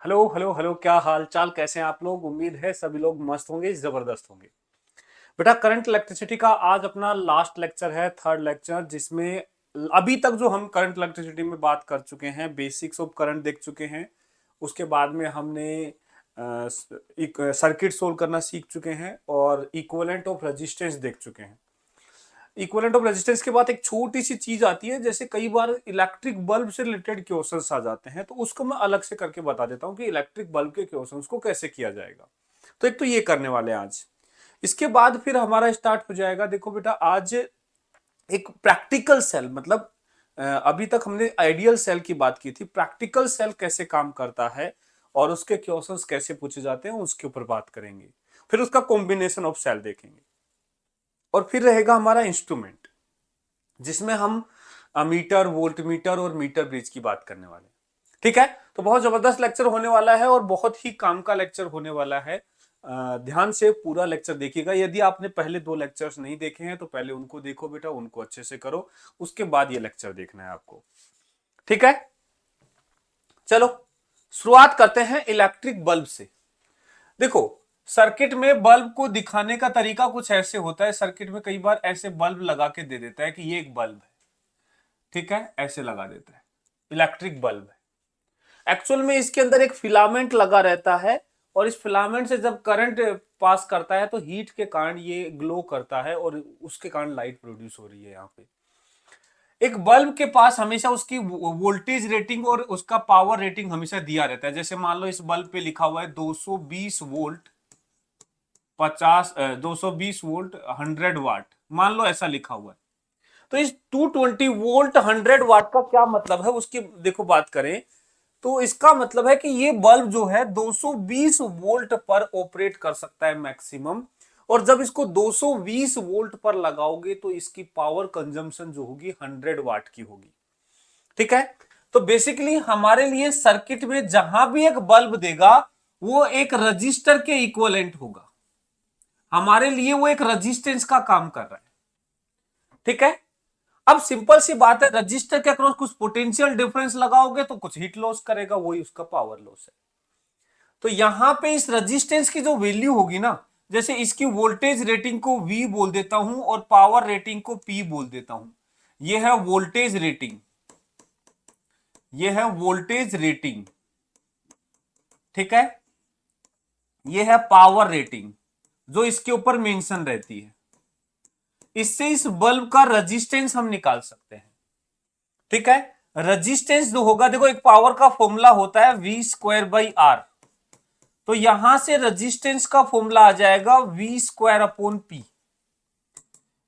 Hello hello hello, क्या हाल चाल, कैसे हैं आप लोग। उम्मीद है सभी लोग मस्त होंगे, जबरदस्त होंगे। बेटा, करंट इलेक्ट्रिसिटी का आज अपना लास्ट लेक्चर है, थर्ड लेक्चर, जिसमें अभी तक जो हम करंट इलेक्ट्रिसिटी में बात कर चुके हैं, बेसिक्स ऑफ करंट देख चुके हैं। उसके बाद में हमने एक सर्किट सोल्व करना सीख चुके हैं और इक्विवेलेंट ऑफ रेजिस्टेंस देख चुके हैं। इक्विवेलेंट ऑफ रेजिस्टेंस के बाद एक छोटी सी चीज आती है, जैसे कई बार इलेक्ट्रिक बल्ब से रिलेटेड क्वेश्चंस आ जाते हैं, तो उसको मैं अलग से करके बता देता हूं कि इलेक्ट्रिक बल्ब के क्वेश्चंस को कैसे किया जाएगा। तो एक तो ये करने वाले हैं आज। इसके बाद फिर हमारा स्टार्ट हो जाएगा। देखो बेटा, आज एक प्रैक्टिकल सेल, मतलब अभी तक हमने आइडियल सेल की बात की थी, प्रैक्टिकल सेल कैसे काम करता है और उसके क्वेश्चंस कैसे पूछे जाते हैं उसके ऊपर बात करेंगे। फिर उसका कॉम्बिनेशन ऑफ सेल देखेंगे और फिर रहेगा हमारा इंस्ट्रूमेंट, जिसमें हम मीटर, वोल्ट मीटर और मीटर ब्रिज की बात करने वाले हैं। ठीक है, तो बहुत जबरदस्त लेक्चर होने वाला है और बहुत ही काम का लेक्चर होने वाला है। ध्यान से पूरा लेक्चर देखिएगा। यदि आपने पहले दो लेक्चर्स नहीं देखे हैं तो पहले उनको देखो बेटा, उनको अच्छे से करो, उसके बाद ये लेक्चर देखना है आपको। ठीक है, चलो शुरुआत करते हैं इलेक्ट्रिक बल्ब से। देखो, सर्किट में बल्ब को दिखाने का तरीका कुछ ऐसे होता है। सर्किट में कई बार ऐसे बल्ब लगा के दे देता है कि ये एक बल्ब है, ठीक है, ऐसे लगा देता है, इलेक्ट्रिक बल्ब है। एक्चुअल में इसके अंदर एक फिलामेंट लगा रहता है और इस फिलामेंट से जब करंट पास करता है तो हीट के कारण ये ग्लो करता है और उसके कारण लाइट प्रोड्यूस हो रही है। यहाँ पे एक बल्ब के पास हमेशा उसकी वोल्टेज रेटिंग और उसका पावर रेटिंग हमेशा दिया रहता है। जैसे मान लो इस बल्ब पे लिखा हुआ है 220 वोल्ट 220 वोल्ट 100 वाट, मान लो ऐसा लिखा हुआ है। तो इस 220 वोल्ट 100 वाट का क्या मतलब है उसकी देखो बात करें, तो इसका मतलब है कि ये बल्ब जो है 220 वोल्ट पर ऑपरेट कर सकता है मैक्सिमम। और जब इसको 220 वोल्ट पर लगाओगे तो इसकी पावर कंजम्पशन जो होगी 100 वाट की होगी। ठीक है, तो बेसिकली हमारे लिए सर्किट में जहां भी एक बल्ब देगा वो एक रजिस्टर के इक्विवेलेंट होगा। हमारे लिए वो एक रेजिस्टेंस का काम कर रहा है। ठीक है, अब सिंपल सी बात है, रजिस्टर के अक्रॉस कुछ पोटेंशियल डिफरेंस लगाओगे तो कुछ हीट लॉस करेगा, वही उसका पावर लॉस है। तो यहां पे इस रेजिस्टेंस की जो वैल्यू होगी ना, जैसे इसकी वोल्टेज रेटिंग को V बोल देता हूं और पावर रेटिंग को P बोल देता हूं। यह है वोल्टेज रेटिंग, यह है वोल्टेज रेटिंग, ठीक है, यह है पावर रेटिंग जो इसके ऊपर मेंशन रहती है। इससे इस बल्ब का रेजिस्टेंस हम निकाल सकते हैं। ठीक है, रेजिस्टेंस जो होगा, देखो एक पावर का फॉर्मूला होता है V²/R। तो यहां से रेजिस्टेंस का फॉर्मूला आ जाएगा V²/P,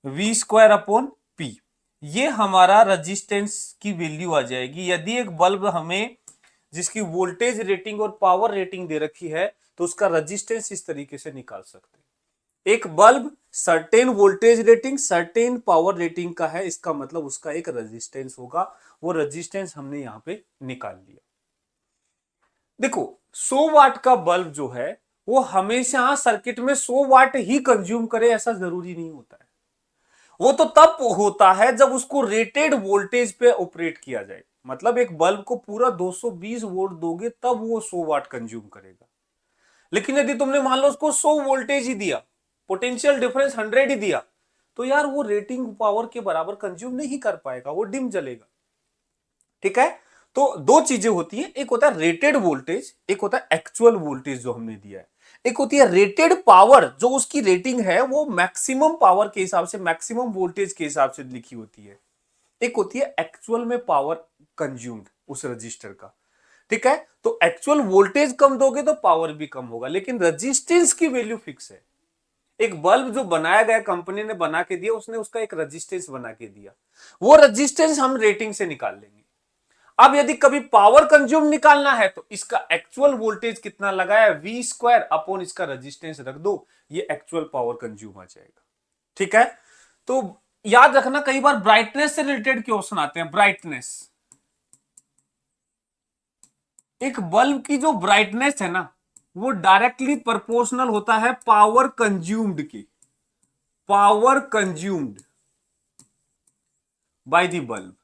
V²/P। ये हमारा रेजिस्टेंस की वैल्यू आ जाएगी। यदि एक बल्ब हमें जिसकी वोल्टेज रेटिंग और पावर रेटिंग दे रखी है तो उसका रेजिस्टेंस इस तरीके से निकाल सकते हैं। एक bulb certain voltage rating certain power rating का है, इसका मतलब उसका एक रेजिस्टेंस होगा। वो रेजिस्टेंस हमने यहां पे निकाल लिया। देखो, 100 वाट का बल्ब जो है वो हमेशा सर्किट में 100 वाट ही कंज्यूम करे ऐसा जरूरी नहीं होता है। वो तो तब होता है जब उसको रेटेड वोल्टेज पे ऑपरेट किया जाए। मतलब एक बल्ब को पूरा 220 वोल्ट दोगे तब वो 100 वाट कंज्यूम करेगा। लेकिन यदि तुमने मान लो उसको 100 वोल्टेज ही दिया, पोटेंशियल डिफरेंस 100 ही दिया, तो यार वो रेटिंग पावर के बराबर कंज्यूम नहीं कर पाएगा, वो डिम जलेगा। ठीक है, तो दो चीजें होती हैं, एक होता है रेटेड वोल्टेज, एक होता है एक्चुअल वोल्टेज जो हमने दिया है। एक होती है रेटेड पावर, जो उसकी रेटिंग है वो मैक्सिमम पावर के हिसाब से, मैक्सिमम वोल्टेज के हिसाब से लिखी होती है। एक होती है एक्चुअल में पावर कंज्यूम्ड उस रजिस्टर का। ठीक है, तो एक्चुअल वोल्टेज कम दोगे तो पावर भी कम होगा, लेकिन रेजिस्टेंस की वैल्यू फिक्स है। एक बल्ब जो बनाया गया, कंपनी ने बना के दिया, उसने उसका एक रेजिस्टेंस बना के दिया, वो रेजिस्टेंस हम रेटिंग से निकाल लेंगे। अब यदि कभी पावर कंज्यूम निकालना है तो इसका एक्चुअल वोल्टेज कितना लगाया, V² इसका रेजिस्टेंस रख दो, ये एक्चुअल पावर कंज्यूम आ जाएगा। ठीक है, तो याद रखना कई बार ब्राइटनेस से रिलेटेड क्वेश्चन आते हैं। ब्राइटनेस, एक बल्ब की जो ब्राइटनेस है ना वो डायरेक्टली प्रोपोर्शनल होता है पावर कंज्यूम्ड की, power consumed by the bulb,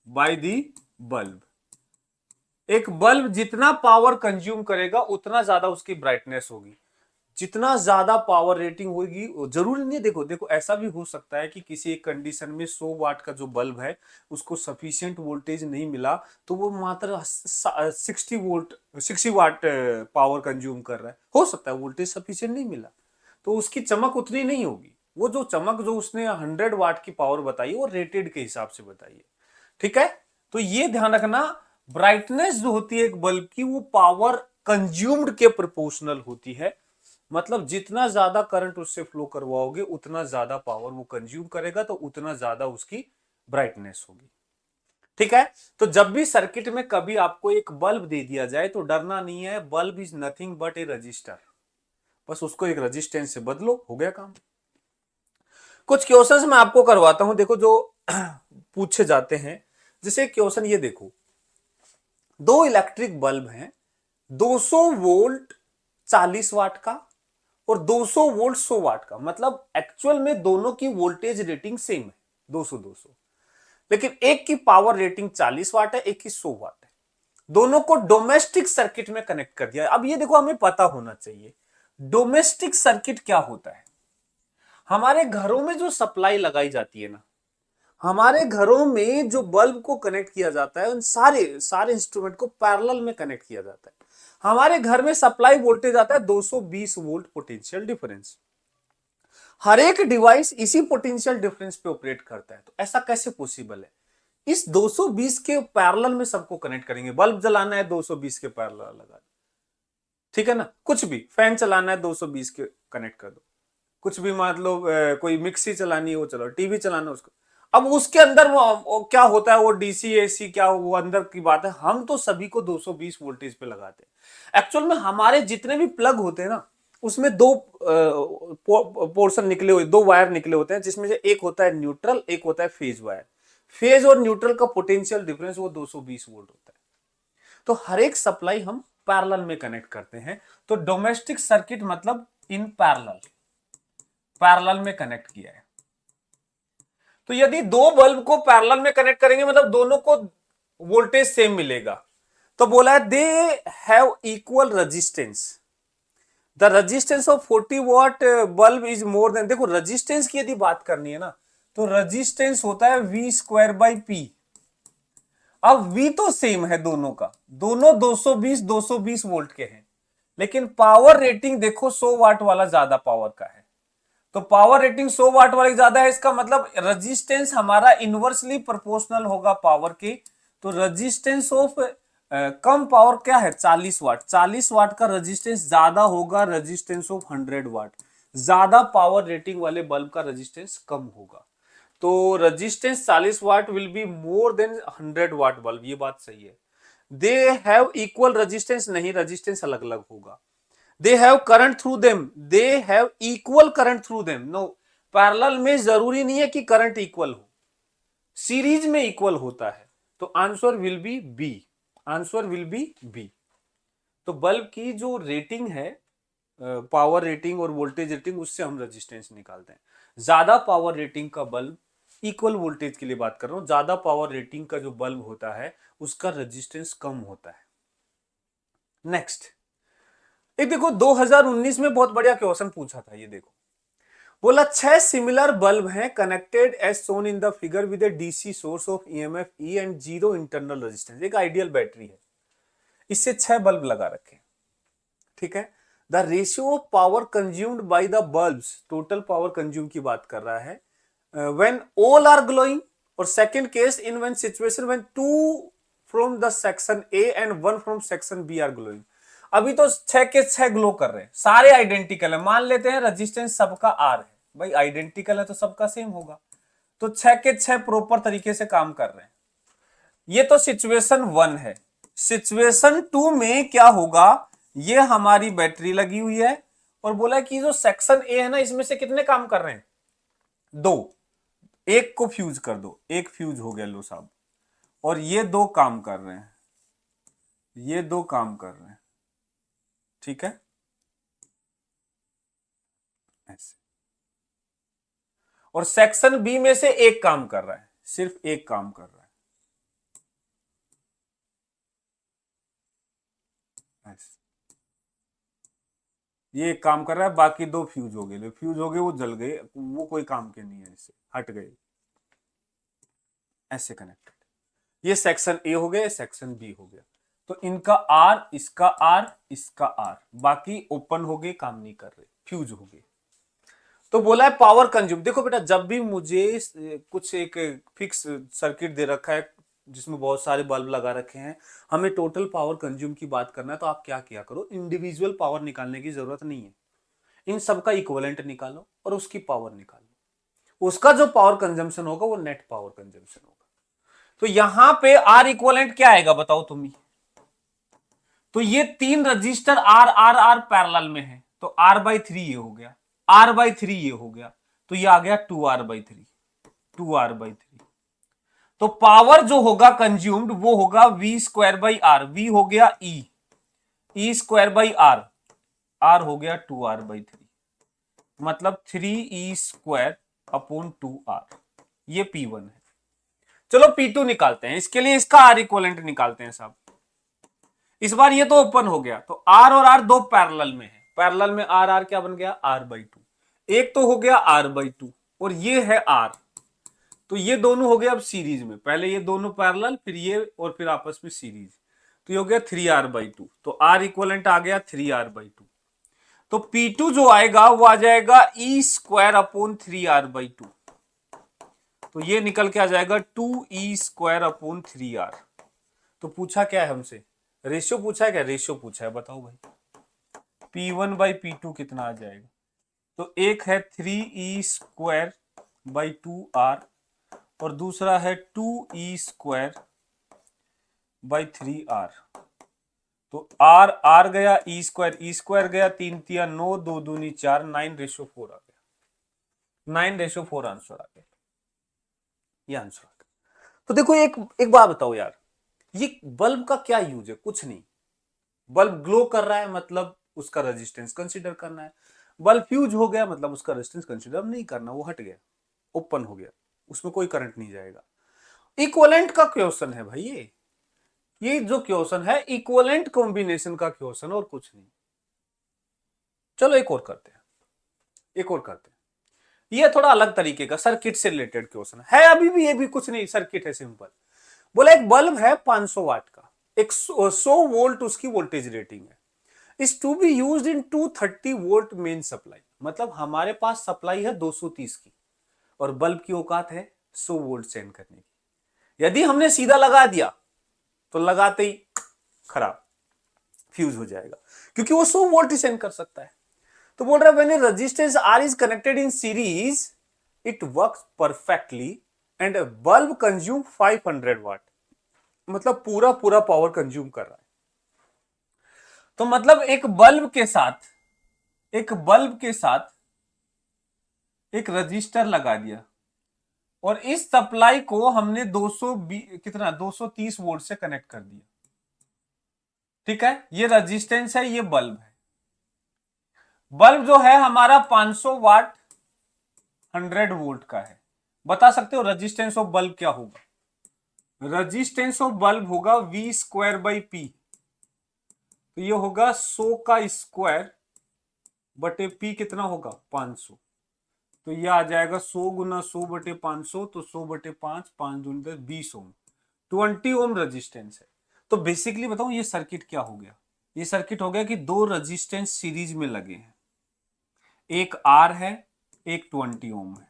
by the bulb. एक बल्ब जितना पावर कंज्यूम करेगा उतना ज्यादा उसकी ब्राइटनेस होगी, जितना ज्यादा पावर रेटिंग होगी। जरूरी नहीं है, देखो देखो ऐसा भी हो सकता है कि किसी एक कंडीशन में 100 वाट का जो बल्ब है उसको सफिशिएंट वोल्टेज नहीं मिला, तो वो मात्र 60 वाट पावर कंज्यूम कर रहा है, हो सकता है वोल्टेज सफिशिएंट नहीं मिला, तो उसकी चमक उतनी नहीं होगी। वो जो चमक जो उसने 100 वाट की पावर बताई वो रेटेड के हिसाब से बताई है, ठीक है। तो ये ध्यान रखना, ब्राइटनेस जो होती है एक बल्ब की वो पावर कंज्यूम्ड के प्रोपोर्शनल होती है, मतलब जितना ज्यादा करंट उससे फ्लो करवाओगे उतना ज्यादा पावर वो कंज्यूम करेगा, तो उतना ज्यादा उसकी ब्राइटनेस होगी, ठीक है। तो जब भी सर्किट में कभी आपको एक बल्ब दे दिया जाए तो डरना नहीं है, bulb is nothing but A register, बस उसको एक रजिस्टेंस से बदलो, हो गया काम। कुछ क्वेश्चंस मैं आपको करवाता हूं, देखो जो पूछे जाते हैं। जैसे क्वेश्चन ये देखो, दो इलेक्ट्रिक बल्ब हैं, 200 वोल्ट 40 वाट का और 200 वोल्ट 100 वाट का, मतलब एक्चुअल में दोनों की वोल्टेज रेटिंग सेम है 200 200, लेकिन एक की पावर रेटिंग 40 वाट है, एक की 100 वाट है। दोनों को डोमेस्टिक सर्किट में कनेक्ट कर दिया। अब ये देखो हमें पता होना चाहिए डोमेस्टिक सर्किट क्या होता है। हमारे घरों में जो सप्लाई लगाई जाती है ना, हमारे घरों में जो बल्ब को कनेक्ट किया जाता है उन सारे सारे इंस्ट्रूमेंट को पैरेलल में कनेक्ट किया जाता है। हमारे घर में सप्लाई वोल्टेज आता है 220 वोल्ट पोटेंशियल डिफरेंस। हर एक डिवाइस इसी पोटेंशियल डिफरेंस पे ऑपरेट करता है, तो ऐसा कैसे पॉसिबल है। इस 220 के पैरेलल में सबको कनेक्ट करेंगे, बल्ब जलाना है 220 के पैरेलल लगा, ठीक है ना। कुछ भी फैन चलाना है 220 के कनेक्ट कर दो, कुछ भी मान लो कोई मिक्सी चलानी है वो चलो, टीवी चलाना उसको। अब उसके अंदर वो क्या होता है, वो डीसी एसी क्या वो अंदर की बात है, हम तो सभी को 220 वोल्टेज पे लगाते हैं। एक्चुअल में हमारे जितने भी प्लग होते हैं ना, उसमें दो पोर्शन निकले हुए, दो वायर निकले होते हैं, जिसमें से एक होता है न्यूट्रल, एक होता है फेज वायर। फेज और न्यूट्रल का पोटेंशियल डिफरेंस वो 220 वोल्ट होता है। तो हर एक सप्लाई हम पैरेलल में कनेक्ट करते हैं, तो डोमेस्टिक सर्किट मतलब इन पैरेलल, पैरेलल में कनेक्ट किया है। तो यदि दो बल्ब को पैरेलल में कनेक्ट करेंगे मतलब दोनों को वोल्टेज सेम मिलेगा, तो बोला है they have equal resistance, the resistance of 40 what bulb is more than, देखो रेजिस्टेंस की यदि बात करनी है ना तो रेजिस्टेंस होता है वी स्क्वायर बाई पी। अब वी तो सेम है दोनों का, दोनों 220 वोल्ट के हैं, लेकिन पावर रेटिंग देखो 100 वाट वाला ज्यादा पावर का है, तो पावर रेटिंग 100 वाट वाली ज्यादा है, इसका मतलब रेजिस्टेंस हमारा इनवर्सली प्रोपोर्शनल होगा पावर के। तो रेजिस्टेंस ऑफ कम पावर क्या है 40 वाट, 40 वाट का रेजिस्टेंस ज्यादा होगा रेजिस्टेंस ऑफ 100 वाट, ज्यादा पावर रेटिंग वाले बल्ब का रेजिस्टेंस कम होगा। तो resistance 40 watt will be more than 100 watt bulb, ये बात सही है। दे हैव इक्वल रेजिस्टेंस नहीं, रेजिस्टेंस अलग अलग होगा। They have current through them, they have equal current through them, no parallel में जरूरी नहीं है कि करंट इक्वल हो, सीरीज में इक्वल होता है। तो answer will be B, answer will be B. तो बल्ब की जो रेटिंग है, पावर रेटिंग और वोल्टेज रेटिंग, उससे हम रेजिस्टेंस निकालते हैं। ज्यादा पावर रेटिंग का बल्ब, इक्वल वोल्टेज के लिए बात कर रहा हूं, ज्यादा पावर रेटिंग का जो बल्ब होता है उसका रेजिस्टेंस कम होता है। नेक्स्ट एक देखो 2019 में बहुत बढ़िया क्वेश्चन पूछा था, ये देखो बोला 6 सिमिलर बल्ब हैं connected as shown in the figure with a DC source of EMF E and zero internal resistance. एक आइडियल बैटरी है, इससे 6 बल्ब लगा रखे, ठीक है। The ratio of power consumed by the bulbs, total power consume की बात कर रहा है, व्हेन ऑल आर ग्लोइंग, और second case in when situation when two from the section A and one from section B are glowing. अभी तो 6 के 6 glow कर रहे हैं, सारे आइडेंटिकल है, मान लेते हैं रेजिस्टेंस सबका आर है, भाई आइडेंटिकल है तो सबका सेम होगा, तो 6 के 6 प्रॉपर तरीके से काम कर रहे हैं। ये तो सिचुएशन 1 है। सिचुएशन 2 में क्या होगा, ये हमारी बैटरी लगी हुई है और बोला कि जो सेक्शन ए है ना इसमें से कितने काम कर रहे हैं, 2, एक को फ्यूज कर दो, एक फ्यूज हो गया लो साहब, और ये 2 काम कर रहे हैं, ये 2 काम कर रहे हैं, ठीक है ऐसे। और सेक्शन बी में से एक काम कर रहा है, सिर्फ एक काम कर रहा है। ऐसे ये एक काम कर रहा है, बाकी दो फ्यूज हो गए, फ्यूज हो गए वो जल गए, वो कोई काम के नहीं है, इससे हट गए, ऐसे कनेक्टेड। ये सेक्शन ए हो गया, सेक्शन बी हो गया। तो इनका आर, इसका आर, इसका आर, बाकी ओपन हो गए, काम नहीं कर रहे, फ्यूज हो गए। तो बोला है पावर कंज्यूम। देखो बेटा, जब भी मुझे कुछ एक फिक्स सर्किट दे रखा है जिसमें बहुत सारे बल्ब लगा रखे हैं, हमें टोटल पावर कंज्यूम की बात करना है, तो आप क्या किया करो, इंडिविजुअल पावर निकालने की जरूरत नहीं है, इन सबका इक्विवेलेंट निकालो और उसकी पावर निकालो, उसका जो पावर कंजम्पशन होगा वो नेट पावर कंजम्पशन होगा। तो यहां पे आर इक्विवेलेंट क्या आएगा बताओ तुम ही। तो ये तीन resistor R R R parallel में है, तो आर बाई थ्री ये हो गया, आर बाई थ्री ये हो गया, तो ये आ गया 2R/3, 2R/3। तो पावर जो होगा कंज्यूम्ड वो होगा V²/R, V हो गया E²/R, R हो गया 2R/3, मतलब 3E²/2R, ये P1 है। चलो P2 निकालते हैं, इसके लिए इसका R इक्विवेलेंट निकालते हैं साहब। इस बार ये तो ओपन हो गया, तो R और R दो पैरेलल में है, पैरेलल में आर आर क्या बन गया, R/2, एक तो हो गया R/2 और ये है R, तो ये दोनों हो गए अब सीरीज में, पहले ये दोनों पैरेलल, फिर ये और फिर आपस में सीरीज, तो ये हो गया 3R/2, तो R इक्विवेलेंट आ गया 3R/2। तो P2 जो आएगा वो आ जाएगा E²/3R/2, तो ये निकल के आ जाएगा 2E²/3R। तो पूछा क्या है हमसे, रेशियो पूछा है क्या, रेशियो पूछा है, बताओ भाई P1/P2 कितना आ जाएगा। तो एक है 3E²/2R और दूसरा है 2E²/3R। तो R R गया, E² गया, 3×3 9, 2×2 4, 9:4 आ गया, 9:4 आंसर आ गया, ये आंसर आ गया। तो देखो एक बात बताओ यार, ये बल्ब का क्या यूज है, कुछ नहीं, बल्ब ग्लो कर रहा है मतलब उसका रेजिस्टेंस कंसीडर करना है, बल्ब फ्यूज हो गया मतलब उसका रेजिस्टेंस कंसीडर नहीं करना, वो हट गया, ओपन हो गया, उसमें कोई करंट नहीं जाएगा। इक्विवेलेंट का क्वेश्चन है भाई, ये जो क्वेश्चन है इक्विवेलेंट कॉम्बिनेशन का क्वेश्चन और कुछ नहीं। चलो एक और करते हैं, एक और करते हैं, ये थोड़ा अलग तरीके का सर्किट से रिलेटेड क्वेश्चन है, अभी भी ये भी कुछ नहीं, सर्किट है सिंपल। बोला एक बल्ब है 500 वाट का, 100 वोल्ट उसकी वोल्टेज रेटिंग है, is to be used in 230 volt main supply, मतलब हमारे पास सप्लाई है 230 की और बल्ब की औकात है 100 वोल्ट सेंड करने की। यदि हमने सीधा लगा दिया तो लगाते ही खराब, फ्यूज हो जाएगा, क्योंकि वो 100 वोल्ट ही सेंड कर सकता है। तो बोल रहा है when A resistance R is connected in series it works perfectly and bulb consume 500 वाट, मतलब पूरा पूरा पावर कंज्यूम कर रहा है। तो मतलब एक बल्ब के साथ एक रजिस्टर लगा दिया और इस सप्लाई को हमने 230 वोल्ट से कनेक्ट कर दिया, ठीक है, ये रजिस्टेंस है, ये बल्ब है, बल्ब जो है हमारा 500 वाट 100 वोल्ट का है। बता सकते हो रेजिस्टेंस ऑफ बल्ब क्या होगा, रेजिस्टेंस ऑफ बल्ब होगा V²/P, तो ये होगा 100 का स्क्वायर बटे P कितना होगा 500, तो ये आ जाएगा 100 गुना 100 बटे 500, तो 100/5, 5×2 20 ओम, 20 ओम रेजिस्टेंस है। तो बेसिकली बताऊं ये सर्किट क्या हो गया, ये सर्किट हो गया कि दो रेजिस्टेंस सीरीज में लगे हैं, एक R है एक 20 ओम है,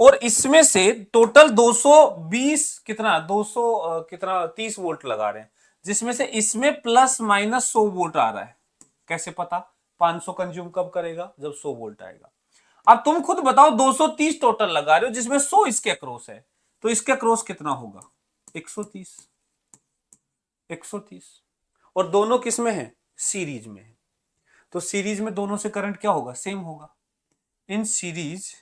और इसमें से टोटल 220 कितना 200 कितना 30 वोल्ट लगा रहे हैं, जिसमें से इसमें प्लस माइनस 100 वोल्ट आ रहा है। कैसे पता, 500 कंज्यूम कब करेगा जब 100 वोल्ट आएगा। अब तुम खुद बताओ 230 टोटल लगा रहे हो जिसमें 100 इसके अक्रॉस है, तो इसके अक्रॉस कितना होगा 130, 130, और दोनों किस में है सीरीज में है, तो सीरीज में दोनों से करंट क्या होगा सेम होगा, in series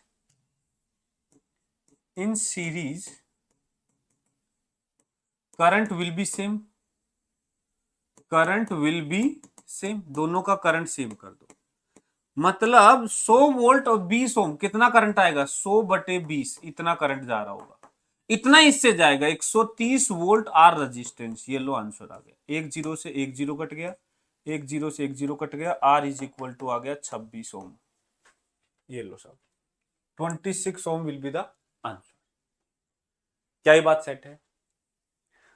current will be same, current will be same, दोनों का करंट सेम कर दो, मतलब 100 वोल्ट और 20 ओम कितना करंट आएगा 100/20, इतना करंट जा रहा होगा, इतना इससे जाएगा 130 वोल्ट आर रेजिस्टेंस। ये लो आंसर आ गया, एक जीरो से एक जीरो कट गया, एक जीरो से एक जीरो कट गया, आर इज इक्वल टू आ गया 26 ओम। ये लो सब 26 ओम विल बी द आंसर। क्या ये बात सेट है?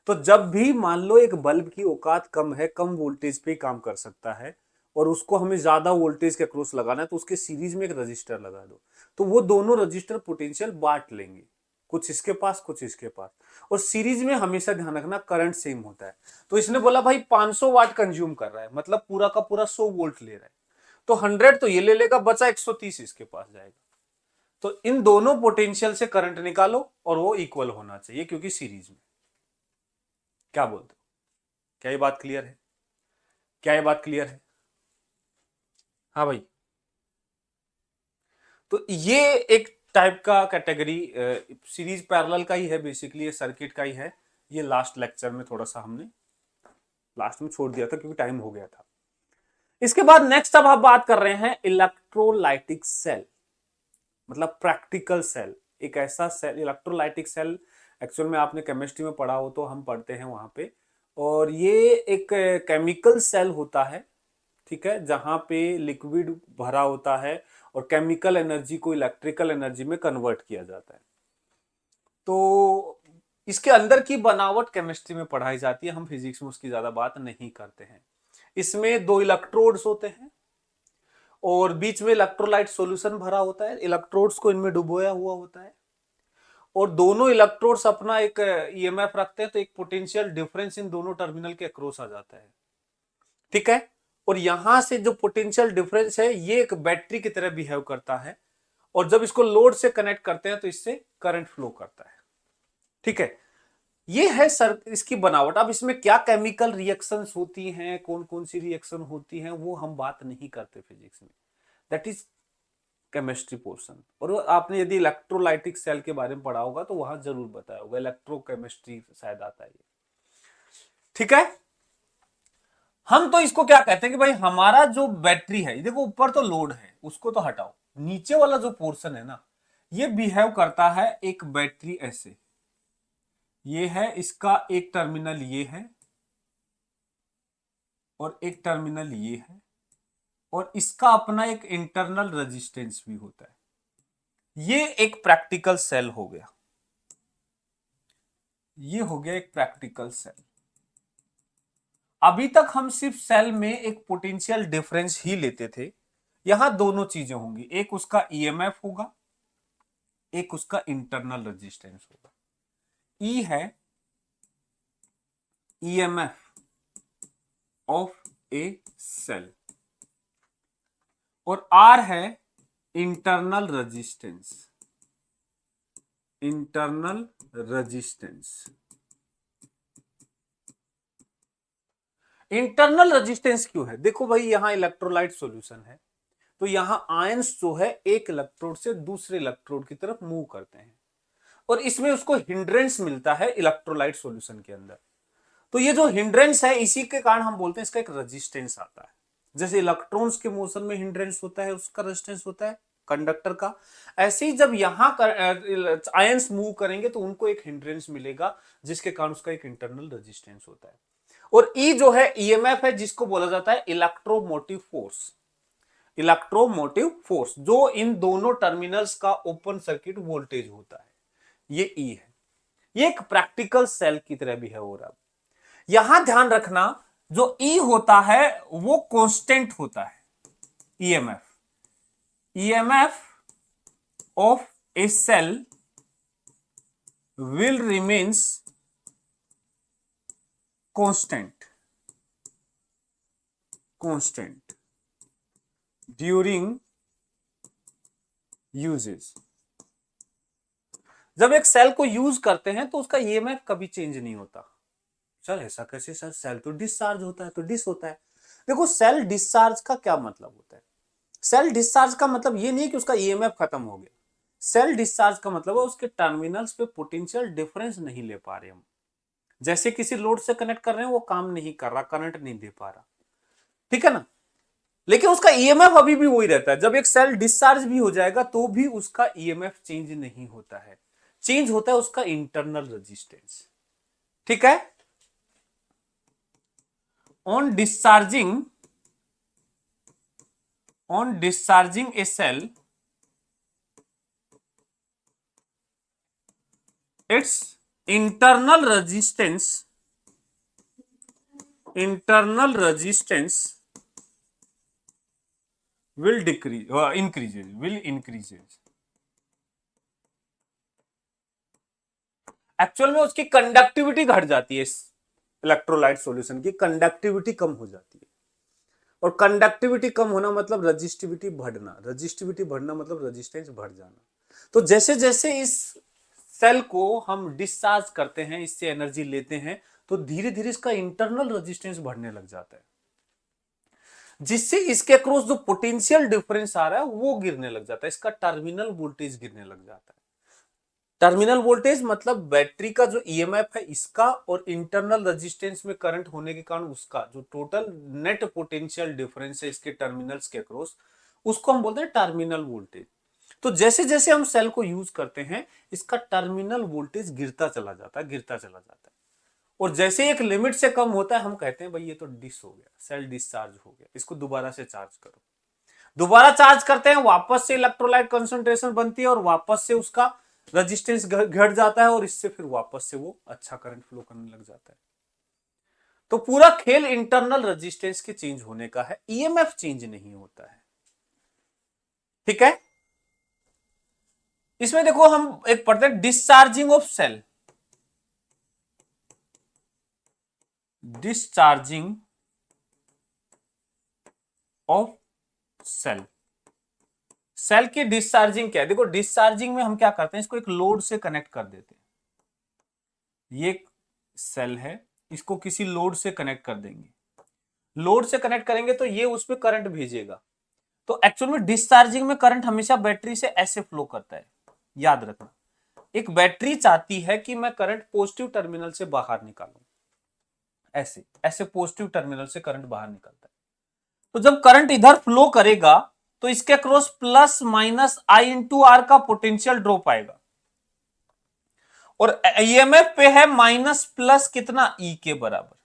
तो जब भी मान लो एक बल्ब की औकात कम है, कम वोल्टेज पे काम कर सकता है, और उसको हमें ज्यादा वोल्टेज के अक्रॉस लगाना है, तो उसके सीरीज में एक रजिस्टर लगा दो, तो वो दोनों रजिस्टर पोटेंशियल बांट लेंगे, कुछ इसके पास कुछ इसके पास। और सीरीज में हमेशा ध्यान रखना करंट सेम होता है। तो इसने बोला भाई 500 वाट कंज्यूम कर रहा है, मतलब पूरा का पूरा 100 वोल्ट ले रहा है, तो 100 तो ये ले लेगा, बचा 130 इसके पास जाएगा। तो इन दोनों पोटेंशियल से करंट निकालो और वो इक्वल होना चाहिए, क्योंकि सीरीज में। क्या बोलते हो? क्या ये बात क्लियर है? क्या ये बात क्लियर है? हाँ भाई। तो ये एक टाइप का कैटेगरी सीरीज पैरेलल का ही है, बेसिकली ये सर्किट का ही है। ये लास्ट लेक्चर में थोड़ा सा हमने लास्ट में छोड़ दिया था, क्योंकि टाइम हो गया था। इसके बाद नेक्स्ट अब हम बात कर रहे हैं इलेक्ट्रोलाइटिक सेल, मतलब प्रैक्टिकल सेल। एक ऐसा सेल, इलेक्ट्रोलाइटिक सेल, एक्चुअल में आपने केमिस्ट्री में पढ़ा हो तो हम पढ़ते हैं वहां पे। और ये एक केमिकल सेल होता है, ठीक है, जहां पे लिक्विड भरा होता है और केमिकल एनर्जी को इलेक्ट्रिकल एनर्जी में कन्वर्ट किया जाता है। तो इसके अंदर की बनावट केमिस्ट्री में पढ़ाई जाती है, हम फिजिक्स में उसकी ज्यादा बात नहीं करते हैं। इसमें दो इलेक्ट्रोड्स होते हैं और बीच में इलेक्ट्रोलाइट सॉल्यूशन भरा होता है, इलेक्ट्रोड्स को इनमें डुबोया हुआ होता है, और दोनों इलेक्ट्रोड्स अपना एक ईएमएफ रखते हैं, तो एक पोटेंशियल डिफरेंस इन दोनों टर्मिनल के अक्रॉस आ जाता है, ठीक है। और यहां से जो पोटेंशियल डिफरेंस है ये एक बैटरी की तरह बिहेव करता है, और जब इसको लोड से कनेक्ट करते हैं तो इससे करंट फ्लो करता है, ठीक है। ये है सर इसकी बनावट। अब इसमें क्या केमिकल रिएक्शंस होती हैं, कौन कौन सी रिएक्शन होती हैं, वो हम बात नहीं करते फिजिक्स में, दैट इज केमिस्ट्री पोर्शन। और आपने यदि इलेक्ट्रोलाइटिक सेल के बारे में पढ़ा होगा तो वहां जरूर बताया होगा, इलेक्ट्रोकेमिस्ट्री शायद आता है ये, ठीक है। हम तो इसको क्या कहते हैं कि भाई हमारा जो बैटरी है, देखो ऊपर तो लोड है उसको तो हटाओ, नीचे वाला जो पोर्शन है ना, ये बिहेव करता है एक बैटरी ऐसे। ये है इसका एक टर्मिनल, ये है, और एक टर्मिनल ये है, और इसका अपना एक इंटरनल रेजिस्टेंस भी होता है। ये एक प्रैक्टिकल सेल हो गया, ये हो गया एक प्रैक्टिकल सेल। अभी तक हम सिर्फ सेल में एक पोटेंशियल डिफरेंस ही लेते थे, यहां दोनों चीजें होंगी, एक उसका ईएमएफ होगा, एक उसका इंटरनल रेजिस्टेंस होगा। ई है ईएमएफ ऑफ ए सेल, और आर है internal resistance, internal resistance. Internal resistance क्यों है? देखो भाई यहां इलेक्ट्रोलाइट सॉल्यूशन है, तो यहां आयंस जो है एक इलेक्ट्रोड से दूसरे इलेक्ट्रोड की तरफ मूव करते हैं, और इसमें उसको हिंड्रेंस मिलता है इलेक्ट्रोलाइट सॉल्यूशन के अंदर। तो ये जो हिंड्रेंस है, इसी के कारण हम बोलते हैं इसका एक रेजिस्टेंस आता है। जैसे इलेक्ट्रॉन्स के मोशन में हिंड्रेंस होता है, उसका रेजिस्टेंस होता है कंडक्टर का, ऐसे ही जब यहां आयंस मूव करेंगे तो उनको एक हिंड्रेंस मिलेगा, जिसके कारण उसका एक इंटरनल रेजिस्टेंस होता है। और ई जो है ईएमएफ है, जिसको बोला जाता है इलेक्ट्रोमोटिव फोर्स, इलेक्ट्रोमोटिव फोर्स, जो इन दोनों टर्मिनल्स का ओपन सर्किट वोल्टेज होता है, ये ई है। ये एक प्रैक्टिकल सेल की तरह भी है। और अब यहां ध्यान रखना, जो ई होता है वो कांस्टेंट होता है, EMF, EMF of a cell will remains constant during uses। जब एक सेल को यूज करते हैं तो उसका ईएमएफ कभी चेंज नहीं होता। सर ऐसा कैसे? सर सेल तो डिस्चार्ज होता है, तो डिस होता है। देखो सेल डिस्चार्ज का क्या मतलब होता है? सेल डिस्चार्ज का मतलब ये नहीं कि उसका ईएमएफ खत्म हो गया। सेल डिस्चार्ज का मतलब है उसके टर्मिनल्स पे पोटेंशियल डिफरेंस नहीं ले पा रहे हम। जैसे किसी लोड से कनेक्ट कर रहे हैं, वो काम नहीं कर रहा, करंट नहीं दे पा रहा, ठीक है ना, लेकिन उसका ईएमएफ अभी भी वही रहता है। जब एक सेल डिस्चार्ज भी हो जाएगा तो भी उसका ईएमएफ चेंज नहीं होता है, चेंज होता है उसका इंटरनल रेजिस्टेंस। ठीक है, on discharging a cell, its internal resistance will increases। Actual में उसकी कंडक्टिविटी घट जाती है, इस इलेक्ट्रोलाइट सॉल्यूशन की कंडक्टिविटी कम हो जाती है, और कंडक्टिविटी कम होना मतलब रजिस्टिविटी बढ़ना मतलब रेजिस्टेंस बढ़ जाना। तो जैसे जैसे इस सेल को हम डिस्चार्ज करते हैं, इससे एनर्जी लेते हैं, तो धीरे धीरे इसका इंटरनल रेजिस्टेंस बढ़ने लग जाता है, जिससे इसके अक्रॉस जो पोटेंशियल डिफरेंस आ रहा है वो गिरने लग जाता है, इसका टर्मिनल वोल्टेज गिरने लग जाता है। टर्मिनल वोल्टेज मतलब बैटरी का जो ईएमएफ है इसका, और इंटरनल रेजिस्टेंस में करंट होने के कारण उसका जो टोटल नेट पोटेंशियल डिफरेंस है इसके टर्मिनल्स के अक्रॉस, उसको हम बोलते हैं टर्मिनल वोल्टेज। तो जैसे जैसे हम सेल को यूज करते हैं, इसका टर्मिनल वोल्टेज गिरता चला जाता है, और जैसे एक लिमिट से कम होता है हम कहते हैं भाई ये तो डिस हो गया, सेल डिस्चार्ज हो गया, इसको दोबारा से चार्ज करो। दोबारा चार्ज करते हैं, वापस से इलेक्ट्रोलाइट कंसंट्रेशन बनती है, और वापस से उसका रेजिस्टेंस घट जाता है, और इससे फिर वापस से वो अच्छा करंट फ्लो करने लग जाता है। तो पूरा खेल इंटरनल रेजिस्टेंस के चेंज होने का है, ईएमएफ चेंज नहीं होता है। ठीक है, इसमें देखो हम एक पढ़ते हैं discharging of cell. Discharging of cell, cell की डिस्चार्जिंग क्या है? देखो डिस्चार्जिंग में हम क्या करते हैं, इसको एक लोड से कनेक्ट कर देते हैं। ये सेल है, इसको किसी लोड से कनेक्ट कर देंगे, लोड से कनेक्ट करेंगे तो ये उस पर करंट भेजेगा। तो एक्चुअल में डिस्चार्जिंग में करंट हमेशा बैटरी से ऐसे फ्लो करता है, याद रखना। एक बैटरी चाहती है कि मैं करंट पॉजिटिव टर्मिनल से बाहर निकालूं, ऐसे ऐसे पॉजिटिव टर्मिनल से करंट बाहर निकलता है। तो जब करंट इधर फ्लो करेगा तो इसके cross plus minus I into R का पोटेंशियल ड्रॉप आएगा, और ईएमएफ पे है माइनस प्लस कितना, ई के बराबर।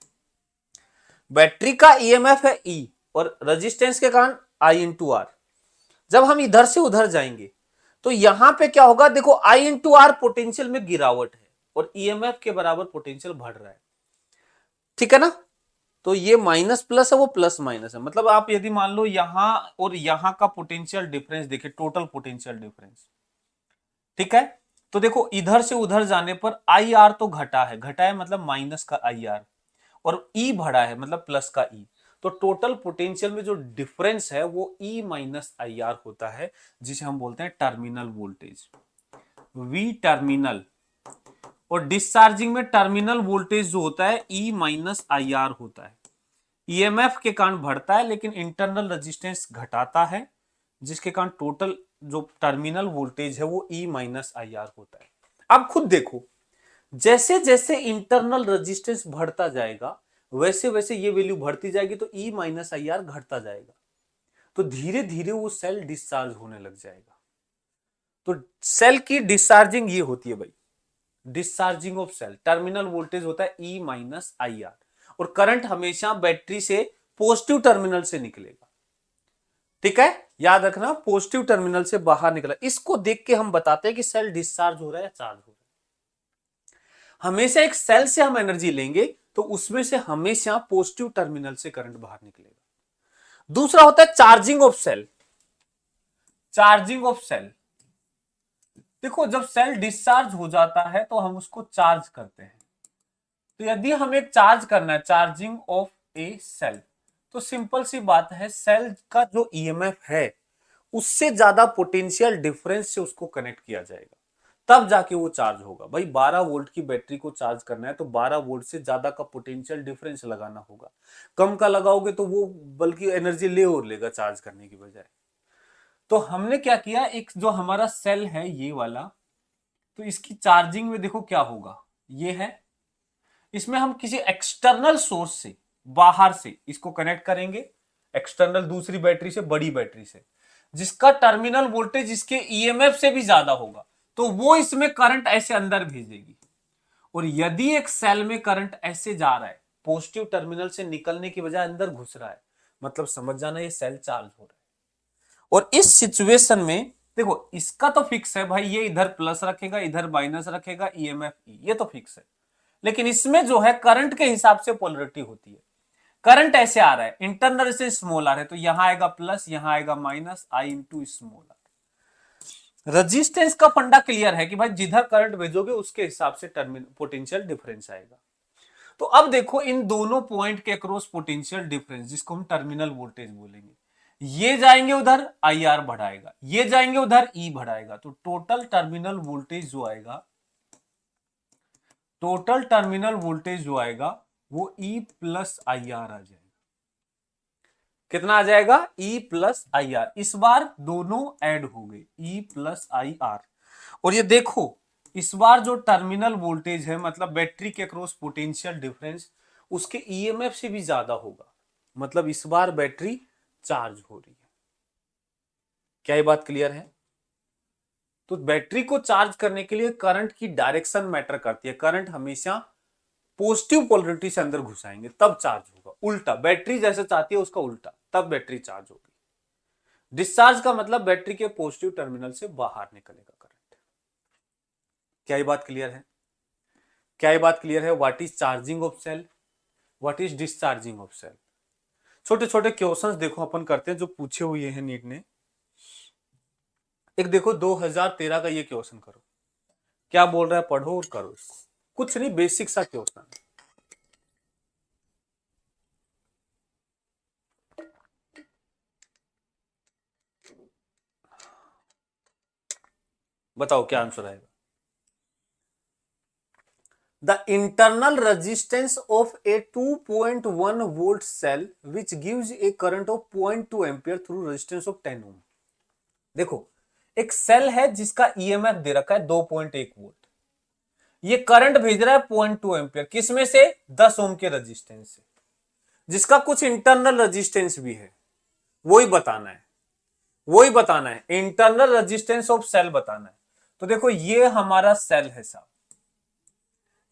बैटरी का ईएमएफ है ई, और रेजिस्टेंस के कारण आई इंटू आर। जब हम इधर से उधर जाएंगे तो यहां पे क्या होगा, देखो आई इंटू आर पोटेंशियल में गिरावट है, और ईएमएफ के बराबर पोटेंशियल बढ़ रहा है। ठीक है ना, तो ये माइनस प्लस है, वो प्लस माइनस है, मतलब आप यदि मान लो यहां और यहां का पोटेंशियल डिफरेंस देखिए, टोटल पोटेंशियल डिफरेंस। ठीक है, तो देखो इधर से उधर जाने पर आई आर तो घटा है मतलब माइनस का आई आर, और ई बढ़ा है मतलब प्लस का ई। तो टोटल पोटेंशियल में जो डिफरेंस है वो ई माइनस आई आर होता है, जिसे हम बोलते हैं टर्मिनल वोल्टेज, वी टर्मिनल। और डिस्चार्जिंग में टर्मिनल वोल्टेज जो होता है ई माइनस आई आर होता है। ईएमएफ के कारण बढ़ता है लेकिन इंटरनल रेजिस्टेंस घटाता है, जिसके कारण टोटल जो टर्मिनल वोल्टेज है वो ई माइनस आई आर होता है। अब खुद देखो, जैसे जैसे इंटरनल रेजिस्टेंस बढ़ता जाएगा वैसे वैसे ये वैल्यू बढ़ती जाएगी, तो ई माइनस आई आर घटता जाएगा, तो धीरे धीरे वो सेल डिस्चार्ज होने लग जाएगा। तो सेल की डिस्चार्जिंग ये होती है भाई, discharging of cell. Terminal voltage होता है ई माइनस आई आर, और करंट हमेशा बैटरी से पॉजिटिव टर्मिनल से निकलेगा। ठीक है, याद रखना, पॉजिटिव टर्मिनल से बाहर निकला। इसको देख के हम बताते हैं कि सेल डिस्चार्ज हो रहा है या चार्ज हो रहा है। हमेशा एक सेल से हम एनर्जी लेंगे तो उसमें से हमेशा पॉजिटिव टर्मिनल से करंट बाहर निकलेगा। दूसरा होता है charging of cell. Charging of cell, देखो जब सेल डिस्चार्ज हो जाता है तो हम उसको चार्ज करते हैं। तो यदि हमें चार्ज करना है, चार्जिंग ऑफ ए सेल, तो सिंपल सी बात है, सेल का जो ईएमएफ है उससे ज्यादा पोटेंशियल डिफरेंस से उसको कनेक्ट किया जाएगा, तब जाके वो चार्ज होगा। भाई 12 वोल्ट की बैटरी को चार्ज करना है तो 12 वोल्ट से ज्यादा का पोटेंशियल डिफरेंस लगाना होगा। कम का लगाओगे तो वो बल्कि एनर्जी ले और लेगा चार्ज करने की बजाय। तो हमने क्या किया, एक जो हमारा सेल है ये वाला, तो इसकी चार्जिंग में देखो क्या होगा, ये है, इसमें हम किसी एक्सटर्नल सोर्स से, बाहर से इसको कनेक्ट करेंगे, एक्सटर्नल दूसरी बैटरी से, बड़ी बैटरी से, जिसका टर्मिनल वोल्टेज इसके ईएमएफ से भी ज्यादा होगा। तो वो इसमें करंट ऐसे अंदर भेजेगी। और यदि एक सेल में करंट ऐसे जा रहा है, पॉजिटिव टर्मिनल से निकलने की बजाय अंदर घुस रहा है, मतलब समझ जाना ये सेल चार्ज हो रहा है। और इस सिचुएशन में देखो, इसका तो फिक्स है भाई, ये इधर प्लस रखेगा, इधर माइनस रखेगा, ईएमएफ ये तो फिक्स है। लेकिन इसमें जो है करंट के हिसाब से पोलरिटी होती है। करंट ऐसे आ रहा है, इंटरनल से स्मॉल आर है, तो यहां आएगा प्लस, यहां आएगा minus, I into small R. Resistance का फंडा क्लियर है कि भाई जिधर करंट भेजोगे उसके हिसाब से पोटेंशियल डिफरेंस आएगा। तो अब देखो इन दोनों पॉइंट के अक्रॉस पोटेंशियल डिफरेंस, जिसको हम टर्मिनल वोल्टेज बोलेंगे, ये जाएंगे उधर आई आर बढ़ाएगा, ये जाएंगे उधर ई बढ़ाएगा, तो टोटल टर्मिनल वोल्टेज जो आएगा, टोटल टर्मिनल वोल्टेज जो आएगा वो ई प्लस आई आर आ जाएगा। कितना आ जाएगा? E plus I R. इस बार दोनों ऐड हो गए, ई प्लस आई आर। और ये देखो इस बार जो टर्मिनल वोल्टेज है, मतलब बैटरी के अक्रॉस पोटेंशियल डिफरेंस, उसके ईएमएफ से भी ज्यादा होगा, मतलब इस बार बैटरी चार्ज हो रही है। क्या ये बात क्लियर है? तो बैटरी को चार्ज करने के लिए करंट की डायरेक्शन मैटर करती है। करंट हमेशा पॉजिटिव पोलरिटी से अंदर घुसाएंगे तब चार्ज होगा, उल्टा बैटरी जैसे चाहती है उसका उल्टा, तब बैटरी चार्ज होगी। डिस्चार्ज का मतलब बैटरी के पॉजिटिव टर्मिनल से बाहर निकलेगा करंट। क्या ये बात क्लियर है? क्या ये बात क्लियर है? What is charging of cell, what is discharging of cell. छोटे छोटे क्वेश्चंस देखो अपन करते हैं जो पूछे हुए हैं नीट ने। एक देखो 2013 का ये क्वेश्चन करो, क्या बोल रहा है, पढ़ो और करो इसको। कुछ नहीं, बेसिक सा क्वेश्चन। बताओ क्या आंसर आएगा। The internal resistance of a 2.1 volt cell which gives a current of 0.2 ampere through resistance of 10 ohm। देखो एक सेल है जिसका ईएमएफ दे रखा है 2.1 वोल्ट, ये करंट भेज रहा है 0.2 एम्पियर, किसमें से? 10 ओम के रेजिस्टेंस से, जिसका कुछ इंटरनल रेजिस्टेंस भी है। वही बताना है, वही बताना है, इंटरनल रेजिस्टेंस ऑफ सेल बताना है। तो देखो ये हमारा सेल है साहब,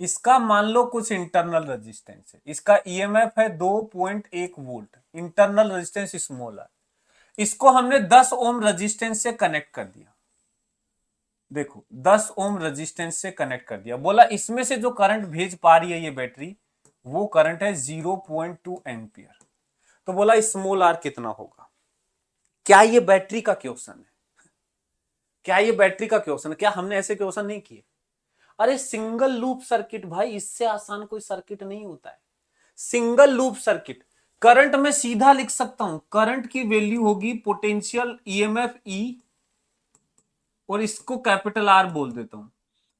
इसका मान लो कुछ इंटरनल रेजिस्टेंस है, इसका ईएमएफ है 2.1 वोल्ट, इंटरनल रेजिस्टेंस स्मॉल है, इसको हमने 10 ओम रेजिस्टेंस से कनेक्ट कर दिया। देखो 10 ओम रेजिस्टेंस से कनेक्ट कर दिया, बोला इसमें से जो करंट भेज पा रही है ये बैटरी, वो करंट है 0.2 एम्पियर। तो बोला स्मॉल आर कितना होगा। क्या ये बैटरी का क्वेश्चन है? क्या ये बैटरी का क्वेश्चन है? क्या हमने ऐसे क्वेश्चन नहीं किए? अरे सिंगल लूप सर्किट भाई, इससे आसान कोई सर्किट नहीं होता है। सिंगल लूप सर्किट, करंट में सीधा लिख सकता हूं, करंट की वैल्यू होगी पोटेंशियल ईएमएफ ई, और इसको कैपिटल आर बोल देता हूं।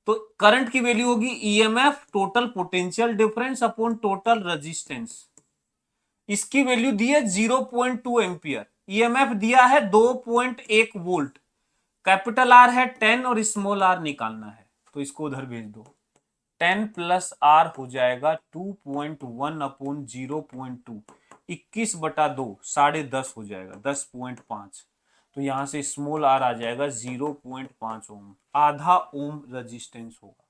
तो करंट की वैल्यू होगी EMF total potential difference upon total resistance. इसकी वैल्यू दी है 0.2 एम्पियर, ईएमएफ दिया है 2.1 वोल्ट, कैपिटल आर है 10 और स्मॉल आर निकालना है, तो इसको उधर भेज दो। 10 प्लस आर हो जाएगा 2.1 अपॉन 0.2, 21/2, 10.5 हो जाएगा, 10.5। तो यहां से स्मॉल आर आ जाएगा 0.5 ओम, आधा ओम रेजिस्टेंस होगा।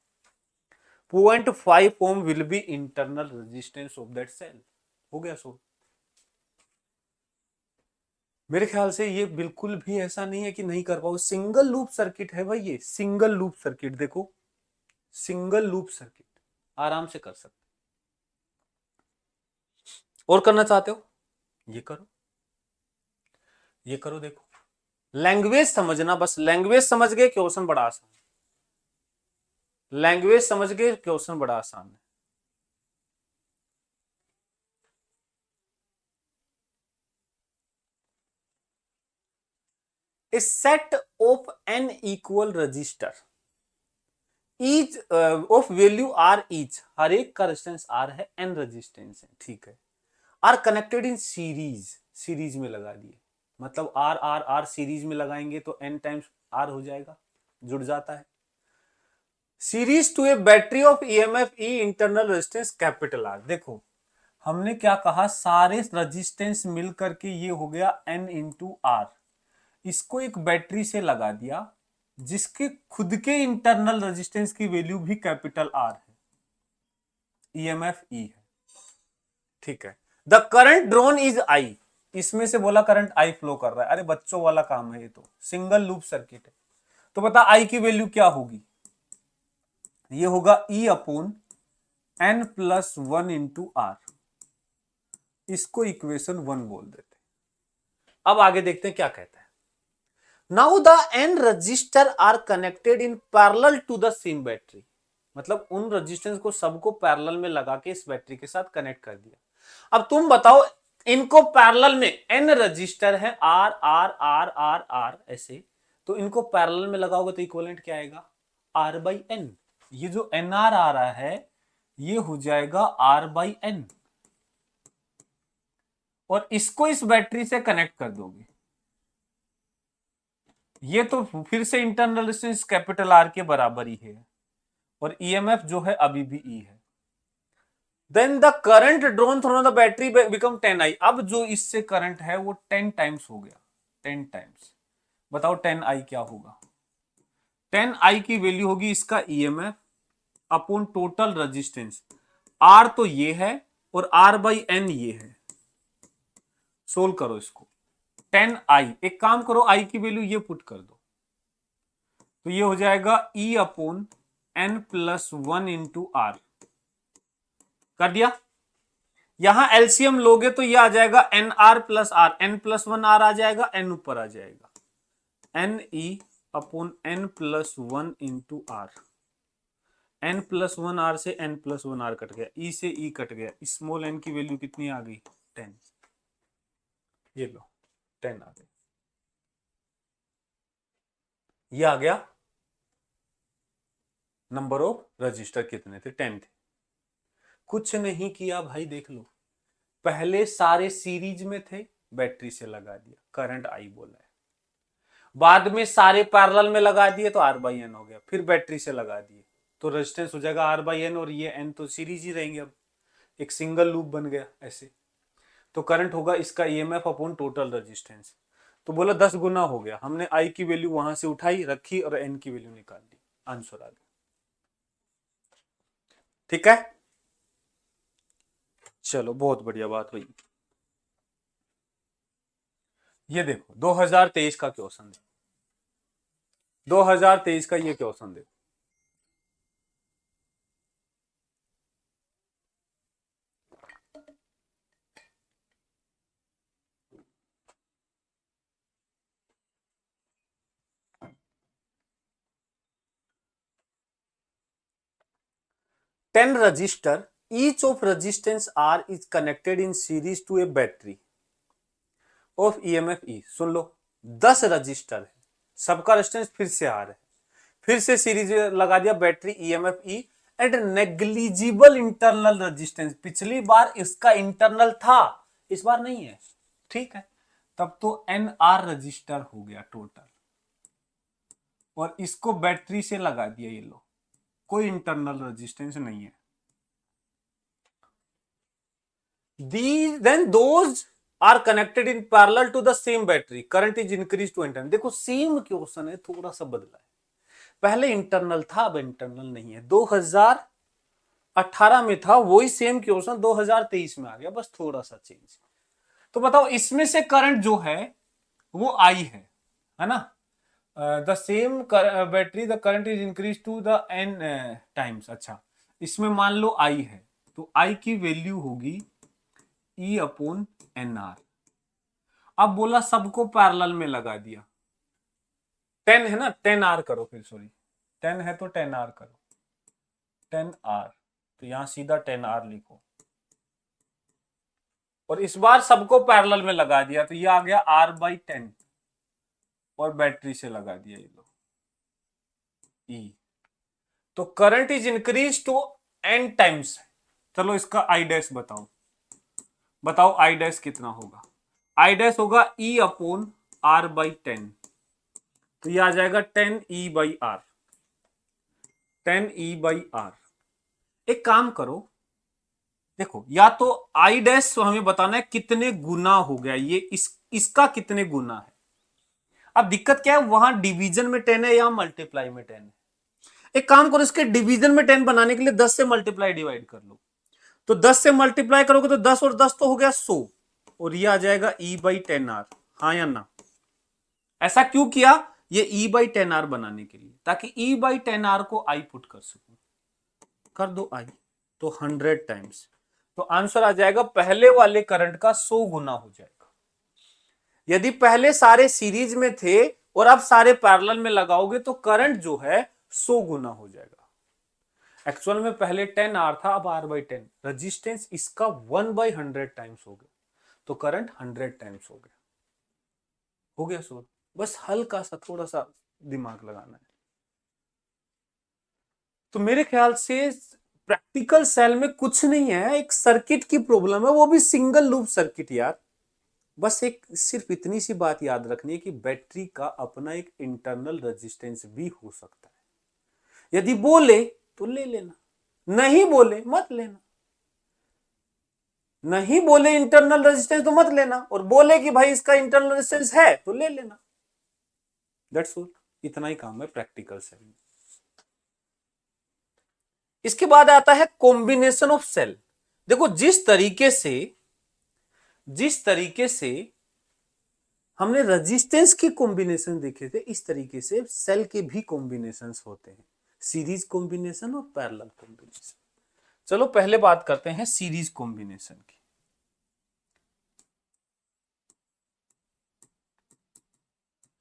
0.5 ohm will be internal resistance of that cell. हो गया सो। मेरे ख्याल से ये बिल्कुल भी ऐसा नहीं है कि नहीं कर पाओ, सिंगल लूप सर्किट है भाई, ये सिंगल लूप सर्किट, देखो सिंगल लूप सर्किट आराम से कर सकते। और करना चाहते हो ये करो, ये करो। देखो लैंग्वेज समझना, बस लैंग्वेज समझ गए क्वेश्चन बड़ा आसान, लैंग्वेज समझ गए क्वेश्चन बड़ा आसान है। A set of n equal register each of value r each, हर एक का रेजिस्टेंस r है, n रेजिस्टेंस है, ठीक है। Are connected in series, series में लगा दिए, मतलब आर आर आर सीरीज में लगाएंगे तो n टाइम्स r हो जाएगा, जुड़ जाता है। Series to a battery of EMF E internal resistance capital R. देखो हमने क्या कहा, सारे रेजिस्टेंस मिल करके ये हो गया n इंटू आर, इसको एक बैटरी से लगा दिया, जिसके खुद के इंटरनल रेजिस्टेंस की वैल्यू भी कैपिटल आर है, ईएमएफ ई है। ठीक है, the current drawn is I, इसमें से बोला करंट आई फ्लो कर रहा है, अरे बच्चों वाला काम है ये तो, सिंगल लूप सर्किट है। तो बता आई की वैल्यू क्या होगी, ये होगा E upon n plus one into R, इसको इक्वेशन 1 बोल देते। अब आगे देखते हैं क्या कहता है। Now the n resistor are connected in parallel to the same battery, मतलब उन रजिस्टेंस को सबको पैरेलल में लगा के इस बैटरी के साथ कनेक्ट कर दिया। अब तुम बताओ, इनको पैरेलल में एन रजिस्टर है, R R R R R ऐसे, तो इनको पैरेलल में लगाओगे तो इक्विवेलेंट क्या आएगा, आर बाई एन। ये जो एन आर आ रहा है ये हो जाएगा आर बाई एन, और इसको इस बैटरी से कनेक्ट कर दोगे, ये तो फिर से इंटरनल रेजिस्टेंस कैपिटल आर के बराबर ही है, और ईएमएफ जो है अभी भी ई है। Then the current drawn from the battery become 10i, अब जो इससे करंट है वो 10 टाइम्स हो गया, 10 टाइम्स। बताओ 10i क्या होगा, 10i की वैल्यू होगी इसका EMF upon total resistance, R तो ये है और आर बाई एन ये है। सोल्व करो इसको, 10i, एक काम करो i की वैल्यू ये पुट कर दो, तो ये हो जाएगा e upon n plus one into r, कर दिया। यहां एलसीएम लोगे तो ये आ जाएगा n r plus r, n plus one r आ जाएगा, एन ऊपर आ जाएगा, n e upon n plus one into r, n plus one r से n plus one r cut गया, ई से ई कट गया, स्मॉल एन की वैल्यू कितनी आ गई, 10, ये लो 10 आ गई, ये आ गया नंबर ऑफ रजिस्टर कितने थे, 10 थे। कुछ नहीं किया भाई, देख लो, पहले सारे सीरीज में थे, बैटरी से लगा दिया, करंट आई बोला है, बाद में सारे पैरेलल में लगा दिए तो आर बाई एन हो गया, फिर बैटरी से लगा दिए तो रेजिस्टेंस हो जाएगा आर बाई एन, और ये एन तो सीरीज ही रहेंगे, अब एक सिंगल लूप बन गया ऐसे। तो करंट होगा इसका ईएमएफ अपॉन टोटल रेजिस्टेंस, तो बोला 10 गुना हो गया, हमने आई की वैल्यू वहां से उठाई रखी और एन की वैल्यू निकाल दी, आंसर आ गया। ठीक है, चलो बहुत बढ़िया बात हुई। ये देखो 2023 का क्वेश्चन है, 2023 का ये क्वेश्चन देखो, ten register, each of resistance R is connected in series to a battery of EMF E। Soon low, 10 register है, सबका रेजिस्टेंस फिर से R है, फिर से सीरीज लगा दिया battery EMF E at negligible internal resistance, पिछली बार इसका इंटरनल था, इस बार नहीं है, ठीक है, तब तो NR रजिस्टर हो गया टोटल, और इसको बैटरी से लगा दिया, ये लो कोई इंटरनल रेजिस्टेंस नहीं है। Then those are connected in parallel to the same battery, current is increased to internal। देखो सेम क्वेश्चन है, थोड़ा सा बदला है, पहले इंटरनल था अब इंटरनल नहीं है, 2018 में था वही सेम क्वेश्चन 2023 में आ गया, बस थोड़ा सा चेंज। तो बताओ इसमें से करंट जो है वो आई है ना, the same battery the current is increase to the n times. अच्छा, इसमें मान लो आई है, तो आई की वैल्यू होगी ई अपॉन एन आर। अब बोला सबको पैरेलल में लगा दिया, 10 है ना, 10 आर करो, फिर सॉरी 10 है तो 10 आर करो, 10 आर, तो यहां सीधा 10 आर लिखो, और इस बार सबको पैरेलल में लगा दिया, तो ये आ गया आर बाई 10, और बैटरी से लगा दिया ये लो ई, तो current is increase to n times. चलो इसका आई डैश बताओ, बताओ आई डैश कितना होगा, आई डैश होगा ई अपॉन आर बाई 10, तो ये आ जाएगा 10 e by r, 10 e by r. एक काम करो, देखो या तो आई डैश हमें बताना है कितने गुना हो गया, ये इसका कितने गुना है। अब दिक्कत क्या है, वहां डिवीजन में 10 है, यहां मल्टीप्लाई में 10 है। एक काम करो, इसके डिवीजन में 10 बनाने के लिए 10 से मल्टीप्लाई डिवाइड कर लो। तो 10 से मल्टीप्लाई करोगे तो 10 और 10 तो हो गया 100, और ये आ जाएगा E/10R। हाँ या ना? ऐसा क्यों किया? ये E/10R बनाने के लिए, ताकि E/10R को I पुट कर सकूं। कर दो I, तो 100 टाइम्स। तो आंसर आ जाएगा पहले वाले करंट का 100 गुना हो जाएगा। यदि पहले सारे सीरीज में थे और अब सारे पैरेलल में लगाओगे तो करंट जो है 100 गुना हो जाएगा। एक्चुअल में पहले 10R था, अब R/10। रेजिस्टेंस इसका 1/100 टाइम्स हो गया, तो करंट 100 टाइम्स हो गया सोल्व। बस हल्का सा थोड़ा सा दिमाग लगाना है। तो मेरे ख्याल से प्रैक्टिकल सेल में कुछ नहीं है, एक सर्किट की प्रॉब्लम है, वो भी सिंगल लूप सर्किट यार। बस एक सिर्फ इतनी सी बात याद रखनी है कि बैटरी का अपना एक इंटरनल रेजिस्टेंस भी हो सकता है। यदि बोले तो ले लेना, नहीं बोले मत लेना। नहीं बोले इंटरनल रेजिस्टेंस तो मत लेना, और बोले कि भाई इसका इंटरनल रेजिस्टेंस है तो ले लेना। दैट्स ऑल, इतना ही काम है प्रैक्टिकल सेल में। इसके बाद आता है कॉम्बिनेशन ऑफ सेल। देखो जिस तरीके से हमने रेजिस्टेंस की कॉम्बिनेशन देखे थे, इस तरीके से सेल के भी कॉम्बिनेशंस होते हैं, सीरीज कॉम्बिनेशन और पैरेलल कॉम्बिनेशन। चलो पहले बात करते हैं सीरीज कॉम्बिनेशन की।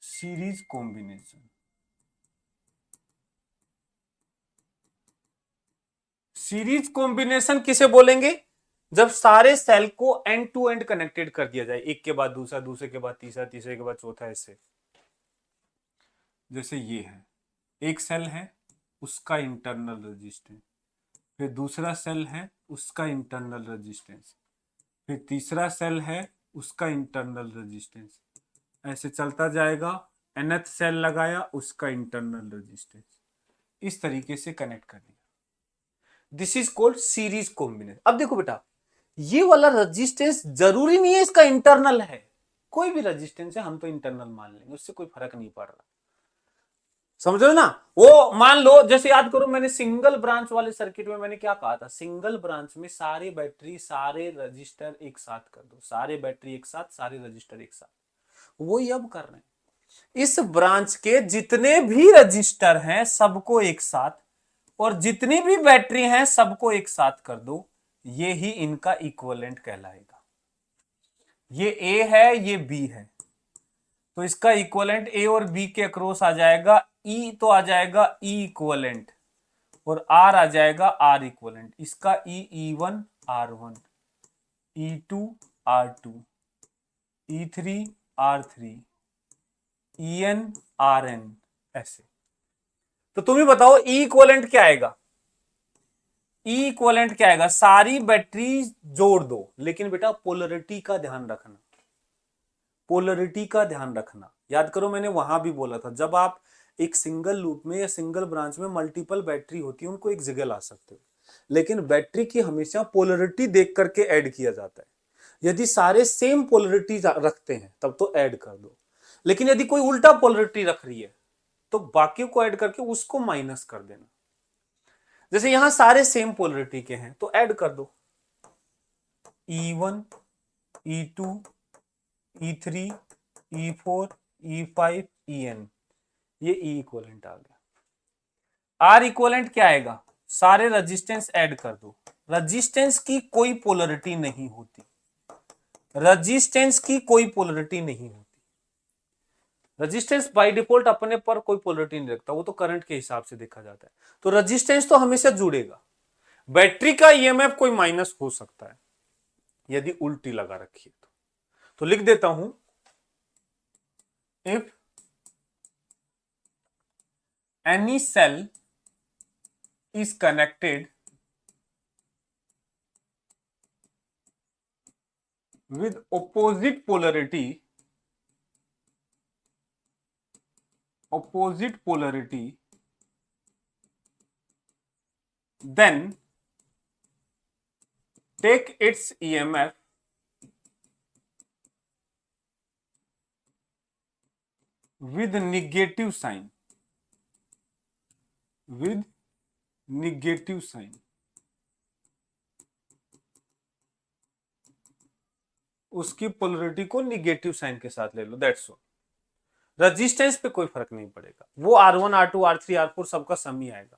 सीरीज कॉम्बिनेशन, सीरीज कॉम्बिनेशन किसे बोलेंगे? जब सारे सेल को एंड टू एंड कनेक्टेड कर दिया जाए, एक के बाद दूसरा, दूसरे के बाद तीसरा, तीसरे के बाद चौथा, ऐसे। जैसे ये है, एक सेल है उसका इंटरनल रेजिस्टेंस, फिर दूसरा सेल है उसका इंटरनल रेजिस्टेंस, फिर तीसरा सेल है उसका इंटरनल रेजिस्टेंस, ऐसे चलता जाएगा। nth सेल लगाया, उसका इंटरनल रेजिस्टेंस, इस तरीके से कनेक्ट कर दिया। This is called series combination. अब देखो बेटा, ये वाला रेजिस्टेंस जरूरी नहीं है इसका इंटरनल है, कोई भी रेजिस्टेंस है हम तो इंटरनल मान लेंगे, उससे कोई फर्क नहीं पड़ रहा। समझ रहे हो ना? वो मान लो, जैसे याद करो मैंने सिंगल ब्रांच वाले सर्किट में मैंने क्या कहा था, सिंगल ब्रांच में सारे बैटरी सारे रजिस्टर एक साथ कर दो, सारे बैटरी एक साथ, सारे रजिस्टर एक साथ। वही अब कर रहे हैं। इस ब्रांच के जितने भी रजिस्टर हैं सबको एक साथ, और जितनी भी बैटरी हैं सबको एक साथ कर दो, ये ही इनका इक्विवेलेंट कहलाएगा। ये ए है, ये बी है, तो इसका इक्विवेलेंट ए और बी के अक्रॉस आ जाएगा ई, तो आ जाएगा ई इक्विवेलेंट, और आर आ जाएगा आर इक्विवेलेंट। इसका E1 R1, E2 R2, E3 R3, EN RN, ऐसे। तो तुम ही बताओ ई इक्विवेलेंट क्या आएगा? ई इक्विवेलेंट क्या आएगा? सारी बैटरी जोड़ दो, लेकिन बेटा पोलरिटी का ध्यान रखना, पोलरिटी का ध्यान रखना। याद करो मैंने वहां भी बोला था, जब आप एक सिंगल लूप में या सिंगल ब्रांच में मल्टीपल बैटरी होती है, उनको एक जगह ला सकते हो, लेकिन बैटरी की हमेशा पोलरिटी देख करके ऐड किया जाता है। यदि सारे सेम पोलरिटी रखते हैं तब तो ऐड कर दो, लेकिन यदि कोई उल्टा पोलरिटी रख रही है तो बाकी को ऐड करके उसको माइनस कर देना। जैसे यहां सारे सेम पोलरिटी के हैं तो ऐड कर दो, E1 E2 E3 E4 E5 EN, ये ई इक्वलेंट आ गया। आर इक्वलेंट क्या आएगा? सारे रेजिस्टेंस ऐड कर दो। रेजिस्टेंस की कोई पोलरिटी नहीं होती, रेजिस्टेंस की कोई पोलरिटी नहीं होती। रेजिस्टेंस बाय डिफॉल्ट अपने पर कोई पोलरिटी नहीं रखता, वो तो करंट के हिसाब से देखा जाता है। तो रेजिस्टेंस तो हमेशा जुड़ेगा। बैटरी का ईएमएफ कोई माइनस हो सकता है यदि उल्टी लगा रखी है तो लिख देता हूं, if any cell is connected with opposite polarity, then take its EMF with negative sign, with negative sign, उसकी पोलरिटी को निगेटिव साइन के साथ ले लो, दैट्स ऑल। रेजिस्टेंस पे कोई फर्क नहीं पड़ेगा, वो R1 R2 R3 R4 सबका सम ही आएगा।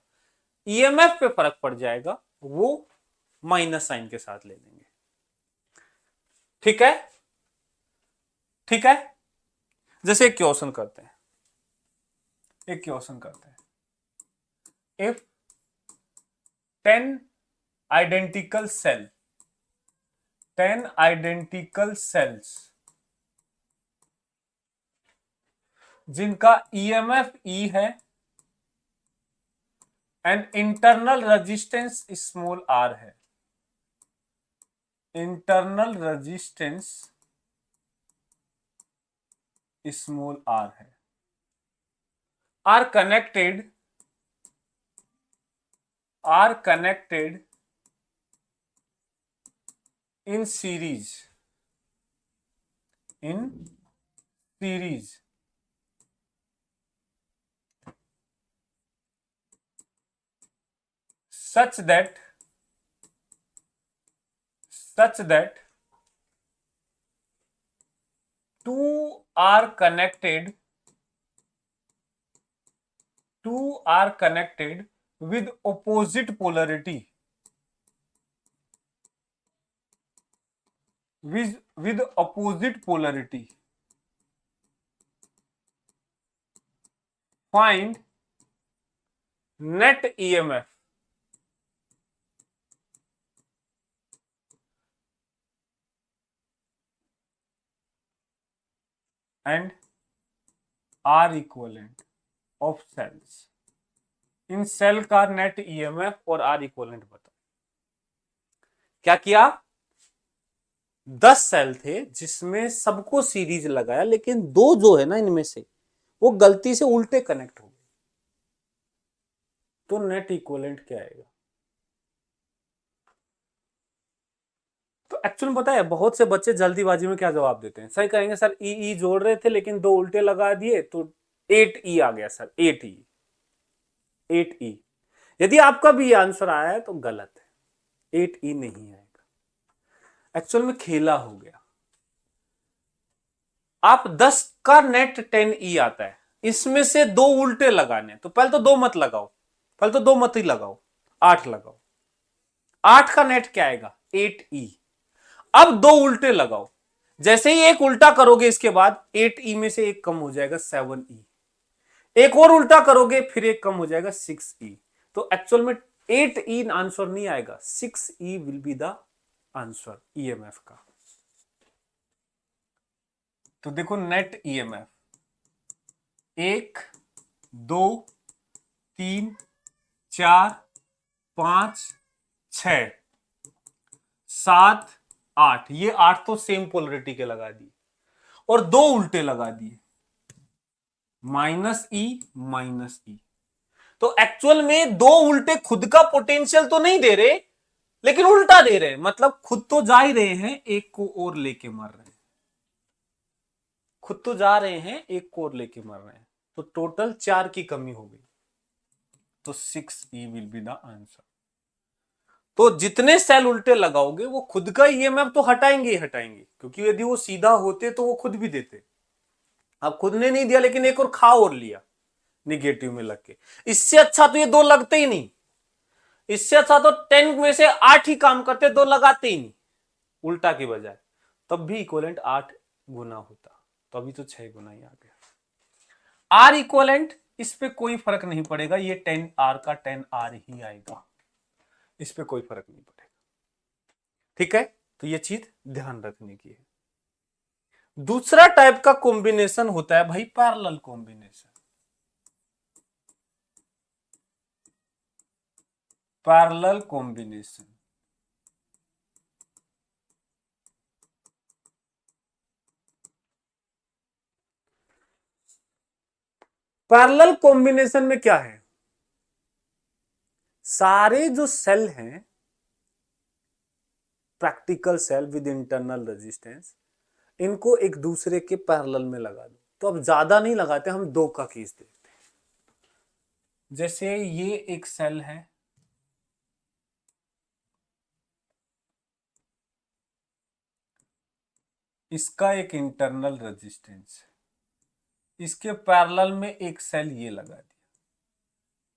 ईएमएफ पे फर्क पड़ जाएगा, वो माइनस साइन के साथ ले लेंगे। ठीक है, ठीक है। जैसे एक क्वेश्चन करते हैं, एक क्वेश्चन करते हैं। If 10 identical cell, 10 identical cells जिनका ईएमएफ ई है and internal resistance small R है, इंटरनल रेजिस्टेंस स्मॉल आर है, are connected in series, such that 2 are connected with opposite polarity, with opposite polarity. Find net EMF and R equivalent of cells. इन cell का net EMF और R equivalent बताओ। क्या किया, 10 cell थे जिसमें सबको सीरीज लगाया, लेकिन दो जो है ना इनमें से वो गलती से उल्टे कनेक्ट हो गए, तो नेट इक्विवेलेंट क्या आएगा। तो एक्चुअली पता है बहुत से बच्चे जल्दीबाजी में क्या जवाब देते हैं, सही कहेंगे सर ई जोड़ रहे थे लेकिन दो उल्टे लगा दिए तो 8E आ गया सर, 8E। यदि आपका भी आंसर आया है तो गलत है, 8E नहीं आएगा। एक्चुअल में खेला हो गया। आप 10 का नेट 10E आता है, इसमें से दो उल्टे लगाने, तो पहले तो दो मत लगाओ, पहले तो दो मत ही लगाओ, 8 लगाओ। 8 का नेट क्या आएगा, 8E। अब दो उल्टे लगाओ, जैसे ही एक उल्टा करोगे इसके बाद 8E में से एक कम हो जाएगा 7E, एक और उल्टा करोगे फिर एक कम हो जाएगा 6E। तो एक्चुअल में 8E आंसर नहीं आएगा, 6E will be the answer EMF का। तो देखो नेट ईएमएफ 1 2 3 4 5 6 7 8, ये 8 तो सेम पोलरिटी के लगा दिए और दो उल्टे लगा दिए, -E। तो एक्चुअल में दो उल्टे खुद का पोटेंशियल तो नहीं दे रहे लेकिन उल्टा दे रहे हैं, मतलब खुद तो जा ही रहे हैं, एक को और लेके मर रहे हैं, खुद तो जा रहे हैं एक को और लेके मर रहे हैं, तो टोटल 4 की कमी हो गई, तो 6E will be the answer. तो जितने सेल उल्टे लगाओगे वो खुद का ईएमएफ तो हटाएंगे ही हटाएंगे, क्योंकि यदि वो सीधा होते तो वो खुद भी देते। अब खुद ने नहीं दिया लेकिन एक और खा और लिया निगेटिव में लग के, इससे अच्छा तो ये दो लगते ही नहीं, इससे अच्छा तो 10 में से 8 ही काम करते, दो लगाते ही नहीं उल्टा की बजाय, तब भी इक्विवेलेंट 8 गुना होता, तो अभी तो 6 गुना ही आ गया। आर इक्विवेलेंट इस पे कोई फर्क नहीं पड़ेगा, ये 10R का 10R ही आएगा, इस पे कोई फर्क नहीं पड़ेगा। ठीक है, तो ये चीज ध्यान रखने की है। दूसरा टाइप का कॉम्बिनेशन होता है भाई parallel combination. Parallel combination parallel combination में क्या है, सारे जो सेल हैं practical cell with internal resistance, इनको एक दूसरे के पैरेलल में लगा दो, तो अब ज्यादा नहीं लगाते, हम 2 का केस देखते हैं। जैसे ये एक सेल है, इसका एक इंटरनल रेजिस्टेंस है, इसके पैरेलल में एक सेल ये लगा दिया,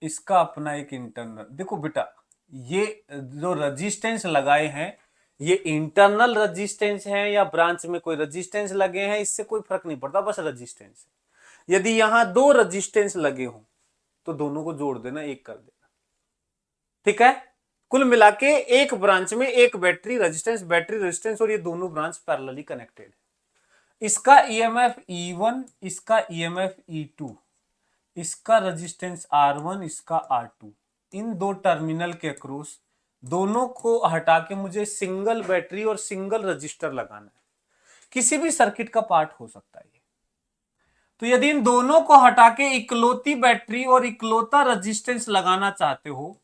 इसका अपना एक इंटरनल। देखो बेटा, ये जो रेजिस्टेंस लगाए हैं ये इंटरनल रेजिस्टेंस है या ब्रांच में कोई रेजिस्टेंस लगे हैं, इससे कोई फर्क नहीं पड़ता, बस रेजिस्टेंस है। यदि यहां 2 रेजिस्टेंस लगे हों तो दोनों को जोड़ देना, एक कर देना, ठीक है। कुल मिला के एक ब्रांच में एक बैटरी रेजिस्टेंस और ये दोनों ब्रांच पैरेलली कनेक्टेड है। इसका ईएमएफ E1, इसका ईएमएफ E2, इसका रेजिस्टेंस R1, इसका R2, इन दो टर्मिनल के अक्रॉस दोनों को हटा के मुझे सिंगल बैटरी और सिंगल रजिस्टर लगाना है। किसी भी सर्किट का पार्ट हो सकता है। तो यदि इन दोनों को हटा के इकलौती बैटरी और इकलौता रेजिस्टेंस लगाना चाहते हो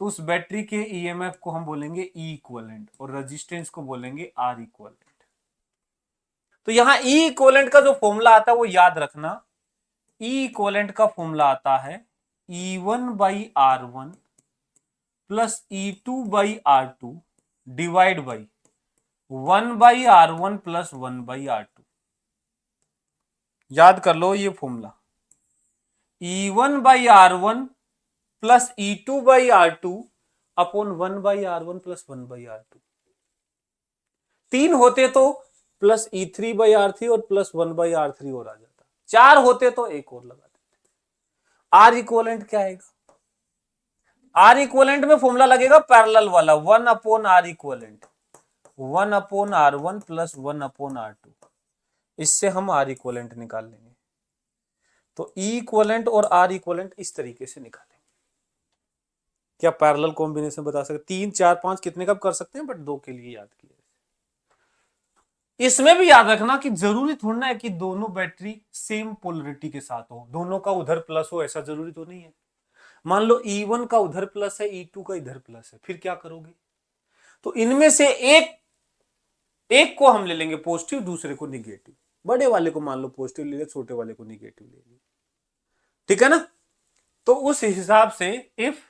तो उस बैटरी के ईएमएफ को हम बोलेंगे E इक्विवेलेंट और रेजिस्टेंस को बोलेंगे R इक्विवेलेंट। तो यहां E इक्विवेलेंट का जो फॉर्मूला आता है वो याद रखना। E इक्विवेलेंट का फॉर्मूला आता है E1/R1 plus E2/R2 divide by 1/R1 plus 1/R2। याद कर लो ये formula, E1/R1 plus E2/R2 upon 1/R1 plus 1/R2। 3 होते तो प्लस E3/R3 और प्लस 1/R3 और आ जाता। 4 होते तो एक और लगा देते। R इक्विवेलेंट क्या आएगा? R इक्विवेलेंट में फॉर्मूला लगेगा पैरेलल वाला, 1/R equivalent 1/R1 plus 1/R2। इससे हम R इक्विवेलेंट निकाल लेंगे। तो E इक्विवेलेंट और R इक्विवेलेंट इस तरीके से निकालेंगे। क्या पैरेलल कॉम्बिनेशन बता सकते? 3 4 5 कितने का कर सकते हैं, बट 2 के लिए याद किया। इसमें भी याद रखना कि जरूरी थोड़ा ना है कि दोनों बैटरी सेम पोलरिटी के साथ हो, दोनों का उधर प्लस हो, ऐसा जरूरी तो नहीं है। मान लो E1 का उधर प्लस है, E2 का इधर प्लस है, फिर क्या करोगे? तो इनमें से एक को हम ले लेंगे पॉजिटिव, दूसरे को निगेटिव। बड़े वाले को मान लो पॉजिटिव ले लिया, छोटे वाले को निगेटिव ले लिया, ठीक है ना। तो उस हिसाब से if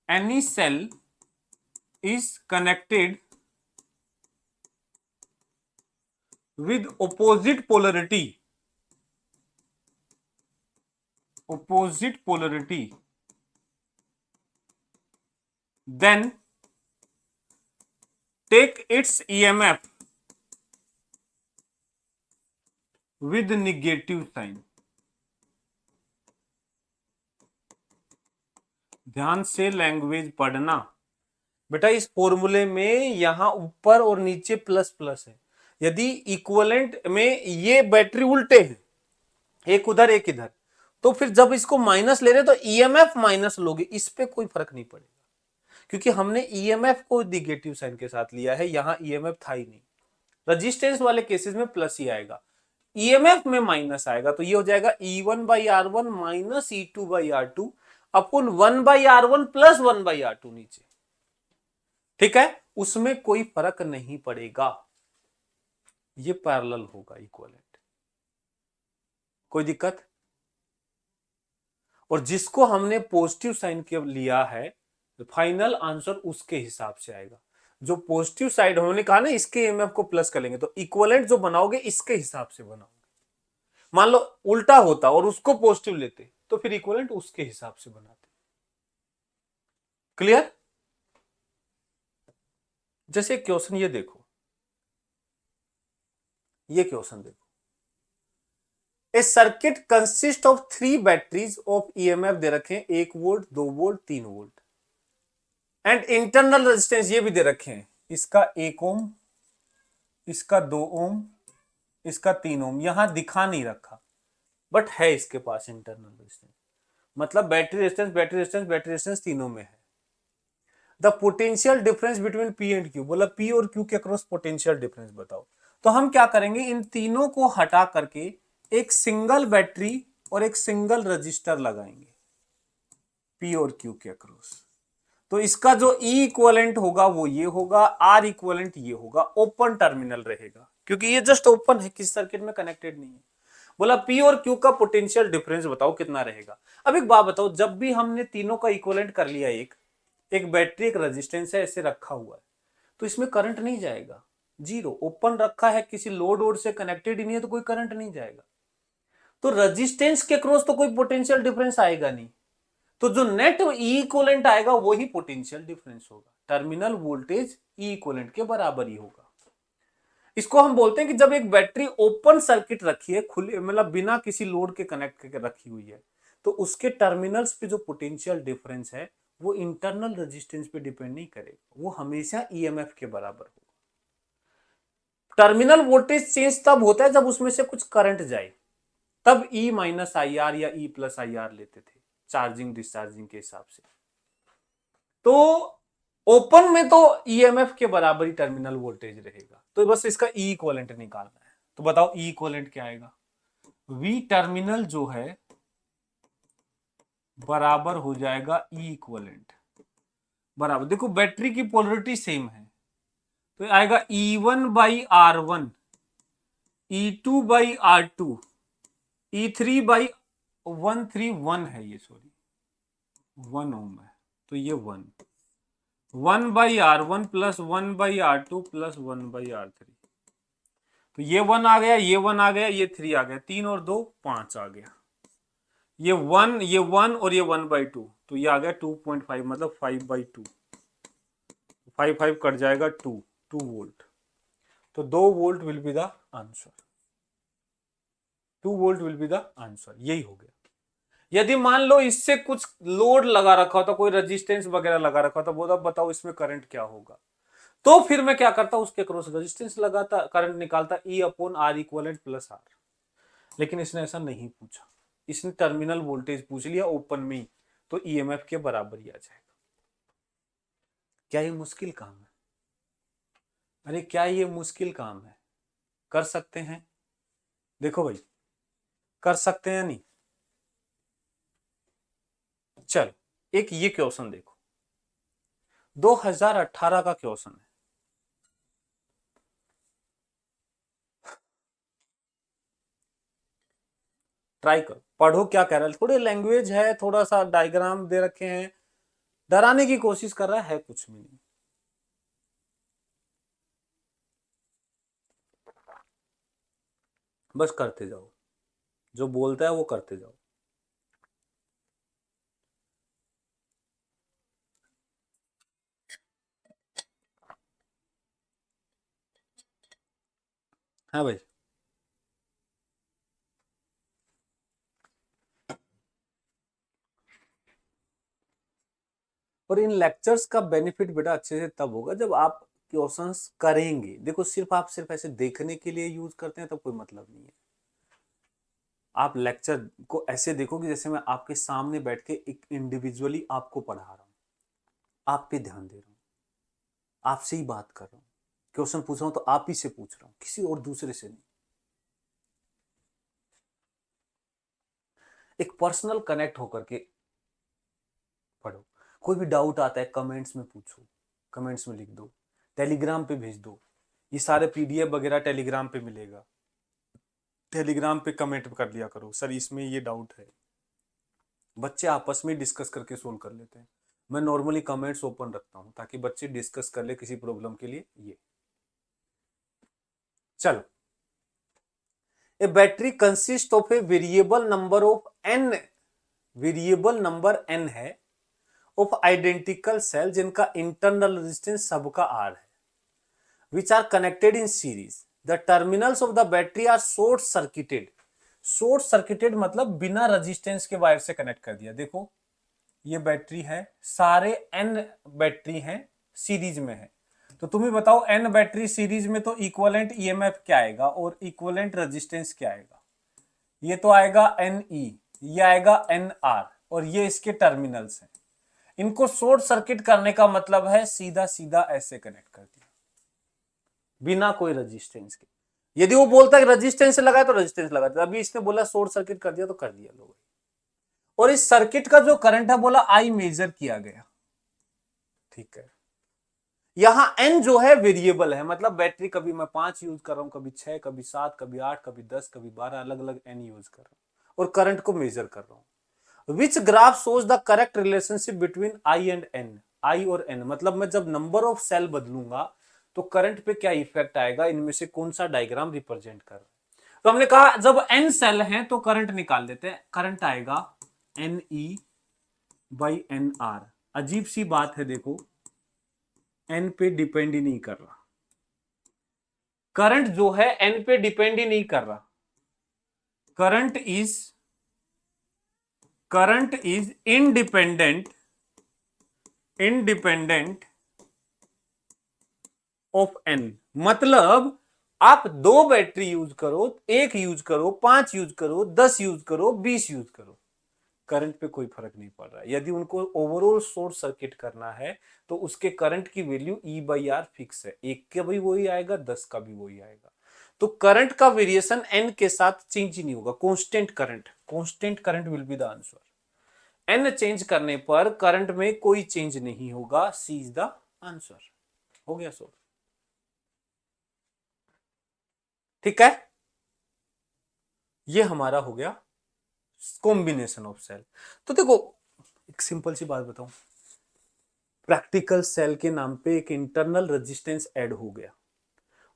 any cell is connected with opposite polarity then take its EMF with negative sign। ध्यान से लैंग्वेज पढ़ना बेटा। इस फॉर्मूले में यहां ऊपर और नीचे प्लस प्लस है। यदि इक्विवेलेंट में ये बैटरी उल्टे हैं, एक उधर एक इधर, तो फिर जब इसको माइनस ले रहे तो ईएमएफ माइनस लोगे, इस पे कोई फर्क नहीं पड़ेगा क्योंकि हमने ईएमएफ को निगेटिव साइन के साथ लिया है, यहां ईएमएफ था ही नहीं। रेजिस्टेंस वाले केसेस में प्लस ही आएगा, ईएमएफ में माइनस आएगा, तो ये हो जाएगा E1/R1 माइनस E2/R2 अपन 1/R1 प्लस 1/R2 नीचे, ठीक है। उसमें कोई फर्क नहीं पड़ेगा, ये पैरेलल होगा इक्विवेलेंट। कोई दिक्कत? और जिसको हमने पॉजिटिव साइन के लिया है फाइनल आंसर उसके हिसाब से आएगा। जो पॉजिटिव साइड हमने कहा ना इसके ईएमएफ को प्लस कर लेंगे, तो इक्विवेलेंट जो बनाओगे इसके हिसाब से बनाओगे। मान लो उल्टा होता और उसको पॉजिटिव लेते तो फिर इक्विवेलेंट उसके हिसाब से बनाते। क्लियर? जैसे क्वेश्चन ये देखो, ये क्वेश्चन देखो, a circuit consist of 3 batteries of EMF दे रखे हैं 1 volt 2 volt 3 volt and internal resistance ये भी दे रखे हैं, इसका 1 ओम, इसका 2 ओम, इसका 3 ओम। यहां दिखा नहीं रखा बट है इसके पास इंटरनल रेजिस्टेंस, मतलब बैटरी रेजिस्टेंस तीनों में है। The potential difference between P and Q, बोला P और Q के अक्रॉस पोटेंशियल डिफरेंस बताओ। तो हम क्या करेंगे, इन तीनों को हटा करके एक सिंगल बैटरी और एक सिंगल रजिस्टर लगाएंगे P और Q के अक्रॉस। तो इसका जो ई इक्वलेंट होगा वो ये होगा, आर इक्वलेंट ये होगा, ओपन टर्मिनल रहेगा क्योंकि ये जस्ट ओपन है, किसी सर्किट में कनेक्टेड नहीं है। बोला पी और क्यू का पोटेंशियल डिफरेंस बताओ कितना रहेगा। अब एक बात बताओ, जब भी हमने तीनों का इक्वलेंट कर लिया, एक बैटरी एक रेजिस्टेंस है ऐसे रखा हुआ है, तो इसमें करंट नहीं जाएगा, जीरो। ओपन रखा है, किसी लोड वोड से कनेक्टेड ही नहीं है, तो कोई करंट नहीं जाएगा। तो रेजिस्टेंस के क्रॉस तो कोई पोटेंशियल डिफरेंस आएगा नहीं, तो जो नेट ई इक्वलेंट आएगा वही पोटेंशियल डिफरेंस होगा। टर्मिनल वोल्टेज ई इक्वलेंट के बराबर ही होगा। इसको हम बोलते हैं कि जब एक बैटरी ओपन सर्किट रखी है, खुले मतलब बिना किसी लोड के कनेक्ट करके रखी हुई है, तो उसके टर्मिनल्स पे जो पोटेंशियल डिफरेंस है वो इंटरनल रेजिस्टेंस पे डिपेंड नहीं करेगा, वो हमेशा ईएमएफ के बराबर होगा। टर्मिनल वोल्टेज चेंज तब होता है जब उसमें से कुछ करंट जाए, तब ई माइनस आई आर या ई प्लस आई आर लेते थे चार्जिंग डिस्चार्जिंग के हिसाब से। तो ओपन में तो ईएमएफ के बराबर ही टर्मिनल वोल्टेज रहेगा, तो बस इसका ई इक्वलेंट निकालना है। तो बताओ ई इक्वलेंट क्या आएगा, वी टर्मिनल जो है बराबर हो जाएगा ई इक्वलेंट बराबर, देखो बैटरी की पोलरिटी सेम है, तो आएगा E1/R1, E2/R2, E3/131 है ये, सॉरी 1 ओम है, तो ये 1/R1 plus 1/R2 plus 1/R3, तो ये 1 आ गया, ये 1 आ गया, ये 3 आ गया, 3 और 2 5 आ गया, ये 1 और ये 1/2, तो ये आ गया 2.5 मतलब 5/2, 5 कट जाएगा 2 वोल्ट, तो 2 volt will be the answer, 2 volt will be the answer, यही हो गया। यदि मान लो इससे कुछ लोड लगा रखा होता, कोई रेजिस्टेंस वगैरह लगा रखा होता, बोला बताओ इसमें करंट क्या होगा, तो फिर मैं क्या करता, उसके क्रॉस रेजिस्टेंस लगाता, करंट निकालता E upon R equivalent plus R. लेकिन इसने ऐसा नहीं पूछा, इसने टर्मिनल वोल्टेज पूछ लिया ओपन में, तो ईएमएफ के बराबर ही आ जाएगा। क्या ये मुश्किल काम है? अरे क्या ये मुश्किल काम है? कर सकते हैं, देखो भाई कर सकते हैं नहीं। चल एक ये क्वेश्चन देखो, 2018 का क्वेश्चन है, ट्राई करो, पढ़ो क्या कह रहा है, थोड़ी लैंग्वेज है, थोड़ा सा डायग्राम दे रखे हैं, डराने की कोशिश कर रहा है कुछ भी नहीं। बस करते जाओ, जो बोलता है वो करते जाओ। हाँ भाई, और इन लेक्चर्स का बेनिफिट बेटा अच्छे से तब होगा जब आप क्वेश्चंस करेंगे। देखो सिर्फ आप सिर्फ ऐसे देखने के लिए यूज करते हैं तब कोई मतलब नहीं है। आप लेक्चर को ऐसे देखो कि जैसे मैं आपके सामने बैठ के एक इंडिविजुअली आपको पढ़ा रहा हूं, आप पे ध्यान दे रहा हूं, आपसे ही बात कर रहा हूं, क्वेश्चन पूछ रहा हूं तो आप ही से पूछ रहा हूं, किसी और दूसरे से नहीं। एक पर्सनल कनेक्ट होकर के पढ़ो। कोई भी डाउट आता है कमेंट्स में पूछो, कमेंट्स में लिख दो, टेलीग्राम पे भेज दो, ये सारे पीडीएफ वगैरह टेलीग्राम पे मिलेगा, टेलीग्राम पे कमेंट कर लिया करो, सर इसमें ये डाउट है, बच्चे आपस में डिस्कस करके सोल्व कर लेते हैं। मैं नॉर्मली कमेंट्स ओपन रखता हूं ताकि बच्चे डिस्कस कर ले किसी प्रॉब्लम के लिए। ये चलो, a battery consist of a variable number of n, variable number n है, ऑफ आइडेंटिकल सेल जिनका इंटरनल रेजिस्टेंस सबका आर है, which are connected in series. The terminals of the battery are short circuited. Short circuited मतलब बिना resistance के wire से connect कर दिया। देखो ये बैटरी है, सारे एन बैटरी हैं सीरीज में है, तो तुम्हें बताओ एन बैटरी सीरीज में तो इक्विवेलेंट ईएमएफ क्या आएगा और इक्विवेलेंट रेजिस्टेंस क्या आएगा? ये तो आएगा एन ई, ये आएगा एन आर, और ये इसके टर्मिनल्स हैं। इनको शॉर्ट सर्किट करने का मतलब है सीधा सीधा ऐसे कनेक्ट कर दिया बिना कोई रेजिस्टेंस के। यदि वो बोलता है रेजिस्टेंस से लगाए तो रेजिस्टेंस लगा दिया, अभी इसने बोला शॉर्ट सर्किट कर दिया तो कर दिया लोग। और इस सर्किट का जो करंट है बोला आई मेजर किया गया, ठीक है, यहां n जो है वेरिएबल है, मतलब बैटरी कभी मैं 5 यूज कर रहा हूं, कभी 6, कभी 7, कभी 8, कभी 10, कभी 12, अलग अलग n यूज कर रहा हूं और करंट को मेजर कर रहा हूं। Which graph shows the correct relationship between I and n, आई और n, मतलब मैं जब नंबर ऑफ सेल बदलूंगा तो करंट पे क्या इफेक्ट आएगा, इनमें से कौन सा डायग्राम रिप्रेजेंट कर रहा है। तो हमने कहा जब n सेल हैं तो करंट निकाल देते हैं, करंट आएगा Ne बाई NR। अजीब सी बात है, देखो n पे डिपेंड ही नहीं कर रहा, करंट जो है n पे डिपेंड ही नहीं कर रहा, current is independent of n। मतलब आप 2 बैटरी यूज करो, 1 यूज करो, 5 यूज करो, 10 यूज करो, 20 यूज करो, करंट पे कोई फर्क नहीं पड़ रहा है। यदि उनको ओवरऑल शॉर्ट सर्किट करना है तो उसके करंट की value E by R fix है, 1 का भी वही आएगा, 10 का भी वही आएगा। तो करंट का वेरिएशन n के साथ चेंज ही नहीं होगा, constant current will be the answer. n change करने पर करंट में कोई चेंज नहीं होगा, सी इज द आंसर। हो गया सो, ठीक है, ये हमारा हो गया कॉम्बिनेशन ऑफ सेल। तो देखो एक सिंपल सी बात बताऊं, प्रैक्टिकल सेल के नाम पे एक इंटरनल रेजिस्टेंस ऐड हो गया,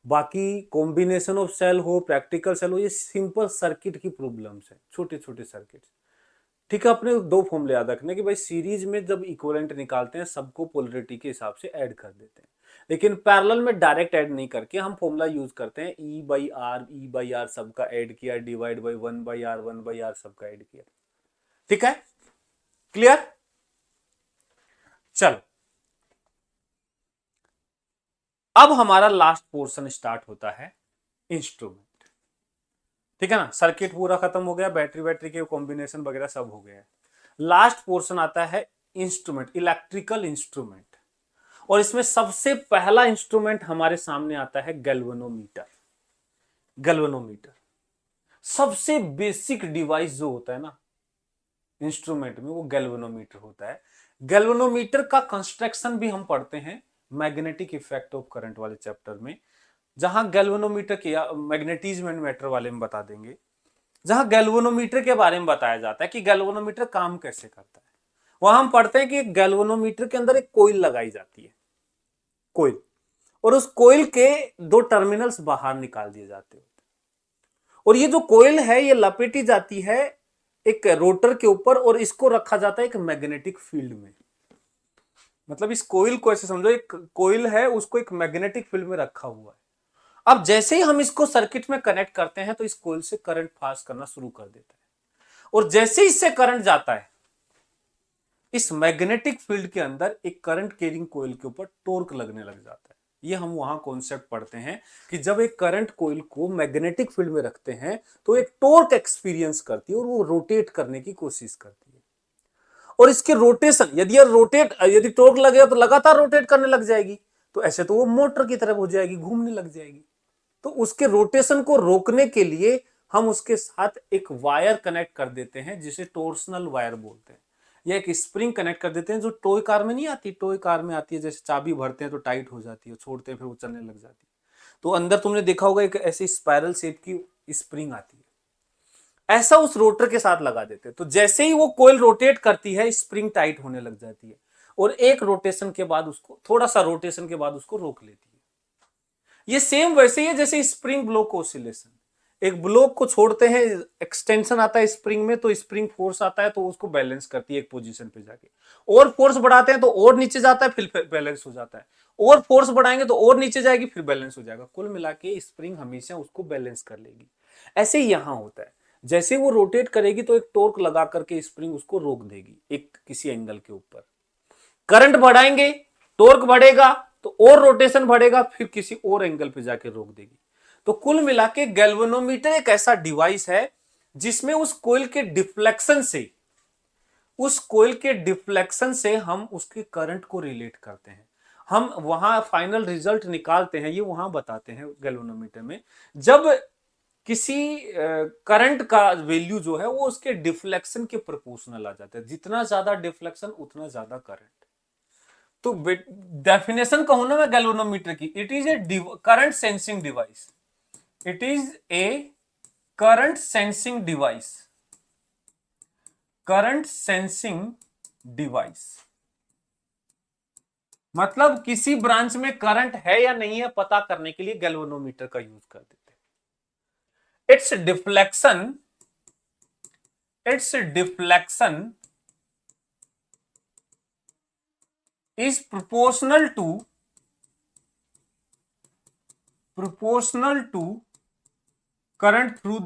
बाकी कॉम्बिनेशन ऑफ सेल हो, प्रैक्टिकल सेल हो, ये सिंपल सर्किट की प्रॉब्लम्स है, छोटे छोटे सर्किट। ठीक है, अपने 2 फॉर्मूले याद रखने कि भाई सीरीज में जब इक्विवेलेंट निकालते हैं सबको पोलरिटी के हिसाब से ऐड कर देते हैं, लेकिन पैरेलल में डायरेक्ट ऐड नहीं करके हम फॉर्मूला यूज करते हैं ई बाई आर सबका ऐड किया, डिवाइड बाई 1 बाई आर सबका ऐड किया। ठीक है, क्लियर। चलो अब हमारा लास्ट पोर्शन स्टार्ट होता है, इंस्ट्रूमेंट। ठीक है ना, सर्किट पूरा खत्म हो गया, बैटरी के कॉम्बिनेशन वगैरह सब हो गया है। लास्ट पोर्शन आता है इंस्ट्रूमेंट, इलेक्ट्रिकल इंस्ट्रूमेंट, और इसमें सबसे पहला इंस्ट्रूमेंट हमारे सामने आता है गैल्वेनोमीटर। गैल्वेनोमीटर सबसे बेसिक डिवाइस जो होता है ना इंस्ट्रूमेंट में, वो गैल्वेनोमीटर होता है। गैल्वेनोमीटर का कंस्ट्रक्शन भी हम पढ़ते हैं मैग्नेटिक इफेक्ट ऑफ करंट वाले चैप्टर में, जहां गैल्वेनोमीटर के मैग्नेटिज्म एंड मैटर वाले में बता देंगे, जहां गैल्वेनोमीटर के बारे में बताया जाता है कि गैल्वेनोमीटर काम कैसे करता है। वहां हम पढ़ते हैं कि गैल्वेनोमीटर के अंदर एक कोइल लगाई जाती है, कोइल, और उस कोइल के 2 टर्मिनल्स बाहर निकाल दिए जाते हैं, और ये जो कोइल है ये लपेटी जाती है एक रोटर के ऊपर, और इसको रखा जाता है एक मैग्नेटिक फील्ड में। मतलब इस कोइल को ऐसे समझो, एक कोइल है उसको एक मैग्नेटिक फील्ड में रखा हुआ है। अब जैसे ही हम इसको सर्किट में कनेक्ट करते हैं तो इस कोइल से करंट पास करना शुरू कर देता है, और जैसे ही इससे करंट जाता है इस मैग्नेटिक फील्ड के अंदर एक करंट कैरिंग कोइल के ऊपर टॉर्क लगने लग जाता है। ये हम वहां कॉन्सेप्ट पढ़ते हैं कि जब एक करंट कोइल को मैग्नेटिक फील्ड में रखते हैं तो एक टॉर्क एक्सपीरियंस करती है और वो रोटेट करने की कोशिश करती है, और इसके रोटेशन यदि टॉर्क लगेगा तो लगातार रोटेट करने लग जाएगी, तो ऐसे तो वो मोटर की तरफ हो जाएगी, घूमने लग जाएगी। तो उसके रोटेशन को रोकने के लिए हम उसके साथ एक वायर कनेक्ट कर देते हैं जिसे टोर्सनल वायर बोलते हैं, या एक स्प्रिंग कनेक्ट कर देते हैं जो टॉय कार में नहीं आती, टॉय कार में आती है, जैसे चाबी भरते हैं तो टाइट हो जाती है, छोड़ते हैं फिर वो चलने लग जाती है। तो अंदर तुमने देखा होगा एक ऐसी स्पाइरल शेप की स्प्रिंग आती है, ऐसा उस रोटर के साथ लगा देते हैं। तो जैसे ही वो कोइल रोटेट करती है स्प्रिंग टाइट होने लग जाती है, और एक रोटेशन के बाद उसको, थोड़ा सा रोटेशन के बाद उसको रोक लेती है। ये सेम वैसे ही है जैसे स्प्रिंग ब्लॉक ऑसिलेशन, एक ब्लॉक को छोड़ते हैं, एक्सटेंशन आता है स्प्रिंग में तो स्प्रिंग फोर्स आता है तो उसको बैलेंस करती है एक पोजीशन पे जाके, और फोर्स बढ़ाते हैं तो और नीचे जाता है फिर बैलेंस हो जाता है, और फोर्स बढ़ाएंगे तो और नीचे जाएगी फिर बैलेंस हो जाएगा, कुल मिला के स्प्रिंग हमेशा उसको बैलेंस कर लेगी। ऐसे ही यहां होता है, जैसे वो रोटेट करेगी तो एक टॉर्क लगा करके स्प्रिंग उसको रोक देगी एक किसी एंगल के ऊपर, करंट बढ़ाएंगे टॉर्क बढ़ेगा तो और रोटेशन बढ़ेगा फिर किसी और एंगल पे जाके रोक देगी। तो कुल मिला के गैल्वेनोमीटर एक ऐसा डिवाइस है जिसमें उस कोइल के डिफ्लेक्शन से हम उसके करंट को रिलेट करते हैं, हम वहां फाइनल रिजल्ट निकालते हैं, ये वहां बताते हैं गैल्वेनोमीटर में, जब किसी करंट का वैल्यू जो है वो उसके डिफ्लेक्शन के प्रोपोर्शनल आ जाता है, जितना ज्यादा डिफ्लेक्शन उतना ज्यादा करंट। तो डेफिनेशन कहूं ना मैं गैल्वेनोमीटर की, it is A current sensing device, it is A current sensing device, current sensing device मतलब किसी ब्रांच में करंट है या नहीं है पता करने के लिए गैल्वेनोमीटर का यूज कर देते हैं। It's deflection is proportional to current through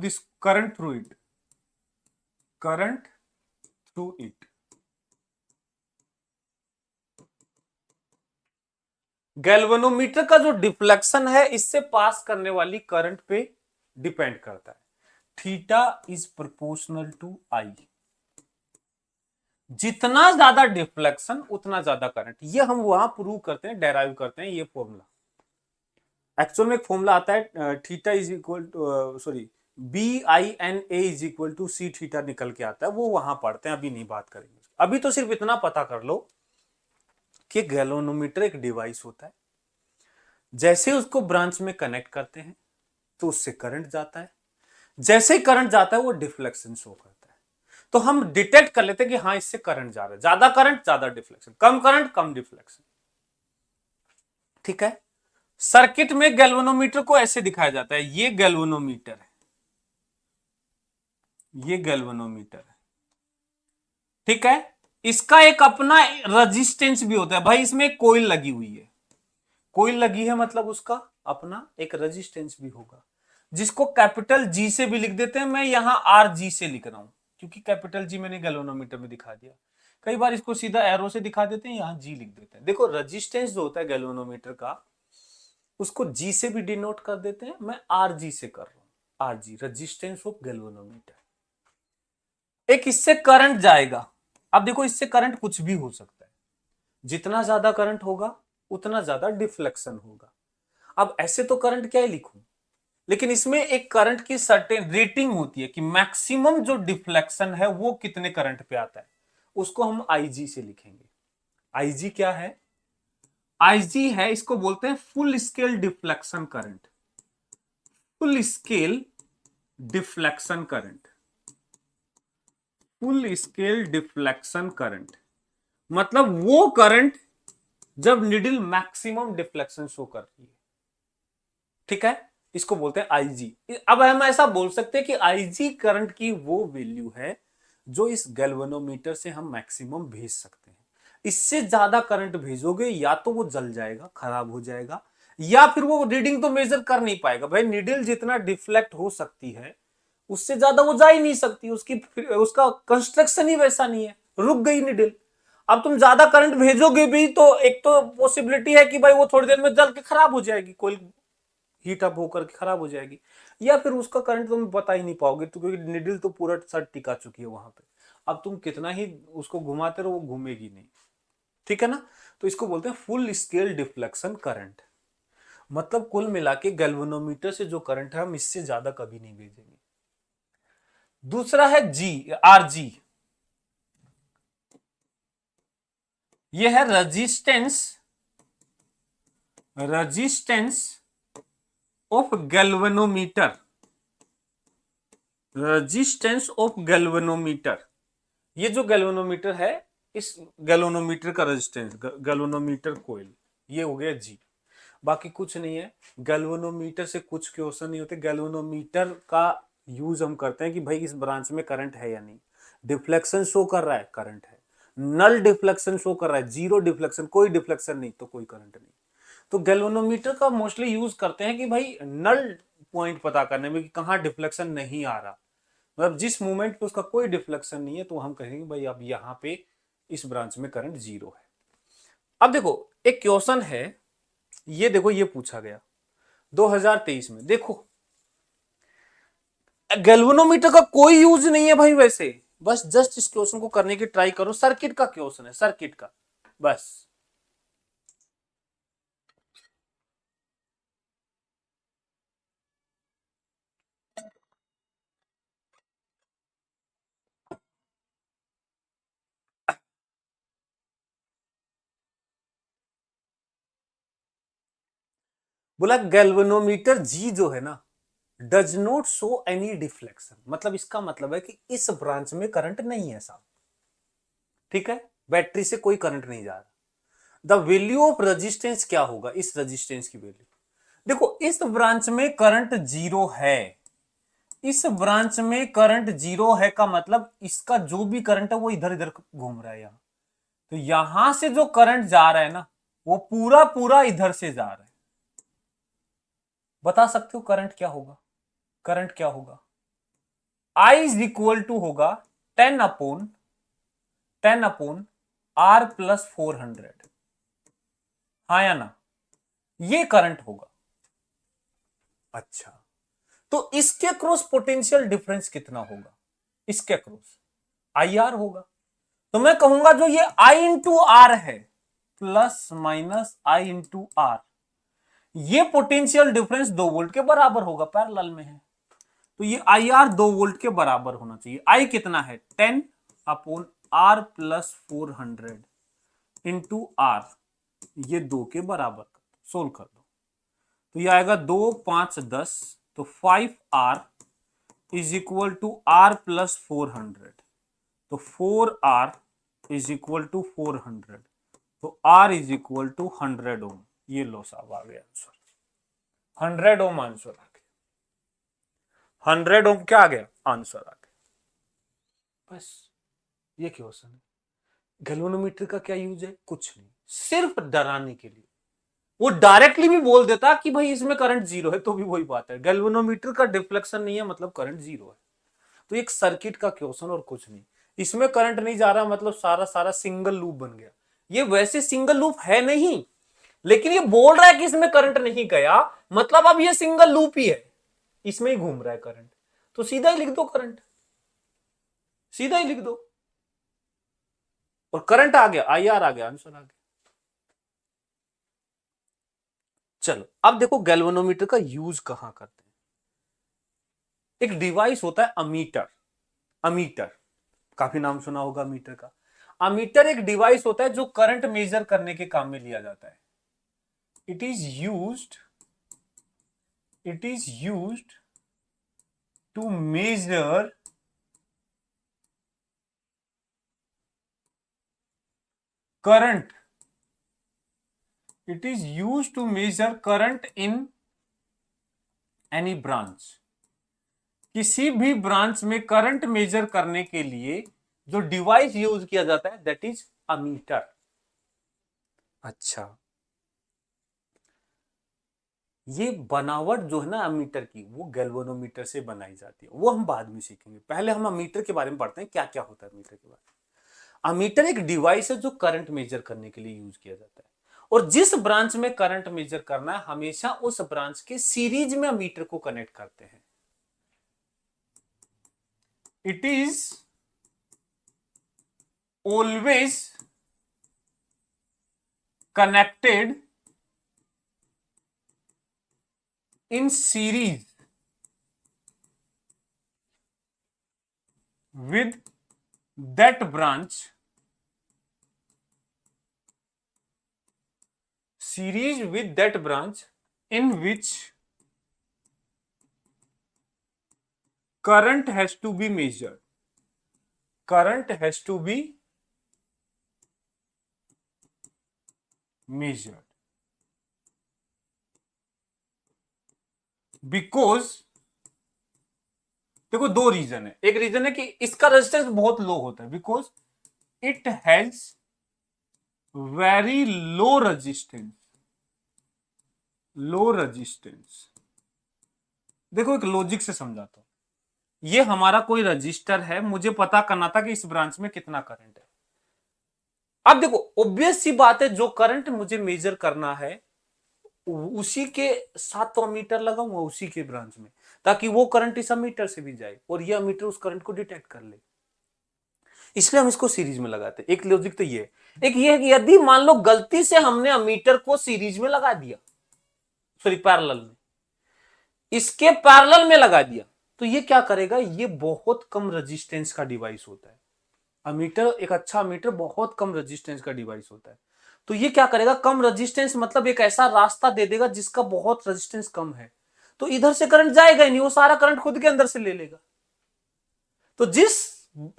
it। Galvanometer का जो डिफ्लेक्शन है इससे पास करने वाली करंट पे डिपेंड करता है। थीटा इज प्रोपोर्शनल टू आई, जितना ज्यादा डिफ्लेक्शन उतना ज्यादा करंट। ये हम वहां प्रूव करते हैं, डेराइव करते हैं ये फॉर्मूला। एक्चुअल में एक फॉर्मूला आता है theta is equal to sorry BINA is equal to C theta निकल के आता है, वो वहां पढ़ते हैं, अभी नहीं बात करेंगे। अभी तो सिर्फ इतना पता कर लो कि गैल्वेनोमीटर एक डिवाइस होता है, जैसे उसको ब्रांच में कनेक्ट करते हैं तो उससे करंट जाता है, जैसे ही करंट जाता है वो डिफ्लेक्शन शो करता है। तो हम डिटेक्ट कर लेते हैं कि हाँ इससे करंट जा रहा है, ज्यादा करंट ज्यादा डिफ्लेक्शन, कम करंट कम डिफ्लेक्शन। ठीक है। सर्किट में गैल्वेनोमीटर को ऐसे दिखाया जाता है, ये गैल्वेनोमीटर है, ये गैल्वेनोमीटर है। ठीक है। इसका एक अपना रेजिस्टेंस भी होता है भाई, इसमें कोइल लगी हुई है, कोइल लगी है मतलब उसका अपना एक रेजिस्टेंस भी होगा, जिसको कैपिटल जी से भी लिख देते हैं। मैं यहां RG से लिख रहा हूं क्योंकि कैपिटल जी मैंने गैल्वेनोमीटर में दिखा दिया। कई बार इसको सीधा एरो से दिखा देते हैं, यहां जी लिख देते हैं। देखो रेजिस्टेंस जो होता है गैल्वेनोमीटर का, उसको जी से भी डिनोट कर देते हैं, मैं RG से कर रहा हूं। RG resistance of galvanometer. एक इससे करंट जाएगा। अब देखो इससे करंट कुछ भी हो सकता है, जितना ज्यादा करंट होगा उतना ज्यादा डिफ्लेक्शन होगा। अब ऐसे तो करंट क्या ही लिखूं, लेकिन इसमें एक करंट की सर्टेन रेटिंग होती है कि मैक्सिमम जो डिफ्लेक्शन है वो कितने करंट पे आता है, उसको हम IG से लिखेंगे। IG क्या है? IG है, इसको बोलते हैं full scale deflection current, full scale deflection current, full scale deflection current मतलब वो करंट जब निडल मैक्सिमम डिफ्लेक्शन शो कर रही है। ठीक है, इसको बोलते हैं IG। अब हम ऐसा बोल सकते हैं कि IG करंट की वो वैल्यू है जो इस गैल्वेनोमीटर से हम मैक्सिमम भेज सकते हैं। इससे ज्यादा करंट भेजोगे या तो वो जल जाएगा, खराब हो जाएगा, या फिर वो रीडिंग तो मेजर कर नहीं पाएगा। भाई निडल जितना डिफ्लेक्ट हो सकती है उससे ज्यादा वो जा ही नहीं सकती, उसका कंस्ट्रक्शन ही वैसा नहीं है, रुक गई निडल। अब तुम ज्यादा करंट भेजोगे भी तो एक तो पॉसिबिलिटी है कि भाई वो थोड़ी देर में जल के खराब हो जाएगी, कोई हीट अप होकर के खराब हो जाएगी, या फिर उसका करंट तुम बता ही नहीं पाओगे, तो क्योंकि निडल तो पूरा सर टिका चुकी है वहां पे। अब तुम कितना ही उसको घुमाते रहो वो घूमेगी नहीं। ठीक है ना। तो इसको बोलते हैं फुल स्केल डिफ्लेक्शन करंट। मतलब कुल मिला के गैल्वेनोमीटर से जो करंट है हम इससे ज्यादा कभी नहीं भेजेंगे। दूसरा है RG। ये है resistance, resistance of galvanometer, resistance of galvanometer. ये जो गैल्वेनोमीटर है, इस गैल्वेनोमीटर का रेजिस्टेंस, गैल्वेनोमीटर कोइल, ये हो गया G। बाकी कुछ नहीं है। गैल्वेनोमीटर से कुछ क्वेश्चन नहीं होते। गैल्वेनोमीटर का यूज हम करते हैं कि भाई इस ब्रांच में करंट है या नहीं, डिफ्लेक्शन शो कर रहा है, करंट है, नल डिफ्लेक्शन शो कर रहा है, जीरो डिफ्लेक्शन, कोई डिफ्लेक्शन नहीं तो कोई करंट नहीं। तो गैल्वेनोमीटर का मोस्टली यूज करते हैं कि भाई नल पॉइंट पता करने में कि कहां डिफ्लेक्शन नहीं आ रहा, मतलब जिस मोमेंट पे उसका कोई डिफ्लेक्शन नहीं है तो हम कहेंगे भाई अब यहां पे इस ब्रांच में करंट जीरो है। अब देखो एक क्वेश्चन है, ये देखो ये पूछा गया 2023 में। देखो गैल्वेनोमीटर का कोई यूज नहीं है भाई वैसे, बस जस्ट इस क्वेश्चन को करने की ट्राई करो। सर्किट का क्वेश्चन है, सर्किट का बस। बोला गैल्वेनोमीटर जी जो है ना does not show any deflection, मतलब इसका मतलब है कि इस ब्रांच में करंट नहीं है साहब, ठीक है, बैटरी से कोई करंट नहीं जा रहा। द वैल्यू ऑफ रेजिस्टेंस क्या होगा, इस रेजिस्टेंस की वैल्यू, देखो इस ब्रांच में करंट जीरो है, इस ब्रांच में करंट जीरो है का मतलब इसका जो भी करंट है वो इधर इधर घूम रहा है यहां, तो यहां से जो करंट जा रहा है ना वो पूरा पूरा इधर से जा रहा है। बता सकते हो करंट क्या होगा, करंट क्या होगा, आई इज इक्वल टू होगा 10 अपॉन आर प्लस 400, हाँ या ना, ये करंट होगा। अच्छा, तो इसके क्रॉस पोटेंशियल डिफरेंस कितना होगा, इसके क्रॉस आई आर होगा, तो मैं कहूंगा जो ये आई इंटू आर है plus minus I into R, ये पोटेंशियल डिफरेंस 2 वोल्ट के बराबर होगा, पैरेलल में है, तो ये आई आर 2 वोल्ट के बराबर होना चाहिए। आई कितना है 10 upon R plus 400 into R, ये 2 के बराबर, सोल्व कर दो, तो ये आएगा 2 5 10, तो 5R is equal to R plus 400, तो 4R इज इक्वल टू 400, तो R is equal to 100 ohm. ये लो साहब आ गया आंसर, 100 ओम आंसर आ गया, 100 ओम क्या आ गया आंसर आ गया, बस ये क्वेश्चन है। गैल्वेनोमीटर का क्या यूज है, कुछ नहीं, सिर्फ डराने के लिए, वो डायरेक्टली भी बोल देता कि भाई इसमें करंट जीरो है तो भी वही बात है, गैल्वेनोमीटर का डिफ्लेक्शन नहीं है मतलब करंट जीरो है, तो एक सर्किट का क्वेश्चन और कुछ नहीं। इसमें करंट नहीं जा रहा मतलब सारा सारा सिंगल लूप बन गया, ये वैसे सिंगल लूप है नहीं, लेकिन ये बोल रहा है कि इसमें करंट नहीं गया, मतलब अब ये सिंगल लूप ही है, इसमें ही घूम रहा है करंट, तो सीधा ही लिख दो करंट, सीधा ही लिख दो, और करंट आ गया, आई आर आ गया, आंसर आ गया। चलो अब देखो गैल्वेनोमीटर का यूज कहां करते हैं। एक डिवाइस होता है अमीटर, अमीटर काफी नाम सुना होगा अमीटर का। अमीटर एक डिवाइस होता है जो करंट मेजर करने के काम में लिया जाता है। It is used, it is used to measure current, it is used to measure current in any branch, किसी भी ब्रांच में करंट मेजर करने के लिए जो डिवाइस यूज किया जाता है दैट इज अमीटर। अच्छा, ये बनावट जो है ना अमीटर की वो गैल्वेनोमीटर से बनाई जाती है, वो हम बाद में सीखेंगे, पहले हम अमीटर के बारे में पढ़ते हैं क्या क्या होता है अमीटर के बारे में। अमीटर एक डिवाइस है जो करंट मेजर करने के लिए यूज किया जाता है, और जिस ब्रांच में करंट मेजर करना है हमेशा उस ब्रांच के सीरीज में अमीटर को कनेक्ट करते हैं। It is always connected in series with that branch, series with that branch in which current has to be measured, current has to be measured because देखो दो रीजन है, एक reason है कि इसका रेजिस्टेंस बहुत लो होता है because it has very low resistance, low resistance. देखो एक लॉजिक से समझाता हूं, ये हमारा कोई रजिस्टर है, मुझे पता करना था कि इस ब्रांच में कितना करंट है। अब देखो ऑब्वियस सी बात है जो करंट मुझे मेजर करना है उसी के साथ तो अमीटर लगाऊंगा उसी के ब्रांच में, ताकि वो करंट इस अमीटर से भी जाए और ये अमीटर उस करंट को डिटेक्ट कर ले, इसलिए हम इसको सीरीज में लगाते हैं। एक लॉजिक तो ये है, एक ये है कि यदि मान लो गलती से हमने अमीटर को सीरीज में लगा दिया, सॉरी पैरेलल में, इसके पैरेलल में लगा दिया, तो ये क्या करेगा, ये बहुत कम रेजिस्टेंस का डिवाइस होता है। अमीटर एक अच्छा अमीटर बहुत कम रेजिस्टेंस का डिवाइस होता है, तो ये क्या करेगा, कम रेजिस्टेंस मतलब एक ऐसा रास्ता दे देगा जिसका बहुत रेजिस्टेंस कम है, तो इधर से करंट जाएगा ही नहीं, वो सारा करंट खुद के अंदर से ले लेगा। तो जिस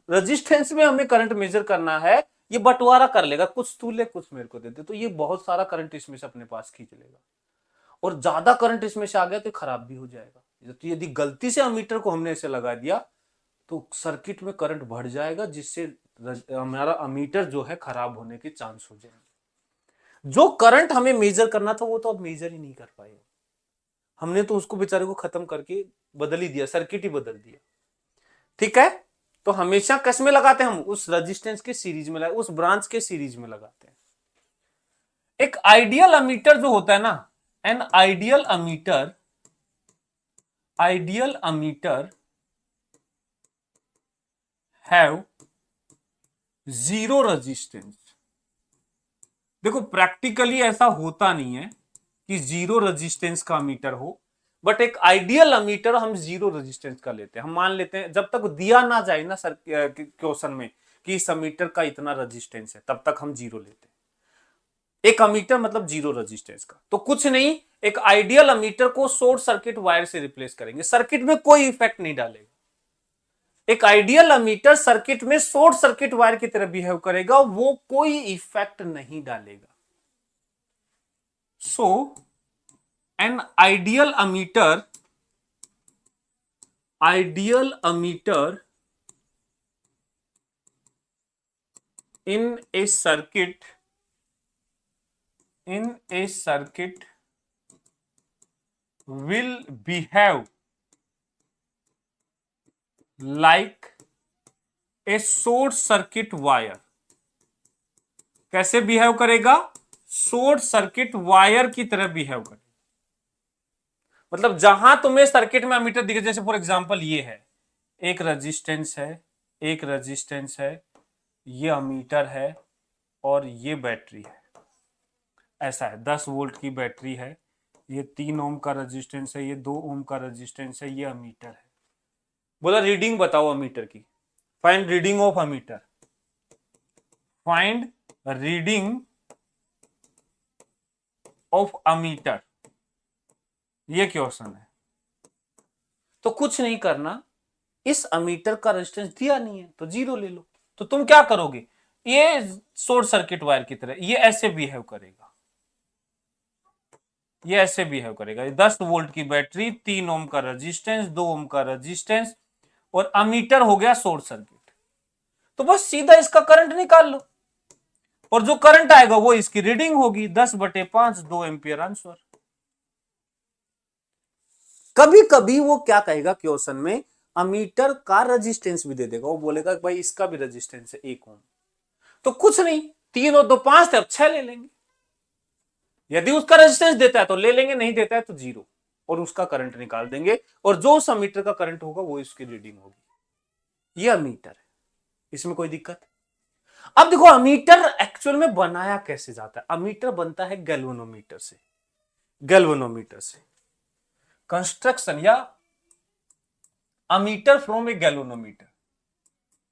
रेजिस्टेंस में हमें करंट मेजर करना है ये बंटवारा कर लेगा, कुछ तू ले कुछ मेरे को दे दे, तो ये बहुत सारा करंट इसमें से अपने पास खींच लेगा, और ज्यादा करंट इसमें से आ गया तो खराब भी हो जाएगा। तो यदि गलती से अमीटर को हमने ऐसे लगा दिया तो सर्किट में करंट बढ़ जाएगा, जिससे हमारा अमीटर जो है खराब होने के चांस हो जाएंगे। जो करंट हमें मेजर करना था वो तो अब मेजर ही नहीं कर पाएगा, हमने तो उसको बेचारे को खत्म करके बदल ही दिया, सर्किट ही बदल दिया। ठीक है, तो हमेशा किस में लगाते हैं हम, उस रेजिस्टेंस के सीरीज में, उस ब्रांच के सीरीज में लगाते हैं। एक आइडियल अमीटर जो होता है ना, N ideal ammeter have zero resistance. देखो प्रैक्टिकली ऐसा होता नहीं है कि जीरो रेजिस्टेंस का अमीटर हो, बट एक आइडियल अमीटर हम जीरो रेजिस्टेंस का लेते हैं। हम मान लेते हैं जब तक दिया ना जाए ना सर क्वेश्चन में कि इस अमीटर का इतना रेजिस्टेंस है, तब तक हम जीरो लेते हैं। एक अमीटर मतलब जीरो रेजिस्टेंस का, तो कुछ नहीं, एक आइडियल अमीटर को शॉर्ट सर्किट वायर से रिप्लेस करेंगे, सर्किट में कोई इफेक्ट नहीं डालेगा। एक आइडियल अमीटर सर्किट में शॉर्ट सर्किट वायर की तरह बिहेव करेगा, वो कोई इफेक्ट नहीं डालेगा। So an ideal ammeter in a circuit will behave like a short circuit wire। कैसे बिहेव करेगा, शॉर्ट सर्किट वायर की तरह बिहेव करेगा। मतलब जहां तुम्हें सर्किट में अमीटर दिखे, जैसे फॉर एग्जांपल ये है, एक रेजिस्टेंस है, ये अमीटर है और ये बैटरी है, ऐसा है 10 वोल्ट की बैटरी है, ये 3 ओम का रेजिस्टेंस है, ये 2 ओम का रेजिस्टेंस है, ये अमीटर है। बोला रीडिंग बताओ अमीटर की, find reading of ammeter, find reading of ammeter, ये क्वेश्चन है। तो कुछ नहीं करना, इस अमीटर का रेजिस्टेंस दिया नहीं है तो जीरो ले लो। तो तुम क्या करोगे, ये शॉर्ट सर्किट वायर की तरह ये ऐसे बिहेव करेगा, ये ऐसे बिहेव करेगा। 10 वोल्ट की बैटरी, 3 ओम का रेजिस्टेंस, 2 ओम का रेजिस्टेंस, और अमीटर हो गया शॉर्ट सर्किट। तो बस सीधा इसका करंट निकाल लो, और जो करंट आएगा वो इसकी रीडिंग होगी, 10/5 2 एम्पियर आंसर। कभी कभी वो क्या कहेगा क्वेश्चन में, अमीटर का रेजिस्टेंस भी दे देगा, वो बोलेगा भाई इसका भी रेजिस्टेंस है 1 ओम, तो कुछ नहीं, 3 और 2 5 थे, अब 6 ले लेंगे। यदि उसका रेजिस्टेंस देता है तो ले लेंगे, नहीं देता है तो जीरो, और उसका करंट निकाल देंगे, और जो उस अमीटर का करंट होगा वो इसकी रीडिंग होगी। ये अमीटर है, इसमें कोई दिक्कत। अब देखो अमीटर एक्चुअल में बनाया कैसे जाता है, अमीटर बनता है गैल्वेनोमीटर से, कंस्ट्रक्शन या ammeter from A galvanometer,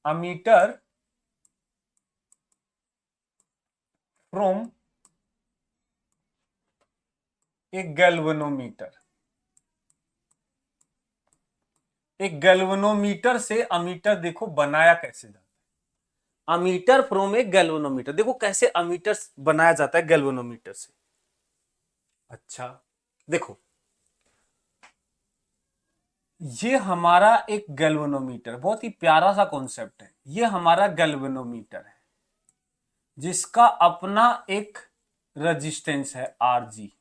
ammeter from एक गैल्वेनोमीटर से अमीटर देखो बनाया कैसे जाता है, अमीटर फ्रॉम ए गैल्वेनोमीटर। देखो कैसे अमीटर बनाया जाता है गैल्वेनोमीटर से। अच्छा देखो, ये हमारा एक गैल्वेनोमीटर, बहुत ही प्यारा सा कॉन्सेप्ट है। ये हमारा गैल्वेनोमीटर है जिसका अपना एक रेजिस्टेंस है आरजी,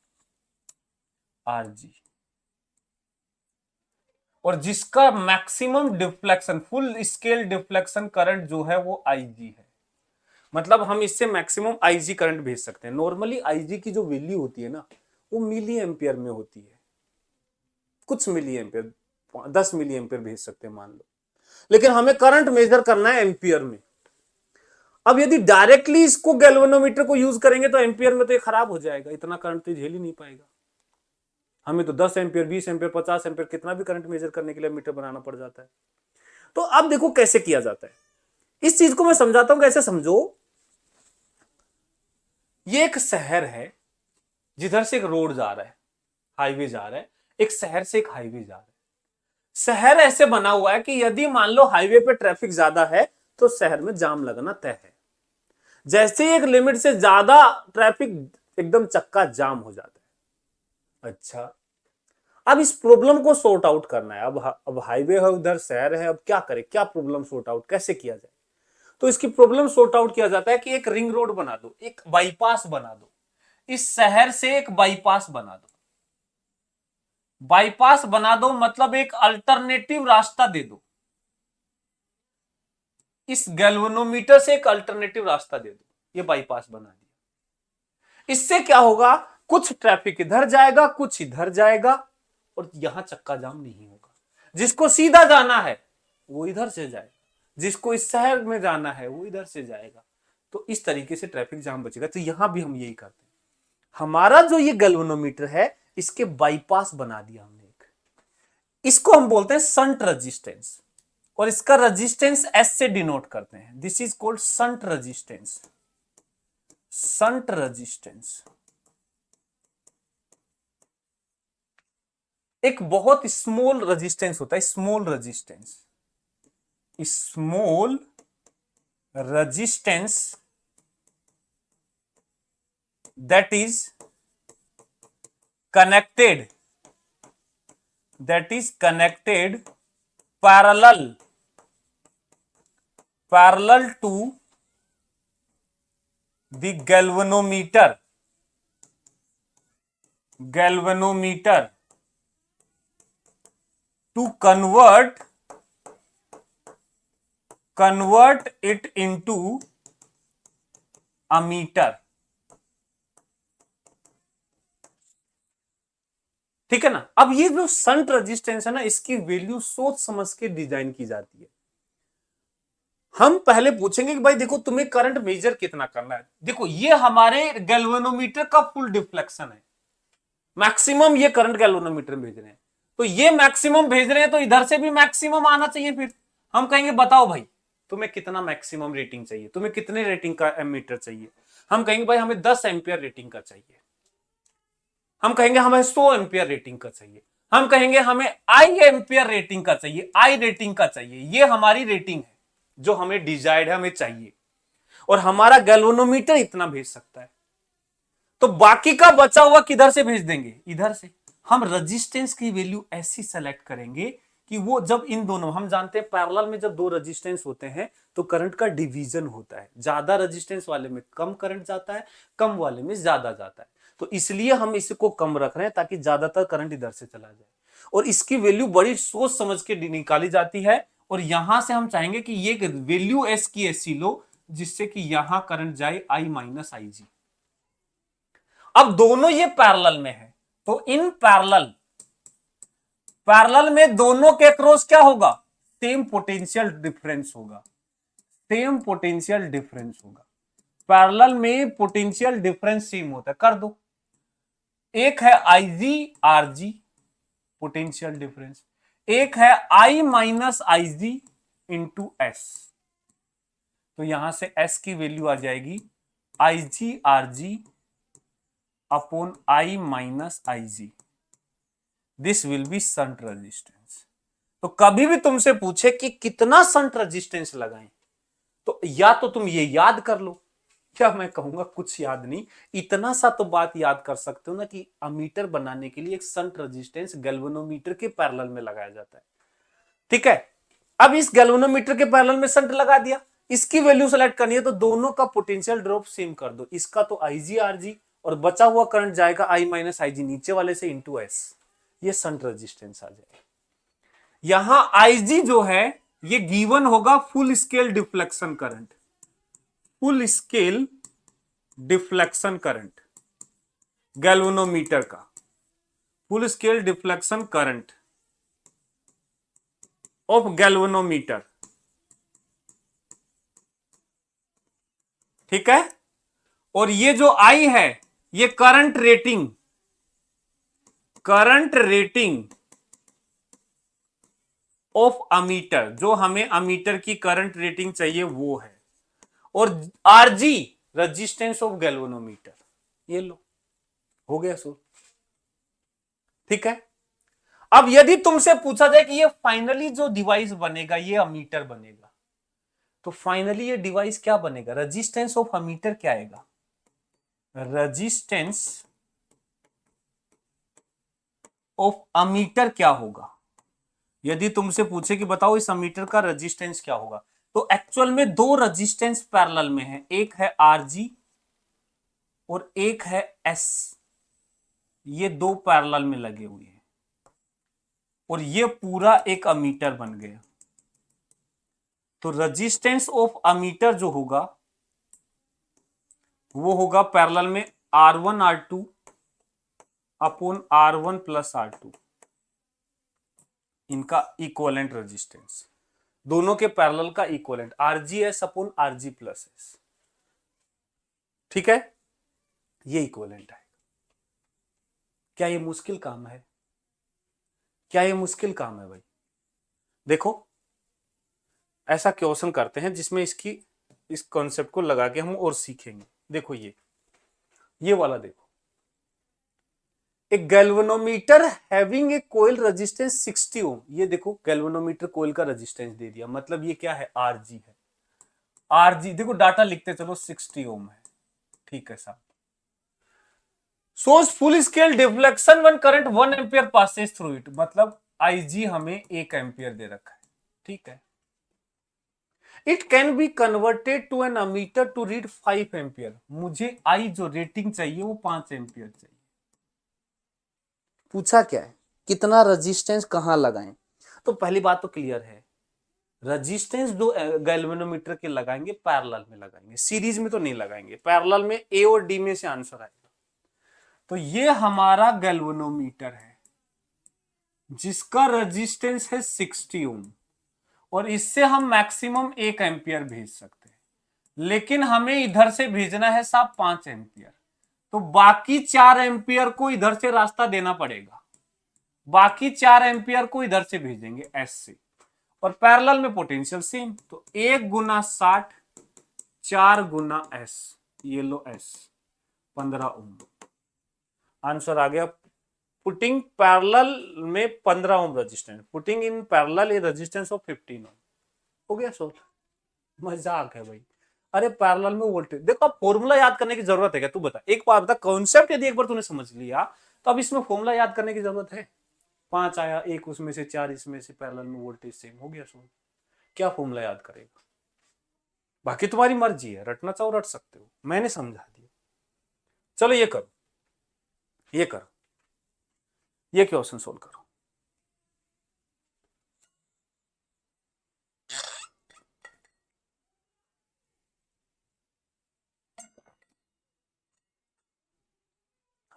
और जिसका maximum deflection, full scale deflection current जो है वो आईजी है। मतलब हम इससे मैक्सिमम आईजी करंट भेज सकते हैं। नॉर्मली आईजी की जो वैल्यू होती है ना वो मिली एम्पियर में होती है, कुछ मिली एम्पियर, 10 मिली एम्पियर भेज सकते हैं मान लो, लेकिन हमें करंट मेजर करना है एम्पियर में। अब यदि डायरेक्टली इसको गैल्वेनोमीटर को यूज करेंगे तो एम्पियर में तो ये खराब हो जाएगा, इतना करंट तो झेल ही नहीं पाएगा। हमें तो 10 एम्पियर, 20 एम्पियर, 50 एम्पियर, कितना भी करंट मेजर करने के लिए मीटर बनाना पड़ जाता है। तो अब देखो कैसे किया जाता है, इस चीज को मैं समझाता हूं, कैसे समझो। ये एक शहर है जिधर से एक रोड जा रहा है, हाईवे जा रहा है, एक शहर से एक हाईवे जा रहा है। शहर ऐसे बना हुआ है कि यदि मान लो हाईवे पे ट्रैफिक ज्यादा है तो शहर में जाम लगना तय है। जैसे ही एक लिमिट से ज्यादा ट्रैफिक एकदम चक्का जाम हो जाता है। अच्छा, अब इस प्रॉब्लम को सॉर्ट आउट करना है। अब हाईवे है, उधर शहर है, अब क्या करें, क्या प्रॉब्लम सॉर्ट आउट कैसे किया जाए? तो इसकी प्रॉब्लम सॉर्ट आउट किया जाता है कि एक रिंग रोड बना दो, एक बाईपास बना दो, इस शहर से एक बाईपास बना दो। बाईपास बना दो मतलब एक अल्टरनेटिव रास्ता दे दो, इस गैल्वेनोमीटर से एक अल्टरनेटिव रास्ता दे दो, ये बाईपास बना दिया। इससे क्या होगा, कुछ ट्रैफिक इधर जाएगा, कुछ इधर जाएगा, और यहां चक्का जाम नहीं होगा। जिसको सीधा जाना है वो इधर से जाएगा, जिसको इस शहर में जाना है वो इधर से जाएगा। तो इस तरीके से ट्रैफिक जाम बचेगा। तो यहां भी हम यही करते हैं, हमारा जो ये गैल्वेनोमीटर है इसके बाईपास बना दिया हमने एक, इसको हम बोलते हैं शंट रेजिस्टेंस, और इसका रेजिस्टेंस एस से डिनोट करते हैं। This is called shunt resistance. Shunt resistance एक बहुत स्मॉल रेजिस्टेंस होता है, small resistance, small resistance that is connected parallel to the galvanometer to convert it into a meter। ठीक है ना। अब ये जो शंट रेजिस्टेंस है ना, इसकी वैल्यू सोच समझ के डिजाइन की जाती है। हम पहले पूछेंगे कि भाई देखो तुम्हें करंट मेजर कितना करना है। देखो ये हमारे गैल्वेनोमीटर का फुल डिफ्लेक्शन है, मैक्सिमम ये करंट गैल्वेनोमीटर भेज रहे हैं, तो ये मैक्सिमम भेज रहे हैं तो इधर से भी मैक्सिमम आना चाहिए। फिर हम कहेंगे बताओ भाई तुम्हें कितना मैक्सिमम रेटिंग चाहिए, तुम्हें कितने रेटिंग का एमीटर चाहिए। हम कहेंगे भाई हमें 10 एम्पियर रेटिंग का चाहिए, हम कहेंगे हमें 100 एम्पियर रेटिंग का चाहिए, हम कहेंगे हमें आई एम्पियर रेटिंग का चाहिए, आई रेटिंग का चाहिए। ये हमारी रेटिंग है जो हमें डिजायर्ड है, हमें चाहिए, और हमारा गैल्वेनोमीटर इतना भेज सकता है। तो बाकी का बचा हुआ किधर से भेज देंगे, इधर से। हम रेजिस्टेंस की वैल्यू ऐसी सेलेक्ट करेंगे कि वो जब इन दोनों, हम जानते हैं पैरेलल में जब दो रेजिस्टेंस होते हैं तो करंट का डिवीजन होता है, ज्यादा रेजिस्टेंस वाले में कम करंट जाता है, कम वाले में ज्यादा जाता है। तो इसलिए हम इसको कम रख रहे हैं ताकि ज्यादातर करंट इधर से चला जाए, और इसकी वैल्यू बड़ी सोच समझ के निकाली जाती है। और यहां से हम चाहेंगे कि ये वैल्यू एस की ऐसी लो जिससे कि यहां करंट जाए आई माइनस आई जी। अब दोनों ये पैरेलल में है, तो इन पैरेलल में दोनों के क्रॉस क्या होगा, सेम पोटेंशियल डिफरेंस होगा, सेम पोटेंशियल डिफरेंस होगा। पैरेलल में पोटेंशियल डिफरेंस सेम होता है, कर दो। एक है आईजी आरजी पोटेंशियल डिफरेंस, एक है I minus IG into S. तो यहां से एस की वैल्यू आ जाएगी IG RG upon I minus IG. This will be shunt resistance. तो कभी भी तुमसे पूछे कि कितना शंट रेजिस्टेंस लगाएं, तो या तो तुम ये याद कर लो, क्या मैं कहूंगा कुछ याद नहीं, इतना सा तो बात याद कर सकते हो ना कि अमीटर बनाने के लिए एक शंट रेजिस्टेंस गैल्वेनोमीटर के पैरेलल में लगाया जाता है। ठीक है, अब इस गैल्वेनोमीटर के पैरेलल में शंट लगा दिया, इसकी वैल्यू सेलेक्ट करनी है तो दोनों का पोटेंशियल ड्रॉप सेम कर दो। इसका तो आईजी आरजी, और बचा हुआ करंट जाएगा आई माइनस आईजी नीचे वाले से इंटू एस, ये शंट रेजिस्टेंस आ जाएगा। यहां आईजी जो है ये गिवन होगा full scale deflection current, full scale deflection current galvanometer का, full scale deflection current of galvanometer. ठीक है, और ये जो आई है ये करंट रेटिंग ऑफ अमीटर, जो हमें अमीटर की करंट रेटिंग चाहिए वो है। और आरजी रेजिस्टेंस ऑफ गैल्वेनोमीटर, ये लो, हो गया सो। ठीक है, अब यदि तुमसे पूछा जाए कि ये फाइनली जो डिवाइस बनेगा ये अमीटर बनेगा, तो फाइनली ये डिवाइस क्या बनेगा, रेजिस्टेंस ऑफ अमीटर क्या आएगा, रेजिस्टेंस ऑफ अमीटर क्या होगा। यदि तुमसे पूछे कि बताओ इस अमीटर का रेजिस्टेंस क्या होगा, तो एक्चुअल में दो रेजिस्टेंस पैरेलल में है, एक है आरजी और एक है एस, ये दो पैरेलल में लगे हुए हैं और ये पूरा एक अमीटर बन गया। तो रेजिस्टेंस ऑफ अमीटर जो होगा वो होगा पैरेलल में R1 R2 upon R1 plus R2, इनका इक्विवेलेंट रेजिस्टेंस, दोनों के पैरेलल का equivalent RGS upon RG plus S. ठीक है, ये इक्विवेलेंट है। क्या ये मुश्किल काम है, क्या ये मुश्किल काम है भाई। देखो ऐसा क्वेश्चन करते हैं जिसमें इस कॉन्सेप्ट को लगा के हम और सीखेंगे। देखो ये वाला देखो, एक galvanometer having a coil resistance 60 ohm, ये देखो गैल्वेनोमीटर कोइल का रेजिस्टेंस दे दिया, मतलब ये क्या है, आरजी है। आरजी देखो डाटा लिखते चलो 60 ओम है। ठीक है साहब, source full scale deflection one current 1 ampere passes through it, मतलब आईजी हमें 1 एम्पियर दे रखा है। ठीक है, it can be converted to an ammeter to read 5 ampere, मुझे आई जो रेटिंग चाहिए वो 5 एम्पियर चाहिए। पूछा क्या है, कितना रेजिस्टेंस कहां लगाएं। तो पहली बात तो क्लियर है, रेजिस्टेंस दो गैल्वेनोमीटर के लगाएंगे पैरेलल में लगाएंगे, सीरीज में तो नहीं लगाएंगे, पैरेलल में ए और डी में से आंसर आएगा। तो ये हमारा गैल्वेनोमीटर है जिसका रेजिस्टेंस है 60 ओम और इससे हम मैक्सिमम 1 एम्पियर भेज सकते हैं, लेकिन हमें इधर से भेजना है साहब 5 एम्पियर, तो बाकी 4 एम्पियर को इधर से रास्ता देना पड़ेगा, बाकी 4 एम्पियर को इधर से भेजेंगे एस से, और पैरेलल में पोटेंशियल सेम, तो 1 गुना 60 4 गुना एस, ये लो एस 15 ओम, आंसर आ गया। पुटिंग पैरेलल में 15 ohm resistance, putting in parallel A resistance of 15 ओम, हो गया सोल्व। मजाक है भाई, अरे पैरेलल में वोल्टेज देखो, अब फॉर्मूला याद करने की जरूरत है क्या, तू बता, एक बार बता, कॉन्सेप्ट यदि एक बार तूने समझ लिया तो अब इसमें फॉर्मूला याद करने की जरूरत है। 5 आया, एक उसमें से 4 इसमें से, पैरेलल में वोल्टेज सेम, हो गया सोल्व। क्या फॉर्मूला याद करेगा, बाकी तुम्हारी मर्जी है, रटना चाहो रट सकते हो, मैंने समझा दिया। चलो ये करो, ये करो, ये क्वेश्चन सोल्व करो।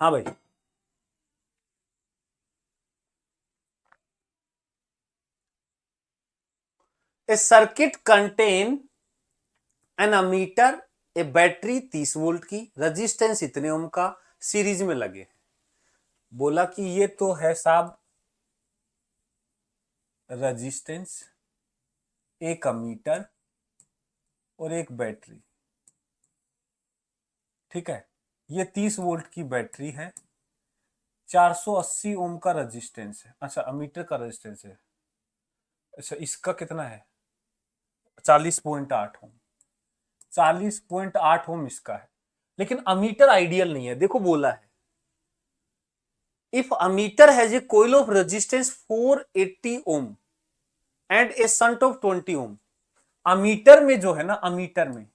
हाँ भाई, ए सर्किट कंटेन एन अमीटर, ए बैटरी 30 वोल्ट की, रेजिस्टेंस इतने ओम का, सीरीज में लगे। बोला कि ये तो है साहब रेजिस्टेंस, एक अमीटर और एक बैटरी। ठीक है, ये 30 वोल्ट की बैटरी है, 480 ओम का रेजिस्टेंस है, अच्छा अमीटर का रेजिस्टेंस है, अच्छा इसका कितना है 40.8 ओम, 40.8 ओम इसका है, लेकिन अमीटर आइडियल नहीं है। देखो बोला है if ammeter has a coil of resistance 480 ohm and a shunt of 20 ohm, ammeter में जो है ना, अमीटर में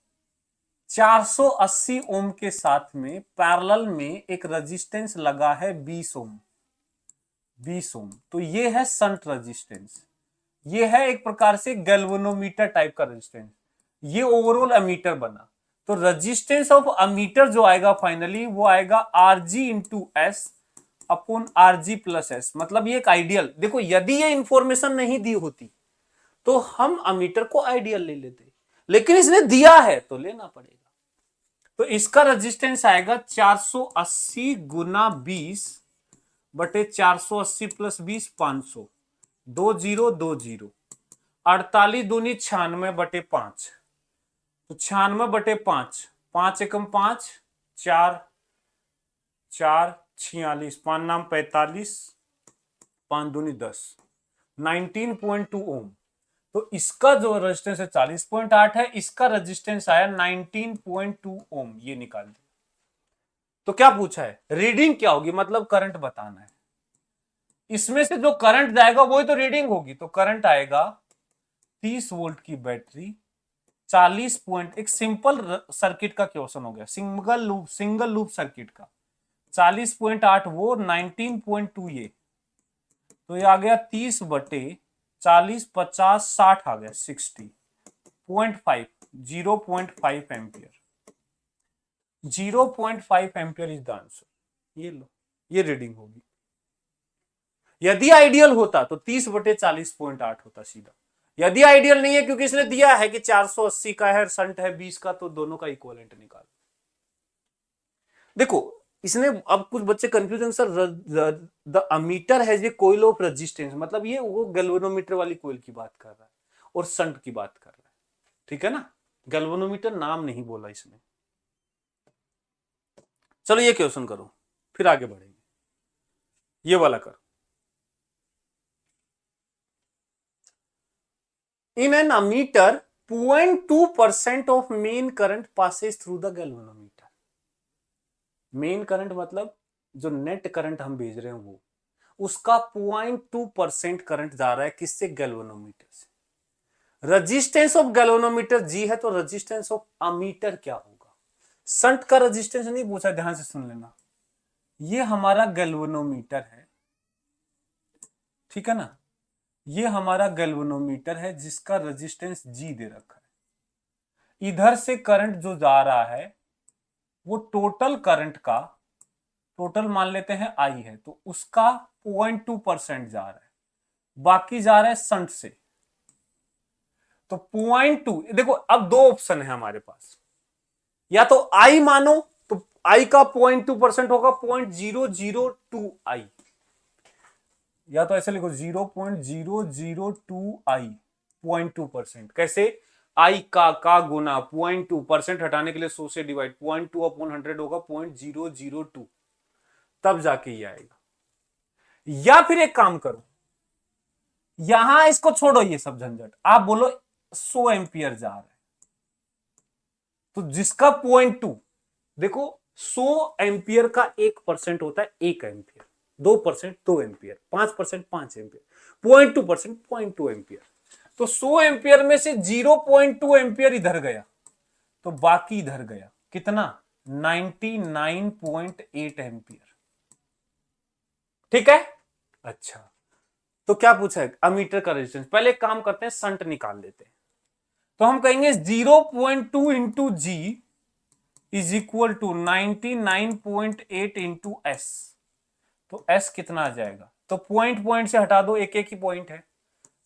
480 ओम के साथ में पैरेलल में एक रेजिस्टेंस लगा है 20 ओम, 20 ओम, तो ये है शंट रेजिस्टेंस, ये है एक प्रकार से गैल्वेनोमीटर टाइप का रेजिस्टेंस, ये ओवरऑल अमीटर बना। तो रेजिस्टेंस ऑफ अमीटर जो आएगा फाइनली वो आएगा RG into S upon RG plus S, मतलब ये एक आइडियल। देखो यदि ये इंफॉर्मेशन नहीं दी होती तो हम अमीटर को आइडियल ले लेते, लेकिन इसने दिया है तो लेना पड़ेगा। तो इसका रेजिस्टेंस आएगा 480 गुना 20 बटे 480 प्लस 20 500, 2020, 48 दूनी 96 बटे 5, तो 96 बटे 5 5 एकम 5, 4 4 46, 5 नाम 45, 5 दूनी 10, 19.2 ओम। तो इसका जो रेजिस्टेंस है 40.8 है, इसका रेजिस्टेंस आया 19.2 ओम, ये निकाल दिया। तो क्या पूछा है, रीडिंग क्या होगी, मतलब करंट बताना है। इसमें से जो करंट जाएगा वही तो रीडिंग होगी। तो करंट आएगा 30 वोल्ट की बैटरी 40 पॉइंट, एक सिंपल सर्किट का क्वेश्चन हो गया, सिंगल लूप सर्किट का। 40.8 वो, 19.2 ये, तो ये आ गया 30 बटे 40, 50, 60 आ गया 60.5, 0.5 ampere. 0.5 ampere is the answer. ये लो, ये रीडिंग होगी। यदि आइडियल होता तो 30 बटे 40.8 होता सीधा। यदि आइडियल नहीं है, क्योंकि इसने दिया है कि 480 का है, शंट है 20 का, तो दोनों का इक्विवेलेंट निकाल। देखो इसने, अब कुछ बच्चे confusion, sir the ammeter has a coil of resistance, मतलब ये वो गैल्वेनोमीटर वाली कोइल की बात कर रहा है और शंट की बात कर रहा है, ठीक है ना। गैल्वेनोमीटर नाम नहीं बोला इसने। चलो ये क्वेश्चन करो, फिर आगे बढ़ेंगे। ये वाला करो। In an ammeter, 0.2% of main current passes through the galvanometer. Main current मतलब जो नेट करंट हम भेज रहे हैं वो, उसका 0.2% करंट जा रहा है किससे, गैल्वेनोमीटर से। रेजिस्टेंस ऑफ गैल्वेनोमीटर G है, तो रेजिस्टेंस ऑफ अमीटर क्या होगा। शंट का रेजिस्टेंस नहीं पूछा, ध्यान से सुन लेना। ये हमारा गैल्वेनोमीटर है, ठीक है ना। ये हमारा गैल्वेनोमीटर है जिसका रेजिस्टेंस G दे रखा है। इधर से करंट जो जा रहा है वो टोटल करंट का, टोटल मान लेते हैं I है, तो उसका 0.2% जा रहा है, बाकी जा रहा है शंट से। तो 0.2, देखो अब दो ऑप्शन है हमारे पास, या तो I मानो तो I का 0.2% होगा 0.002 I, या तो ऐसे लिखो 0.002 I, 0.2%। कैसे, I का गुना 0.2%, हटाने के लिए 100 से डिवाइड, 0.2 अपॉन 100 होगा 0.002, तब जाके ये आएगा। या फिर एक काम करो, यहां इसको छोड़ो ये सब झंझट, आप बोलो 100 एम्पियर जा रहा है, तो जिसका 0.2, देखो 100 एम्पियर का 1% होता है 1 एम्पियर, 2% 2 एम्पियर, 5% 5 एम्पियर, 0.2% 0.2 एम्पियर। तो 100 एम्पियर में से 0.2 एम्पियर इधर गया, तो बाकी इधर गया कितना, 99.8 एम्पियर, ठीक है। अच्छा, तो क्या पूछा है, अमीटर का रेजिस्टेंस। पहले एक काम करते हैं, शंट निकाल लेते हैं। तो हम कहेंगे 0.2 into G is equal to 99.8 into S. तो एस कितना आ जाएगा, तो पॉइंट से हटा दो, एक एक ही पॉइंट है,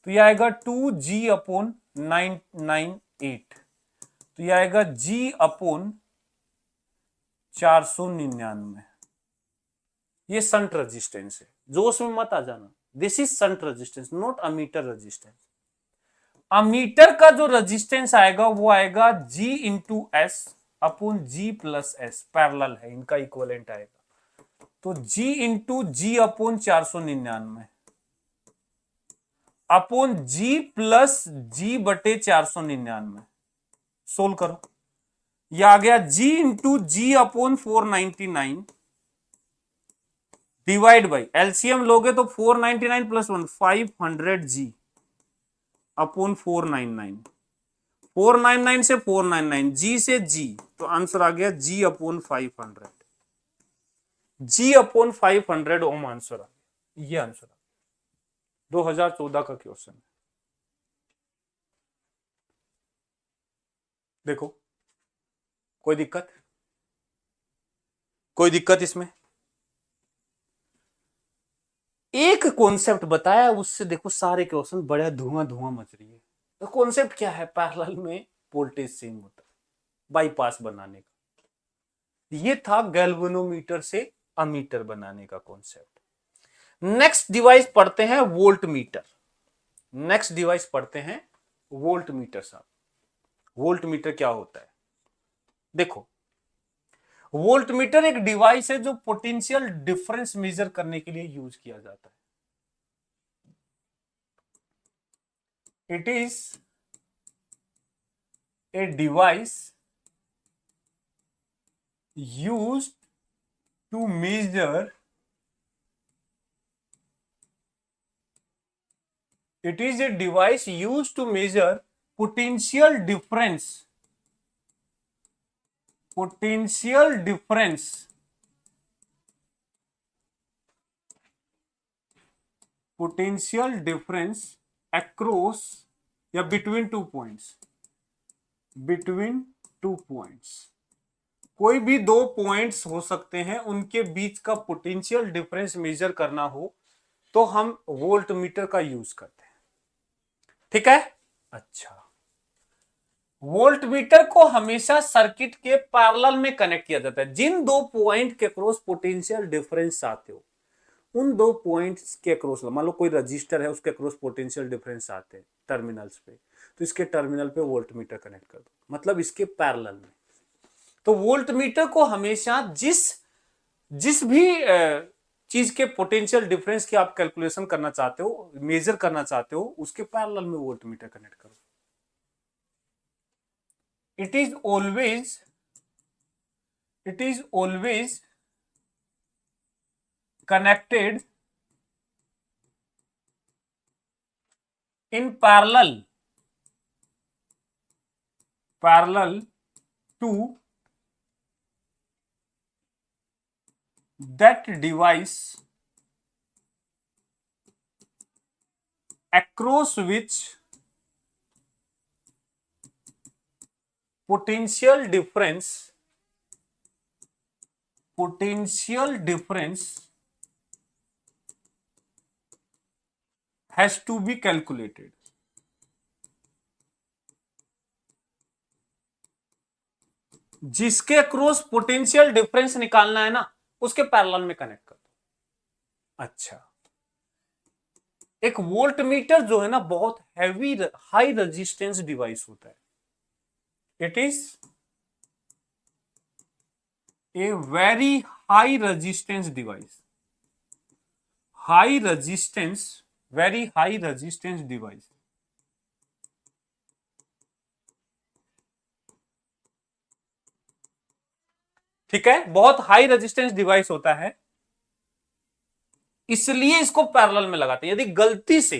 तो यह आएगा 2G अपॉन 998, तो यह आएगा G अपॉन 499। ये शंट रेजिस्टेंस है, जोश में मत आ जाना, this is shunt resistance not ammeter resistance. Ammeter का जो रेजिस्टेंस आएगा वो आएगा G into S upon G plus S, parallel है, इनका इक्विवेलेंट आएगा। तो G into G upon 499 upon G plus G बटे 499, सोल्व करो। यह आ गया G into G upon 499 divide by, LCM लोगे तो 499 प्लस 1 500G अपॉन 499, 499 से 499, G से G, तो आंसर आ गया G अपॉन 500, G अपॉन 500 ओम आंसर आ गया। ये आंसर 2014 का क्वेश्चन है। देखो कोई दिक्कत, कोई दिक्कत इसमें, एक कॉन्सेप्ट बताया उससे देखो सारे क्वेश्चन बड़ा धुआं धुआं मच रही है। तो कॉन्सेप्ट क्या है, पैरेलल में वोल्टेज सेम होता है, बाईपास बनाने का। ये था गैल्वेनोमीटर से अमीटर बनाने का कॉन्सेप्ट। नेक्स्ट डिवाइस पढ़ते हैं वोल्ट मीटर। नेक्स्ट डिवाइस पढ़ते हैं वोल्ट मीटर। साहब वोल्ट मीटर क्या होता है, देखो वोल्टमीटर एक डिवाइस है जो पोटेंशियल डिफरेंस मेजर करने के लिए यूज किया जाता है। It is a device used to measure it is a device used to measure potential difference potential difference potential difference across या between two points between two points कोई भी दो पॉइंट्स हो सकते हैं, उनके बीच का पोटेंशियल डिफरेंस मेजर करना हो तो हम वोल्ट मीटर का यूज करते हैं। ठीक है। अच्छा, वोल्ट मीटर को हमेशा सर्किट के पैरेलल में कनेक्ट किया जाता है। जिन दो पॉइंट के क्रॉस पोटेंशियल डिफरेंस आते हो, उन दो पॉइंट्स के क्रॉस, मान लो कोई रजिस्टर है, उसके क्रॉस पोटेंशियल डिफरेंस आते हैं टर्मिनल्स पे, तो इसके टर्मिनल पे वोल्ट मीटर कनेक्ट कर दो, मतलब इसके पैरेलल में। तो वोल्ट मीटर को हमेशा जिस जिस भी चीज के पोटेंशियल डिफरेंस की आप कैलकुलेशन करना चाहते हो, मेजर करना चाहते हो, उसके पैरेलल में वोल्ट मीटर कनेक्ट करो। it is always connected in parallel to that device across which potential difference has to be calculated। जिसके अक्रॉस पोटेंशियल डिफरेंस निकालना है ना, उसके पैरेलल में कनेक्ट कर दो। अच्छा, एक वोल्ट मीटर जो है ना, बहुत हैवी हाई रेजिस्टेंस डिवाइस होता है। It is a very high resistance device, very high resistance device. ठीक है, बहुत हाई रेजिस्टेंस डिवाइस होता है, इसलिए इसको पैरेलल में लगाते हैं। यदि गलती से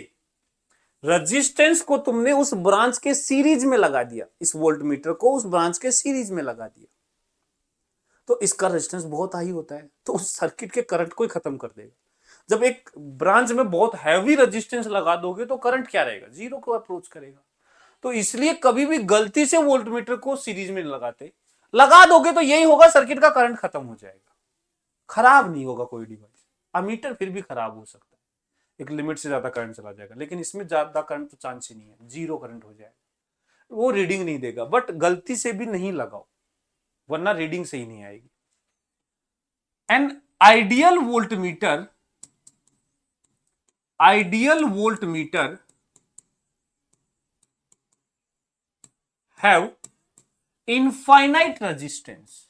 रेजिस्टेंस को तुमने उस ब्रांच के सीरीज में लगा दिया, इस वोल्ट मीटर को उस ब्रांच के सीरीज में लगा दिया, तो इसका रेजिस्टेंस बहुत हाई होता है, तो उस सर्किट के करंट को ही खत्म कर देगा। जब एक ब्रांच में बहुत हैवी रेजिस्टेंस लगा दोगे तो करंट क्या रहेगा, जीरो को अप्रोच करेगा। तो इसलिए कभी भी गलती से वोल्ट मीटर को सीरीज में लगाते, लगा दोगे तो यही होगा, सर्किट का करंट खत्म हो जाएगा, खराब नहीं होगा कोई डिवाइस। अमीटर फिर भी खराब हो सकता है, एक लिमिट से ज्यादा करंट चला जाएगा, लेकिन इसमें ज्यादा करंट तो चांस ही नहीं है, जीरो करंट हो जाएगा, वो रीडिंग नहीं देगा। बट गलती से भी नहीं लगाओ, वरना रीडिंग सही नहीं आएगी। An ideal volt meter have infinite resistance.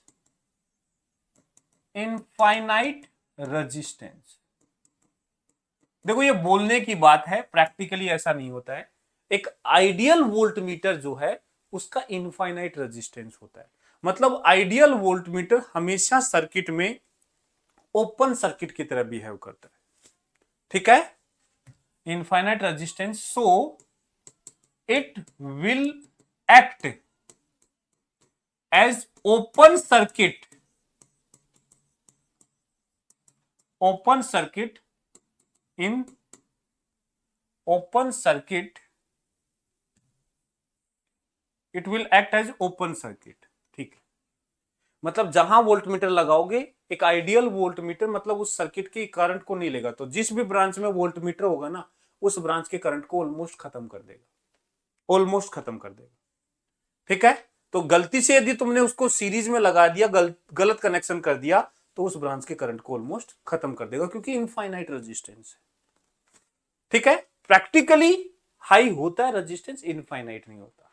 देखो, ये बोलने की बात है, प्रैक्टिकली ऐसा नहीं होता है। एक आइडियल वोल्ट मीटर जो है, उसका इनफाइनाइट रेजिस्टेंस होता है। मतलब आइडियल वोल्ट मीटर हमेशा सर्किट में ओपन सर्किट की तरह बिहेव करता है। ठीक है, infinite resistance, so it will act as open circuit in open circuit, it will act as open circuit। ठीक है, मतलब जहां वोल्ट मीटर लगाओगे, एक आइडियल वोल्ट मीटर मतलब उस सर्किट की करंट को नहीं लेगा, तो जिस भी ब्रांच में वोल्ट मीटर होगा ना, उस ब्रांच के करंट को ऑलमोस्ट खत्म कर देगा। ठीक है, तो गलती से यदि तुमने उसको सीरीज में लगा दिया, गलत कनेक्शन कर दिया, तो उस ब्रांच के करंट को ऑलमोस्ट खत्म कर देगा, क्योंकि इनफाइनाइट रेजिस्टेंस है। ठीक है, प्रैक्टिकली हाई होता है रेजिस्टेंस, इनफाइनाइट नहीं होता।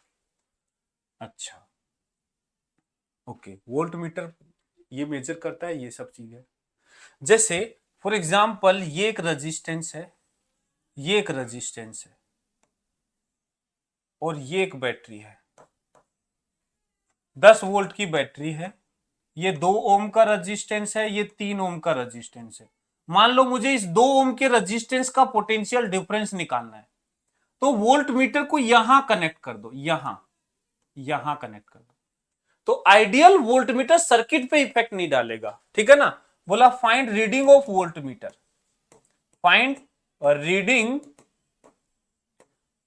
अच्छा, ओके, वोल्ट मीटर ये मेजर करता है ये सब चीजें। जैसे फॉर एग्जाम्पल ये एक रेजिस्टेंस है, ये एक रेजिस्टेंस है और ये एक बैटरी है, 10 वोल्ट की बैटरी है, ये 2 ओम का रेजिस्टेंस है, ये 3 ओम का रेजिस्टेंस है। मान लो मुझे इस 2 ओम के रेजिस्टेंस का पोटेंशियल डिफरेंस निकालना है, तो वोल्ट मीटर को यहां कनेक्ट कर दो, यहां कनेक्ट कर दो, तो आइडियल वोल्ट मीटर सर्किट पे इफेक्ट नहीं डालेगा, ठीक है ना। बोला find reading of volt meter, find reading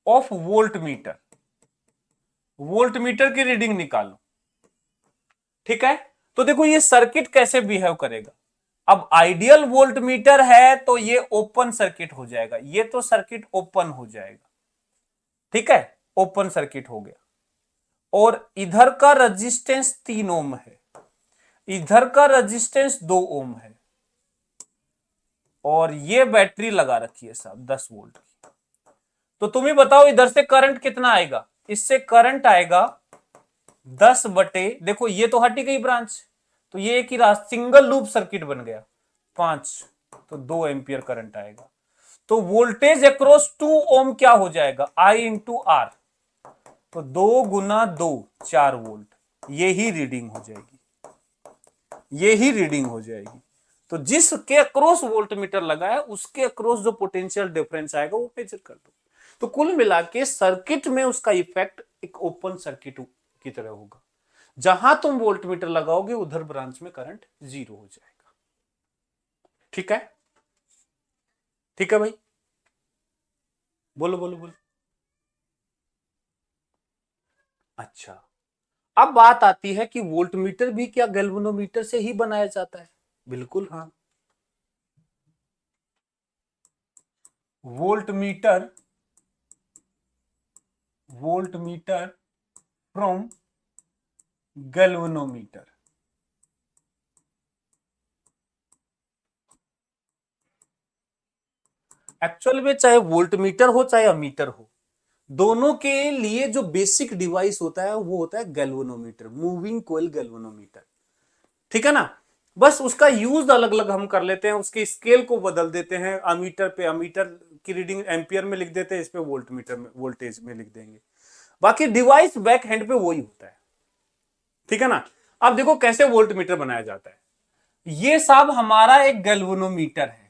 of volt meter, volt meter की रीडिंग निकालो, ठीक है। तो देखो ये सर्किट कैसे बिहेव करेगा। अब आइडियल वोल्ट मीटर है तो ये ओपन सर्किट हो जाएगा, ये तो सर्किट ओपन हो जाएगा, ठीक है, ओपन सर्किट हो गया। और इधर का रेजिस्टेंस 3 ओम है, इधर का रेजिस्टेंस 2 ओम है, और ये बैटरी लगा रखी है साहब 10 वोल्ट की। तो तुम ही बताओ इधर से करंट कितना आएगा, इससे करंट आएगा 10 बटे, देखो ये तो हटी गई ब्रांच, तो ये एक ही रास्ता, सिंगल लूप सर्किट बन गया 5, तो 2 एम्पियर करंट आएगा। तो वोल्टेज अक्रॉस 2 ओम क्या हो जाएगा, आई इंटू आर, तो 2 गुना 2 4 वोल्ट, यही रीडिंग हो जाएगी, यही रीडिंग हो जाएगी। तो जिसके अक्रॉस वोल्ट मीटर लगा है उसके अक्रॉस जो पोटेंशियल डिफरेंस आएगा वो मेजर कर दो। तो कुल मिला के सर्किट में उसका इफेक्ट एक ओपन सर्किट की तरह होगा, जहां तुम वोल्ट मीटर लगाओगे उधर ब्रांच में करंट 0 हो जाएगा, ठीक है, ठीक है भाई, बोलो बोलो बोलो। अच्छा, अब बात आती है कि वोल्ट मीटर भी क्या गैल्वेनोमीटर से ही बनाया जाता है, बिल्कुल हाँ। Volt meter from galvanometer, actual में चाहे वोल्ट मीटर हो चाहे अमीटर हो, दोनों के लिए जो बेसिक डिवाइस होता है वो होता है गैल्वेनोमीटर, मूविंग कोयल गैल्वेनोमीटर, ठीक है ना। बस उसका यूज अलग अलग हम कर लेते हैं, उसके स्केल को बदल देते हैं, अमीटर पे अमीटर की रीडिंग एम्पियर में लिख देते हैं, इस पे वोल्ट मीटर में वोल्टेज में लिख देंगे, बाकी डिवाइस बैक हैंड पे वही होता है, ठीक है ना। अब देखो कैसे वोल्ट मीटर बनाया जाता है। ये साहब हमारा एक गैल्वेनोमीटर है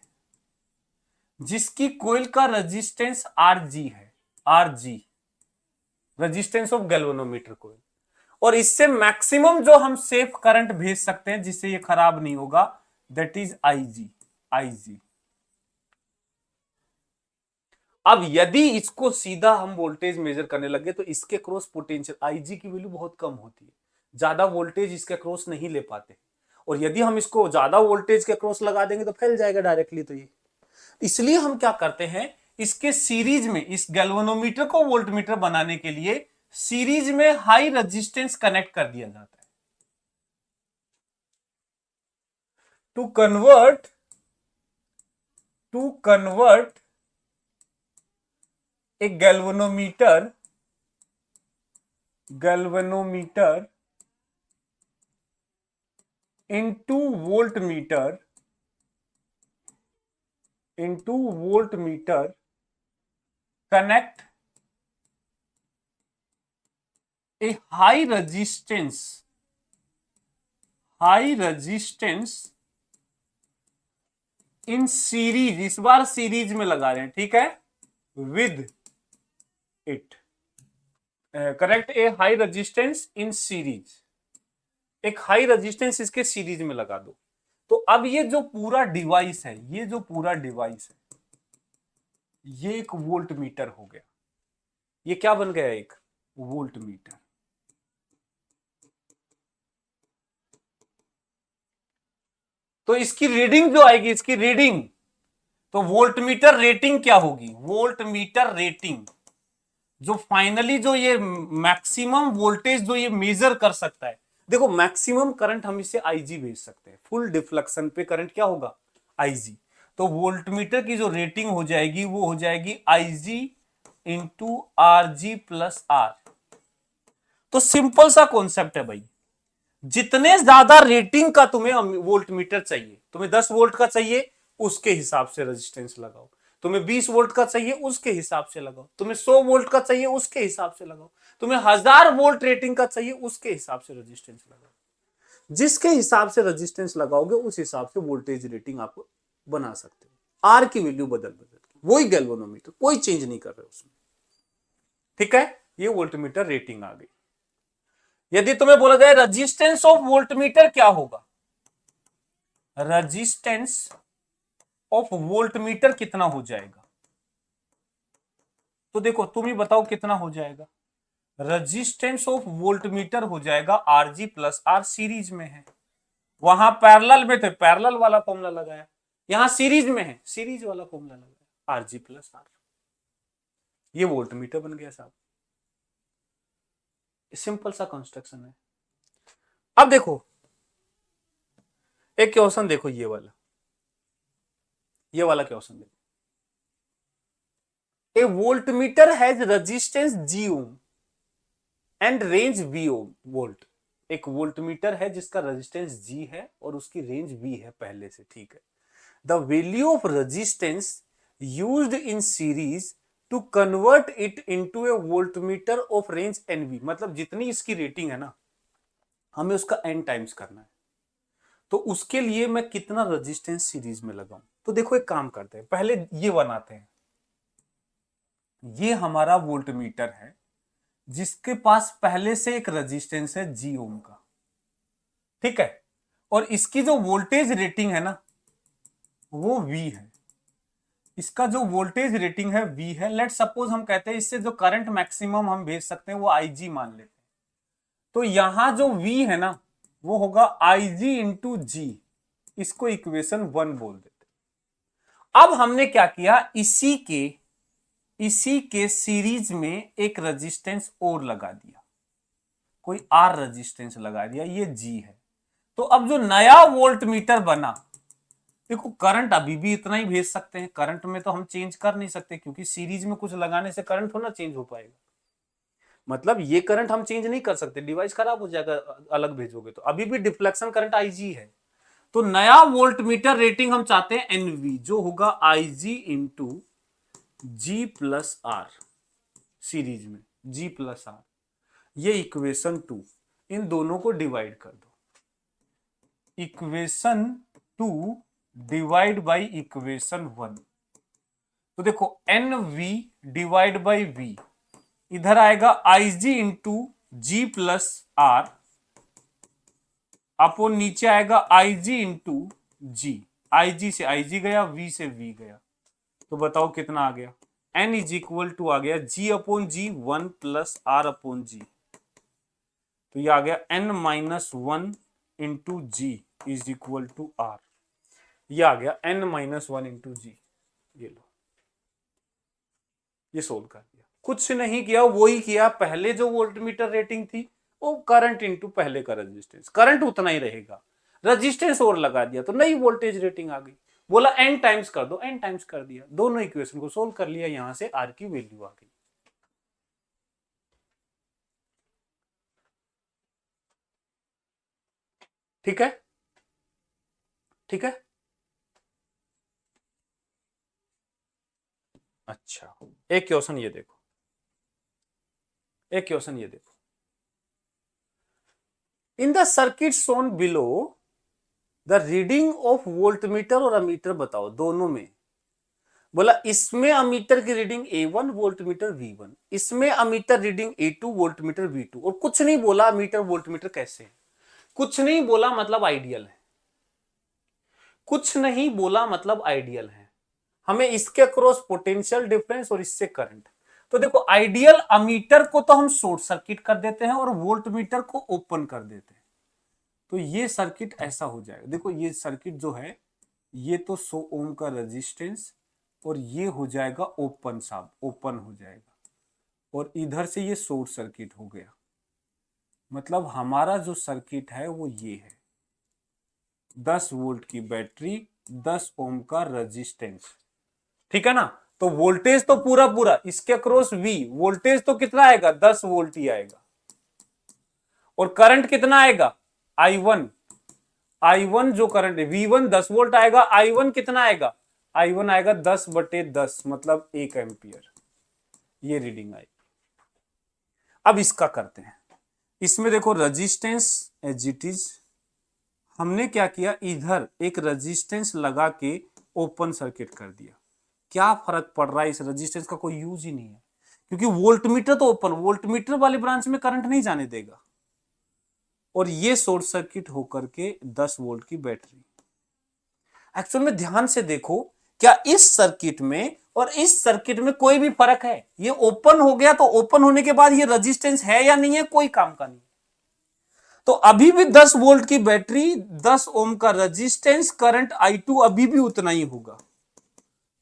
जिसकी कोयल का रेजिस्टेंस आरजी है, आरजी रेजिस्टेंस ऑफ गैल्वेनोमीटर कोयल, और इससे मैक्सिमम जो हम सेफ करंट भेज सकते हैं जिससे ये खराब नहीं होगा, दैट इज आईजी, आईजी। अब यदि इसको सीधा हम वोल्टेज मेजर करने लगे तो इसके क्रॉस पोटेंशियल आईजी की वैल्यू बहुत कम होती है, ज्यादा वोल्टेज इसके क्रॉस नहीं ले पाते, और यदि हम इसको ज्यादा वोल्टेज के क्रॉस लगा देंगे तो फैल जाएगा डायरेक्टली। तो ये इसलिए हम क्या करते हैं, इसके सीरीज में, इस गैल्वेनोमीटर को वोल्टमीटर बनाने के लिए सीरीज में हाई रेजिस्टेंस कनेक्ट कर दिया जाता है। To convert a galvanometer into voltmeter, connect a high resistance in series, इस बार सीरीज में लगा रहे हैं, ठीक है, with it, connect A high resistance in series, एक हाई रेजिस्टेंस इसके सीरीज में लगा दो। तो अब ये जो पूरा डिवाइस है, ये एक वोल्ट मीटर हो गया, ये क्या बन गया, एक वोल्ट मीटर। तो इसकी रीडिंग जो आएगी, इसकी रीडिंग, तो वोल्ट मीटर रेटिंग क्या होगी, वोल्ट मीटर रेटिंग, जो फाइनली जो ये मैक्सिमम वोल्टेज जो ये मेजर कर सकता है। देखो मैक्सिमम करंट हम इसे आईजी भेज सकते हैं, फुल डिफ्लेक्शन पे करंट क्या होगा, आईजी। तो वोल्टमीटर की जो रेटिंग हो जाएगी वो हो जाएगी IG into R G plus R. तो सिंपल सा कॉन्सेप्ट है भाई, जितने ज्यादा रेटिंग का तुम्हें वोल्ट मीटर चाहिए, तुम्हें 10 वोल्ट का चाहिए उसके हिसाब से रेजिस्टेंस लगाओ, तुम्हें 20 वोल्ट का चाहिए उसके हिसाब से लगाओ, तुम्हें 100 वोल्ट का चाहिए उसके हिसाब से लगाओ, तुम्हें 1000 वोल्ट रेटिंग का चाहिए उसके हिसाब से रेजिस्टेंस लगाओ। जिसके हिसाब से रेजिस्टेंस लगाओगे उस हिसाब से वोल्टेज रेटिंग आप बना सकते हो। आर की वैल्यू बदल बदल वही गैल्वेनोमीटर, कोई चेंज नहीं कर रहे उसमें। ठीक है, ये वोल्टमीटर रेटिंग आ गई। यदि तुम्हें बोला जाए रेजिस्टेंस ऑफ वोल्टमीटर क्या होगा, रेजिस्टेंस ऑफ वोल्टमीटर कितना हो जाएगा, तो देखो तुम ही बताओ कितना हो जाएगा। रेजिस्टेंस ऑफ वोल्टमीटर हो जाएगा आरजी प्लस आर, सीरीज में है, वहां पैरेलल में थे पैरेलल वाला फॉर्मूला लगाया, यहां सीरीज में है सीरीज वाला फॉर्मूला लगाया, आरजी प्लस आर, ये वोल्टमीटर बन गया साहब। सिंपल सा कंस्ट्रक्शन है। अब देखो एक क्वेश्चन देखो, ये वाला क्वेश्चन देखो, a voltmeter has resistance G ohm and range V ohm volt. एक वोल्टमीटर है जिसका रेजिस्टेंस जी है और उसकी रेंज वी है पहले से, ठीक है। The value of resistance used in series to convert it into a voltmeter of range NV, मतलब जितनी इसकी रेटिंग है ना हमें उसका एन टाइम्स करना है, तो उसके लिए मैं कितना रेजिस्टेंस सीरीज में लगाऊं। तो देखो एक काम करते हैं, पहले ये बनाते हैं, ये हमारा वोल्टमीटर है जिसके पास पहले से एक रेजिस्टेंस है जी ओम का, ठीक है, और इसकी जो वोल्टेज रेटिंग है ना वो वी है, इसका जो वोल्टेज रेटिंग है वी है। लेट सपोज हम कहते हैं इससे जो करंट मैक्सिमम हम भेज सकते हैं वो आईजी मान लेते हैं, तो यहां जो वी है ना वो होगा आईजी इंटू जी, इसको इक्वेशन 1 बोल देते। अब हमने क्या किया, इसी के सीरीज में एक रेजिस्टेंस और लगा दिया, कोई आर रेजिस्टेंस लगा दिया, ये जी है। तो अब जो नया वोल्ट मीटर बना, देखो करंट अभी भी इतना ही भेज सकते हैं, करंट में तो हम चेंज कर नहीं सकते क्योंकि सीरीज में कुछ लगाने से करंट थोड़ा चेंज हो पाएगा, मतलब ये करंट हम चेंज नहीं कर सकते, डिवाइस खराब हो जाएगा अलग भेजोगे तो, अभी भी डिफ्लेक्शन करंट आईजी है। तो नया वोल्ट मीटर रेटिंग हम चाहते हैं एनवी, जो होगा IG into G plus R, series में जी प्लस आर, ये इक्वेशन 2, इन दोनों को डिवाइड कर दो, इक्वेशन 2 डिवाइड बाई इक्वेशन 1, तो देखो n V divide by V, इधर आएगा I G into G plus R, upon नीचे आएगा आई जी इंटू जी, आई जी से आई जी गया, वी से वी गया, तो बताओ कितना आ गया, एन इज इक्वल टू आ गया G upon G 1 plus R upon G, तो ये आ गया n minus 1 into G is equal to R, ये आ गया एन माइनस 1 इंटू जी। ये लो, ये सोल्व कर दिया, कुछ नहीं किया, वही किया पहले जो वोल्टमीटर रेटिंग थी वो करंट इंटू पहले का रेजिस्टेंस, करंट उतना ही रहेगा, रेजिस्टेंस और लगा दिया तो नई वोल्टेज रेटिंग आ गई, बोला एन टाइम्स कर दो, एन टाइम्स कर दिया, दोनों इक्वेशन को सोल्व कर लिया, यहां से आर की वैल्यू आ गई। ठीक है, ठीक है, अच्छा एक क्वेश्चन ये देखो, एक क्वेश्चन ये देखो, in the circuit shown below the reading of voltmeter और अमीटर बताओ, दोनों में बोला इसमें अमीटर की रीडिंग A1 वोल्टमीटर V1, इसमें ammeter reading A2 voltmeter V2, और कुछ नहीं बोला अमीटर वोल्टमीटर कैसे है, कुछ नहीं बोला मतलब आइडियल है, कुछ नहीं बोला मतलब आइडियल है, हमें इसके क्रॉस पोटेंशियल डिफरेंस और इससे करंट, तो देखो आइडियल अमीटर को तो हम शॉर्ट सर्किट कर देते हैं और वोल्टमीटर को ओपन कर देते हैं, तो ये सर्किट ऐसा हो जाएगा, देखो ये सर्किट जो है ये तो 100 ओम का रेजिस्टेंस और ये हो जाएगा ओपन, साहब ओपन हो जाएगा, और इधर से ये शॉर्ट सर्किट हो गया, मतलब हमारा जो सर्किट है वो ये है, 10 वोल्ट की बैटरी, 10 ओम का रेजिस्टेंस, ठीक है ना, तो वोल्टेज तो पूरा पूरा इसके अक्रॉस V, वोल्टेज तो कितना आएगा 10 वोल्ट ही आएगा, और करंट कितना आएगा I1 जो करंट है, V1 10 वोल्ट आएगा, I1 कितना आएगा, I1 आएगा 10/10 मतलब 1 एम्पियर, ये रीडिंग आई। अब इसका करते हैं, इसमें देखो रजिस्टेंस एज इट इज, हमने क्या किया, इधर एक रजिस्टेंस लगा के ओपन सर्किट कर दिया। क्या फर्क पड़ रहा है, इस रजिस्टेंस का कोई यूज ही नहीं है, क्योंकि वोल्टमीटर तो ओपन, वोल्टमीटर वाले ब्रांच में करंट नहीं जाने देगा। और ये शॉर्ट सर्किट होकर के 10 वोल्ट की बैटरी। एक्चुअल में ध्यान से देखो, क्या इस सर्किट में और इस सर्किट में कोई भी फर्क है? ये ओपन हो गया, तो ओपन होने के बाद ये रजिस्टेंस है या नहीं है, कोई काम का नहीं। तो अभी भी 10 वोल्ट की बैटरी, 10 ओम का रजिस्टेंस, करंट I2 अभी भी उतना ही होगा,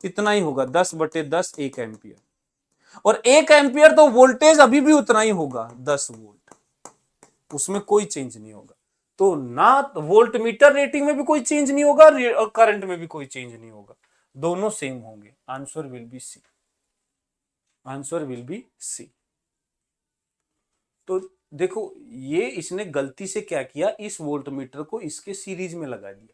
इतना ही होगा, 10/10 1 एम्पियर। और 1 एम्पियर तो वोल्टेज अभी भी उतना ही होगा, 10 वोल्ट, उसमें कोई चेंज नहीं होगा। तो ना वोल्ट मीटर रेटिंग में भी कोई चेंज नहीं होगा और करंट में भी कोई चेंज नहीं होगा, दोनों सेम होंगे। Answer will be C, answer will be C. तो देखो, ये इसने गलती से क्या किया, इस वोल्ट मीटर को इसके सीरीज में लगा दिया,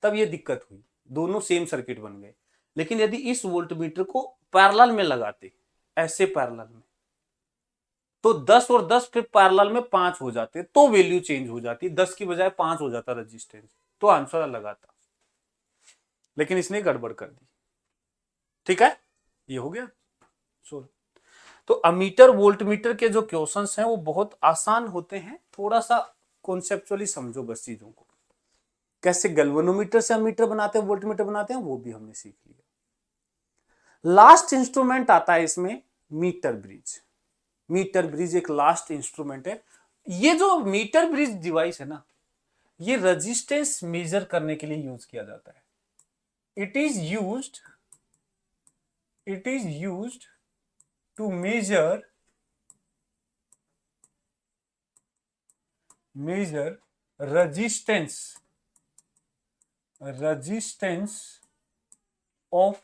तब ये दिक्कत हुई, दोनों सेम सर्किट बन गए। लेकिन यदि इस वोल्ट मीटर को पैरेलल में लगाते, ऐसे पैरेलल में, तो 10 और 10 फिर पैरेलल में 5 हो जाते, तो वैल्यू चेंज हो जाती, 10 की बजाय 5 हो जाता रजिस्टेंस, तो आंसर अलग आता। लेकिन इसने गड़बड़ कर दी। ठीक है, ये हो गया। तो अमीटर वोल्ट मीटर के जो क्वेश्चंस हैं वो बहुत आसान होते हैं, थोड़ा सा कॉन्सेप्चुअली समझो बस चीजों को। कैसे गैल्वेनोमीटर से अमीटर बनाते हैं, वोल्ट मीटर बनाते हैं, वो भी हमने सीख लिया। लास्ट इंस्ट्रूमेंट आता है इसमें मीटर ब्रिज। मीटर ब्रिज एक लास्ट इंस्ट्रूमेंट है। ये जो मीटर ब्रिज डिवाइस है ना, ये रेजिस्टेंस मेजर करने के लिए यूज किया जाता है। It is used to measure resistance of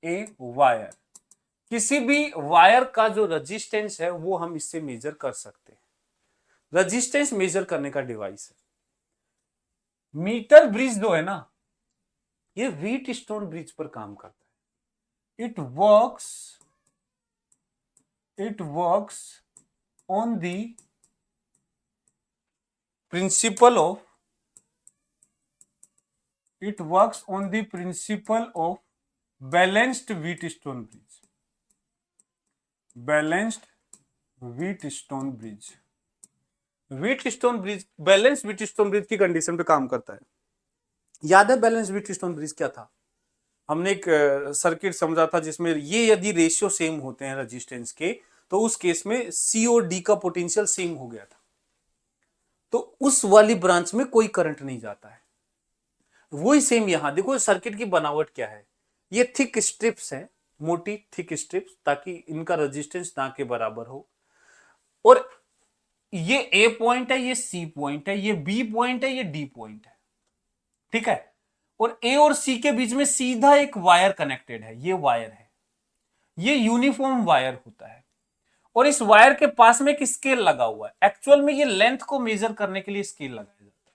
a wire. किसी भी वायर का जो रेजिस्टेंस है वो हम इससे मेजर कर सकते हैं। रेजिस्टेंस मेजर करने का डिवाइस है। मीटर ब्रिज जो है ना, ये व्हीटस्टोन ब्रिज पर काम करता है। It works on the principle of balanced Wheatstone bridge। Balanced Wheatstone bridge balance Wheatstone bridge की कंडीशन पे काम करता है। याद है बैलेंस व्हीटस्टोन ब्रिज क्या था? हमने एक सर्किट समझा था जिसमें ये यदि रेशियो सेम होते हैं रेजिस्टेंस के, तो उस केस में सी और डी का पोटेंशियल सेम हो गया था, तो उस वाली ब्रांच में कोई करंट नहीं जाता है। वही सेम यहां देखो, सर्किट की बनावट क्या है, ये थिक स्ट्रिप्स है, मोटी थिक स्ट्रिप्स, ताकि इनका रेजिस्टेंस ना के बराबर हो। और ये ए पॉइंट है, ये सी पॉइंट है, ये बी पॉइंट है, ये डी पॉइंट है। ठीक है, और ए और सी के बीच में सीधा एक वायर कनेक्टेड है, ये वायर है, ये यूनिफॉर्म वायर होता है। और इस वायर के पास में एक स्केल लगा हुआ है। एक्चुअल में ये लेंथ को मेजर करने के लिए स्केल लगाया जाता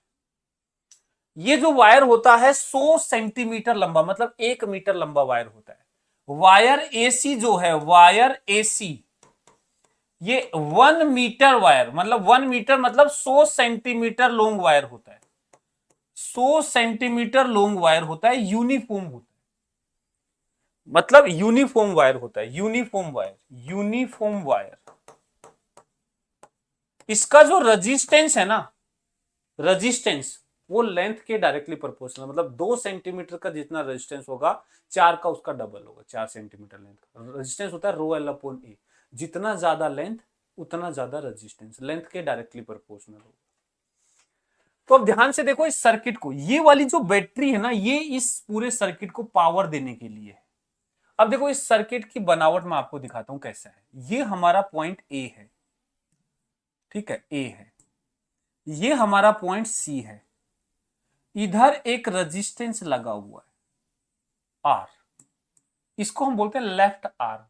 है। ये जो वायर होता है 100 सेंटीमीटर लंबा, मतलब 1 मीटर लंबा वायर होता है। वायर एसी जो है, वायर एसी, ये 1 मीटर वायर, मतलब 1 मीटर मतलब 100 सेंटीमीटर लॉन्ग वायर होता है। 100 सेंटीमीटर लॉन्ग वायर होता है, यूनिफॉर्म होता है, मतलब यूनिफॉर्म वायर होता है, यूनिफॉर्म वायर। इसका जो रेजिस्टेंस है ना, रेजिस्टेंस वो लेंथ के डायरेक्टली प्रोपोर्शनल, मतलब 2 सेंटीमीटर का जितना रेजिस्टेंस होगा, 4 का उसका डबल होगा। 4 सेंटीमीटर लेंथ का रेजिस्टेंस होता है रो एल अपॉन ए। जितना ज्यादा लेंथ उतना ज्यादा रेजिस्टेंस, लेंथ के डायरेक्टली प्रोपोर्शनल होगा। तो अब ध्यान से देखो इस सर्किट को, ये वाली जो बैटरी है ना, ये इस पूरे सर्किट को पावर देने के लिए है। अब देखो इस सर्किट की बनावट में आपको दिखाता हूं कैसा है। ये हमारा पॉइंट ए है, ठीक है, ए है, ये हमारा पॉइंट सी है, इधर एक रेजिस्टेंस लगा हुआ है आर, इसको हम बोलते हैं लेफ्ट आर्म।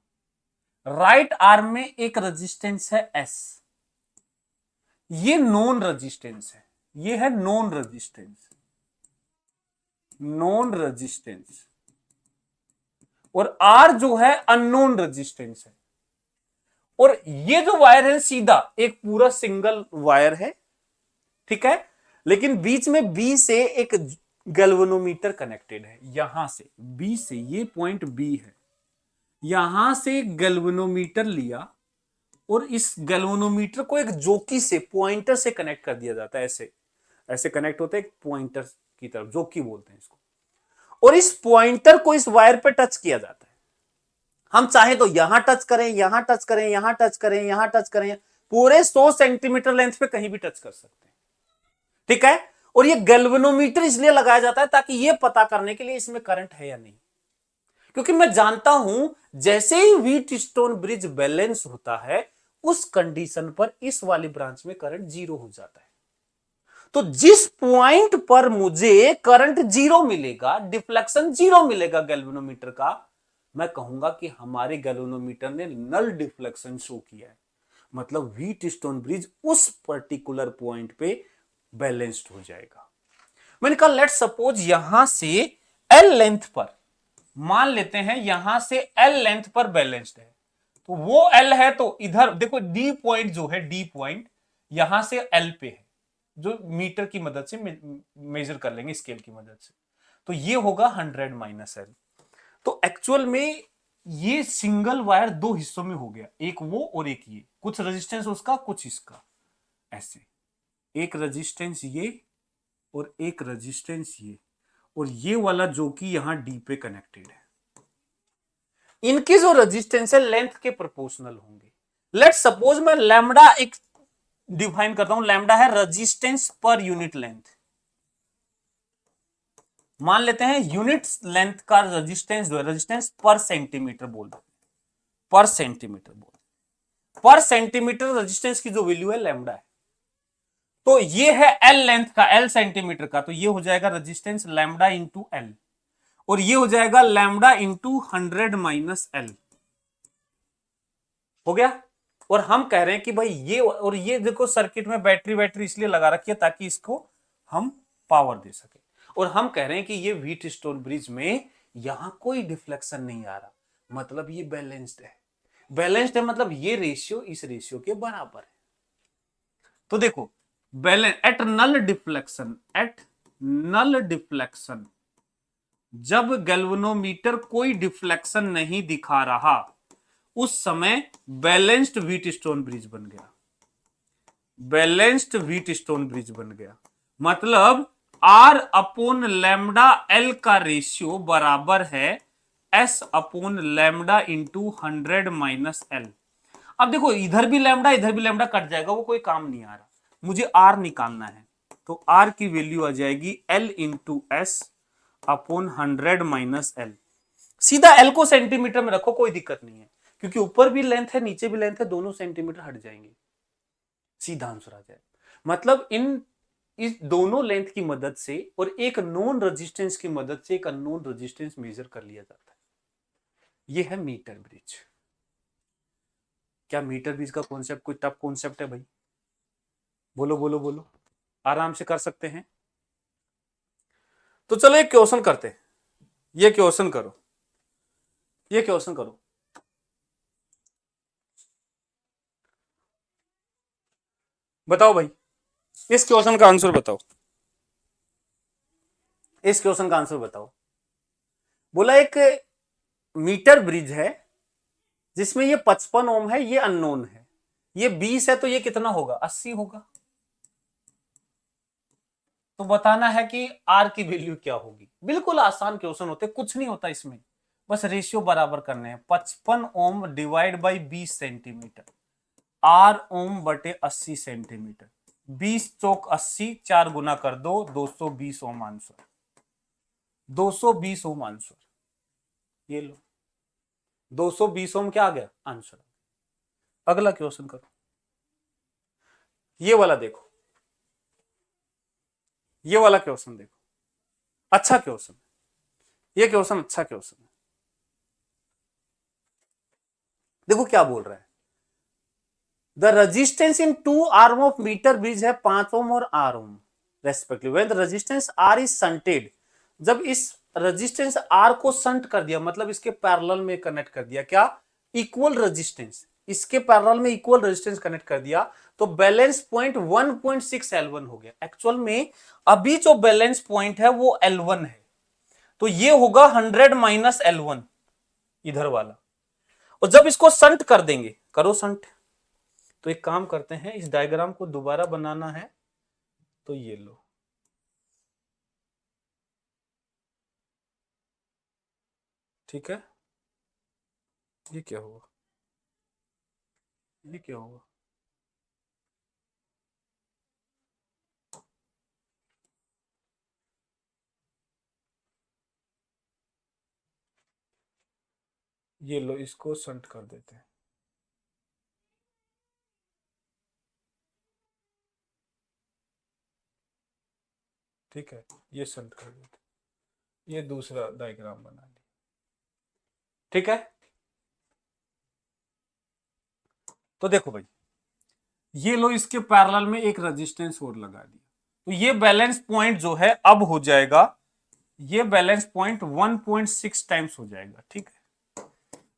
राइट आर्म में एक रेजिस्टेंस है एस, ये नॉन रेजिस्टेंस है, ये है नॉन रेजिस्टेंस, नॉन रेजिस्टेंस, और आर जो है अननोन रेजिस्टेंस है। और ये जो वायर है सीधा एक पूरा सिंगल वायर है, ठीक है, लेकिन बीच में बी से एक गैल्वेनोमीटर कनेक्टेड है। यहां से बी से, ये पॉइंट बी है, यहां से गैल्वेनोमीटर लिया और इस गैल्वेनोमीटर को एक जोकी से, पॉइंटर से कनेक्ट कर दिया जाता है। ऐसे ऐसे कनेक्ट होते हैं एक पॉइंटर की तरफ, जोकी बोलते हैं इसको, और इस पॉइंटर को इस वायर पे टच किया जाता है। हम चाहे तो यहां टच करें, यहां टच करें, यहां टच करें, यहां टच करें, पूरे 100 सेंटीमीटर लेंथ पे कहीं भी टच कर सकते हैं, ठीक है। और ये गैल्वेनोमीटर इसलिए लगाया जाता है ताकि ये पता करने के लिए इसमें करंट है या नहीं, क्योंकि मैं जानता हूं जैसे ही व्हीटस्टोन ब्रिज बैलेंस होता है उस कंडीशन पर इस वाली ब्रांच में करंट जीरो हो जाता है। तो जिस पॉइंट पर मुझे करंट जीरो मिलेगा, डिफ्लेक्शन जीरो मिलेगा गैल्वेनोमीटर का, मैं कहूंगा कि हमारे गैल्वेनोमीटर ने नल डिफ्लेक्शन शो किया है, मतलब व्हीटस्टोन ब्रिज उस पर्टिकुलर पॉइंट पे बैलेंस्ड हो जाएगा। मैंने कहा लेट सपोज यहां से एल लेंथ पर, मान लेते हैं यहां से एल लेंथ पर बैलेंस्ड है, तो वो एल है तो इधर देखो डी पॉइंट जो है, डी पॉइंट यहां से एल पे है, जो मीटर की मदद से मेजर कर लेंगे स्केल की मदद से, तो ये होगा 100 माइनस एल। तो एक्चुअल में ये सिंगल वायर दो हिस्सों में हो गया, एक वो और एक ये, कुछ रेजिस्टेंस उसका कुछ इसका, ऐसे एक रेजिस्टेंस ये और एक रेजिस्टेंस ये, और ये वाला जो कि यहां डी पे कनेक्टेड है, इनके जो रेजिस्टेंस है लेंथ के प्रोपोर्शनल होंगे। लेट सपोज मैं लैम्डा एक डिफाइन करता हूं, लैम्डा है रेजिस्टेंस पर यूनिट लेंथ। मान लेते हैं यूनिट लेंथ का रेजिस्टेंस जो है, रेजिस्टेंस पर सेंटीमीटर बोल दो, पर सेंटीमीटर बोल, पर सेंटीमीटर रेजिस्टेंस की जो वैल्यू है लैम्डा है। तो ये है एल लेंथ का, एल सेंटीमीटर का, तो ये हो जाएगा रेजिस्टेंस लैम्डा इंटू एल, और ये हो जाएगा लैम्डा इंटू 100 माइनस एल, हो गया। और हम कह रहे हैं कि भाई ये, और ये देखो सर्किट में बैटरी बैटरी इसलिए लगा रखी है ताकि इसको हम पावर दे सके, और हम कह रहे हैं कि ये व्हीटस्टोन ब्रिज में यहां कोई डिफ्लेक्शन नहीं आ रहा, मतलब ये बैलेंस्ड है। बैलेंस्ड है मतलब ये रेशियो इस रेशियो के बराबर है। तो देखो balance at null deflection, at null deflection, जब गैल्वेनोमीटर कोई डिफ्लेक्शन नहीं दिखा रहा उस समय बैलेंस्ड व्हीटस्टोन ब्रिज बन गया, बैलेंस्ड व्हीटस्टोन ब्रिज बन गया। मतलब आर अपोन लैम्डा एल का रेशियो बराबर है S upon lambda into 100 minus L. अब देखो इधर भी लैम्डा इधर भी लैम्डा कट जाएगा, वो कोई काम नहीं आ रहा, मुझे आर निकालना है, तो आर की वैल्यू आ जाएगी L into S upon 100 minus L. सीधा एल को सेंटीमीटर में रखो, कोई दिक्कत नहीं है, क्योंकि ऊपर भी लेंथ है नीचे भी लेंथ है, दोनों सेंटीमीटर हट जाएंगे, सीधा आंसर आ जाएगा। मतलब इन इस दोनों लेंथ की मदद से और एक नॉन रेजिस्टेंस की मदद से एक अननोन रेजिस्टेंस मेजर कर लिया जाता है। यह है मीटर ब्रिज। क्या मीटर ब्रिज का कॉन्सेप्ट कोई टफ कॉन्सेप्ट है भाई? बोलो बोलो बोलो, आराम से कर सकते हैं। तो चलो एक क्वेश्चन करते हैं, ये क्वेश्चन करो, ये क्वेश्चन करो, बताओ भाई, इस क्वेश्चन का आंसर बताओ, इस क्वेश्चन का आंसर बताओ। बोला एक मीटर ब्रिज है जिसमें ये 55 ओम है, ये अननोन है, ये 20 है, तो ये कितना होगा? 80 होगा। तो बताना है कि आर की वैल्यू क्या होगी। बिल्कुल आसान क्वेश्चन होते, कुछ नहीं होता इसमें, बस रेशियो बराबर करने हैं। 55 ओम डिवाइड बाई 20 सेंटीमीटर, आर ओम बटे 80 सेंटीमीटर, 20 चौक 80, 4 गुना कर दो, 220 ओम आंसर, 220 ओम आंसर। ये लो 220 ओम क्या आ गया आंसर। अगला क्वेश्चन करो, ये वाला देखो, ये वाला क्वेश्चन देखो, अच्छा क्वेश्चन, ये क्वेश्चन अच्छा क्वेश्चन है। देखो क्या बोल रहा है, the resistance in 2 arm of meter bridge है 5 ओम और 8 ohm. Respectively when the resistance R is shunted, जब इस रेजिस्टेंस आर को शंट कर दिया मतलब इसके पैरेलल में कनेक्ट कर दिया, क्या इक्वल रेजिस्टेंस, इसके पैरेलल में इक्वल रेजिस्टेंस कनेक्ट कर दिया, तो बैलेंस पॉइंट 1.6 L1 हो गया। एक्चुअल में अभी जो बैलेंस पॉइंट है वो L1 है, तो ये होगा 100 माइनस L1 इधर वाला। और जब इसको शंट कर देंगे, करो शंट, तो एक काम करते हैं, इस डायग्राम को दोबारा बनाना है, तो ये लो, ठीक है, ये क्या हुआ, ये क्या हुआ, ये लो, इसको शंट कर देते हैं, ठीक है, ये शंट कर देते हैं, ये दूसरा डायग्राम बना लिया, ठीक है। तो देखो भाई, ये लो, इसके पैरेलल में एक रेजिस्टेंस और लगा दिया, तो ये बैलेंस पॉइंट जो है अब हो जाएगा, ये बैलेंस पॉइंट 1.6 टाइम्स हो जाएगा, ठीक है,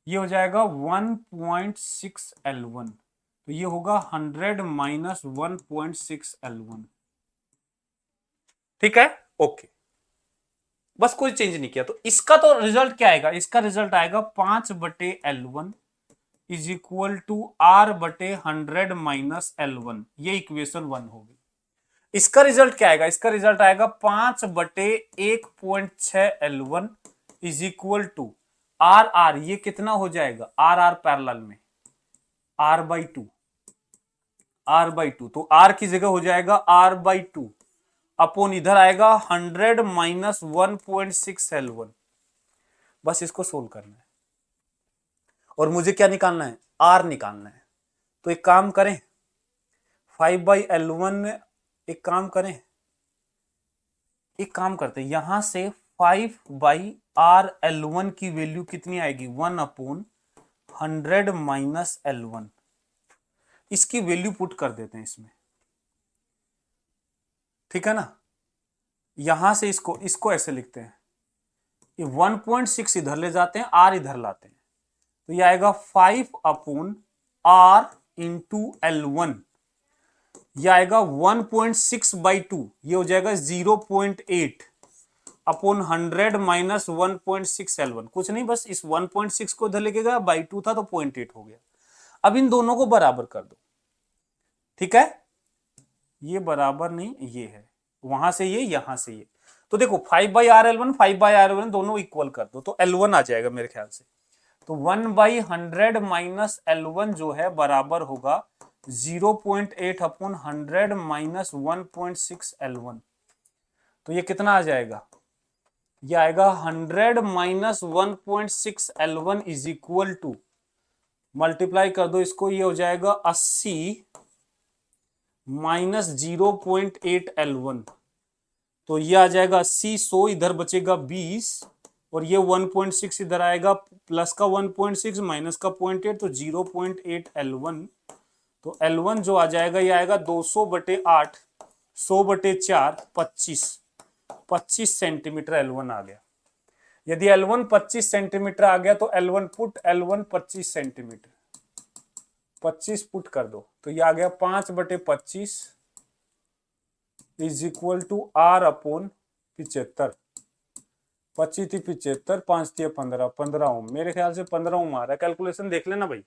ये हो जाएगा 1.6 L1, तो ये होगा 100 माइनस 1.6 L1, ठीक है, ओके, बस कोई चेंज नहीं किया। तो इसका तो रिजल्ट क्या आएगा, इसका रिजल्ट आएगा 5/L1 is equal to R/100 minus L1, ये इक्वेशन 1 होगी। इसका रिजल्ट क्या आएगा, इसका रिजल्ट आएगा 5/1.6 L1 is equal to R, ये कितना हो जाएगा, R पैरेलल में R/2, R/2, तो R की जगह हो जाएगा R/2 अपॉन इधर आएगा 100 माइनस 1.6 L1। बस इसको सोल्व करना है और मुझे क्या निकालना है, R निकालना है। तो एक काम करें, 5/L1, एक काम करें, एक काम करते हैं, यहां से 5/RL1 की वैल्यू कितनी आएगी, 1/100 माइनस L1, इसकी वैल्यू पुट कर देते हैं इसमें, ठीक है ना। यहां से इसको ऐसे लिखते हैं, 1.6 इधर ले जाते हैं, R इधर लाते हैं, तो ये आएगा 5/R इंटू L1, ये आएगा 1.6/2, ये हो जाएगा 0.8 अपॉन 100 माइनस 1.6 L1, कुछ नहीं, बस इस 1.6 को इधर लेके गया, बाई 2 था तो 0.8 हो गया। अब इन दोनों को बराबर कर दो, ठीक है, ये बराबर नहीं, ये है, वहां से ये, यहां से ये, तो देखो 5/RL1 5/RL1 दोनों इक्वल कर दो, तो L1 आ जाएगा मेरे ख्याल से, तो 1/100 माइनस L1 जो है बराबर होगा 0.8 अपॉन 100 माइनस 1.6 L1, तो ये कितना आ जाएगा, ये आएगा 100 minus 1.6 L1 is equal to, multiply कर दो इसको, ये हो जाएगा 80 माइनस 0.8 L1, तो ये आ जाएगा 80, 100 इधर बचेगा 20, और ये 1.6 इधर आएगा, प्लस का 1.6 माइनस का 0.8, तो 0.8 L1, तो L1 जो आ जाएगा, ये आएगा 200/8, 100/4, 25 सेंटीमीटर L1 आ गया। यदि L1 25 सेंटीमीटर आ गया तो L1 put, L1 25 centimetre, 25 put कर दो, तो ये आ गया 5/25 is equal to R upon 75, 25 थी 75, 5 थी 15, 15 ओम, मेरे ख्याल से 15 ओम आ रहा है, कैलकुलेशन देख लेना भाई,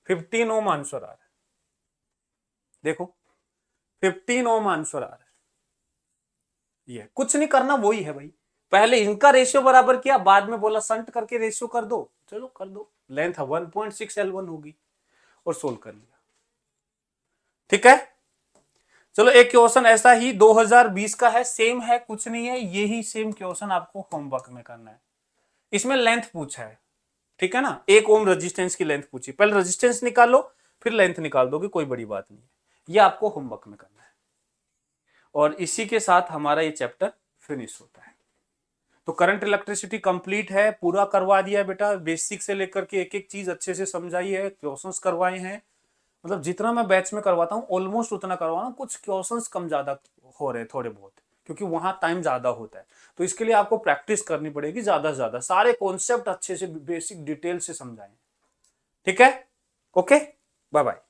15 ओम आंसर आ रहा है, देखो 15 ओम आंसर आ रहा है, ये कुछ नहीं करना, वही है भाई, पहले इनका रेशियो बराबर किया, बाद में बोला संट करके रेशियो कर दो, चलो कर दो, लेंथ 1.6 L1 होगी और सोल्व कर लिया, ठीक है। चलो एक क्वेश्चन ऐसा ही 2020 का है, सेम है, कुछ नहीं है, यही सेम क्वेश्चन आपको होमवर्क में करना है। इसमें लेंथ पूछा है, ठीक है ना, 1 ओम रेजिस्टेंस की लेंथ पूछी, पहले रेजिस्टेंस निकालो फिर लेंथ निकाल दोगे, कोई बड़ी बात नहीं है, ये आपको होमवर्क में करना है। और इसी के साथ हमारा ये चैप्टर फिनिश होता है। तो करंट इलेक्ट्रिसिटी कंप्लीट है, पूरा करवा दिया बेटा, बेसिक से लेकर के एक एक चीज अच्छे से समझाई है, क्वेश्चंस करवाए हैं, मतलब जितना मैं बैच में करवाता हूँ ऑलमोस्ट उतना करवा रहा हूँ, कुछ क्वेश्चंस कम ज्यादा हो रहे थोड़े बहुत, क्योंकि वहां टाइम ज्यादा होता है। तो इसके लिए आपको प्रैक्टिस करनी पड़ेगी ज्यादा से ज्यादा, सारे कॉन्सेप्ट अच्छे से बेसिक डिटेल से समझाएं। ठीक है, ओके, बाय बाय।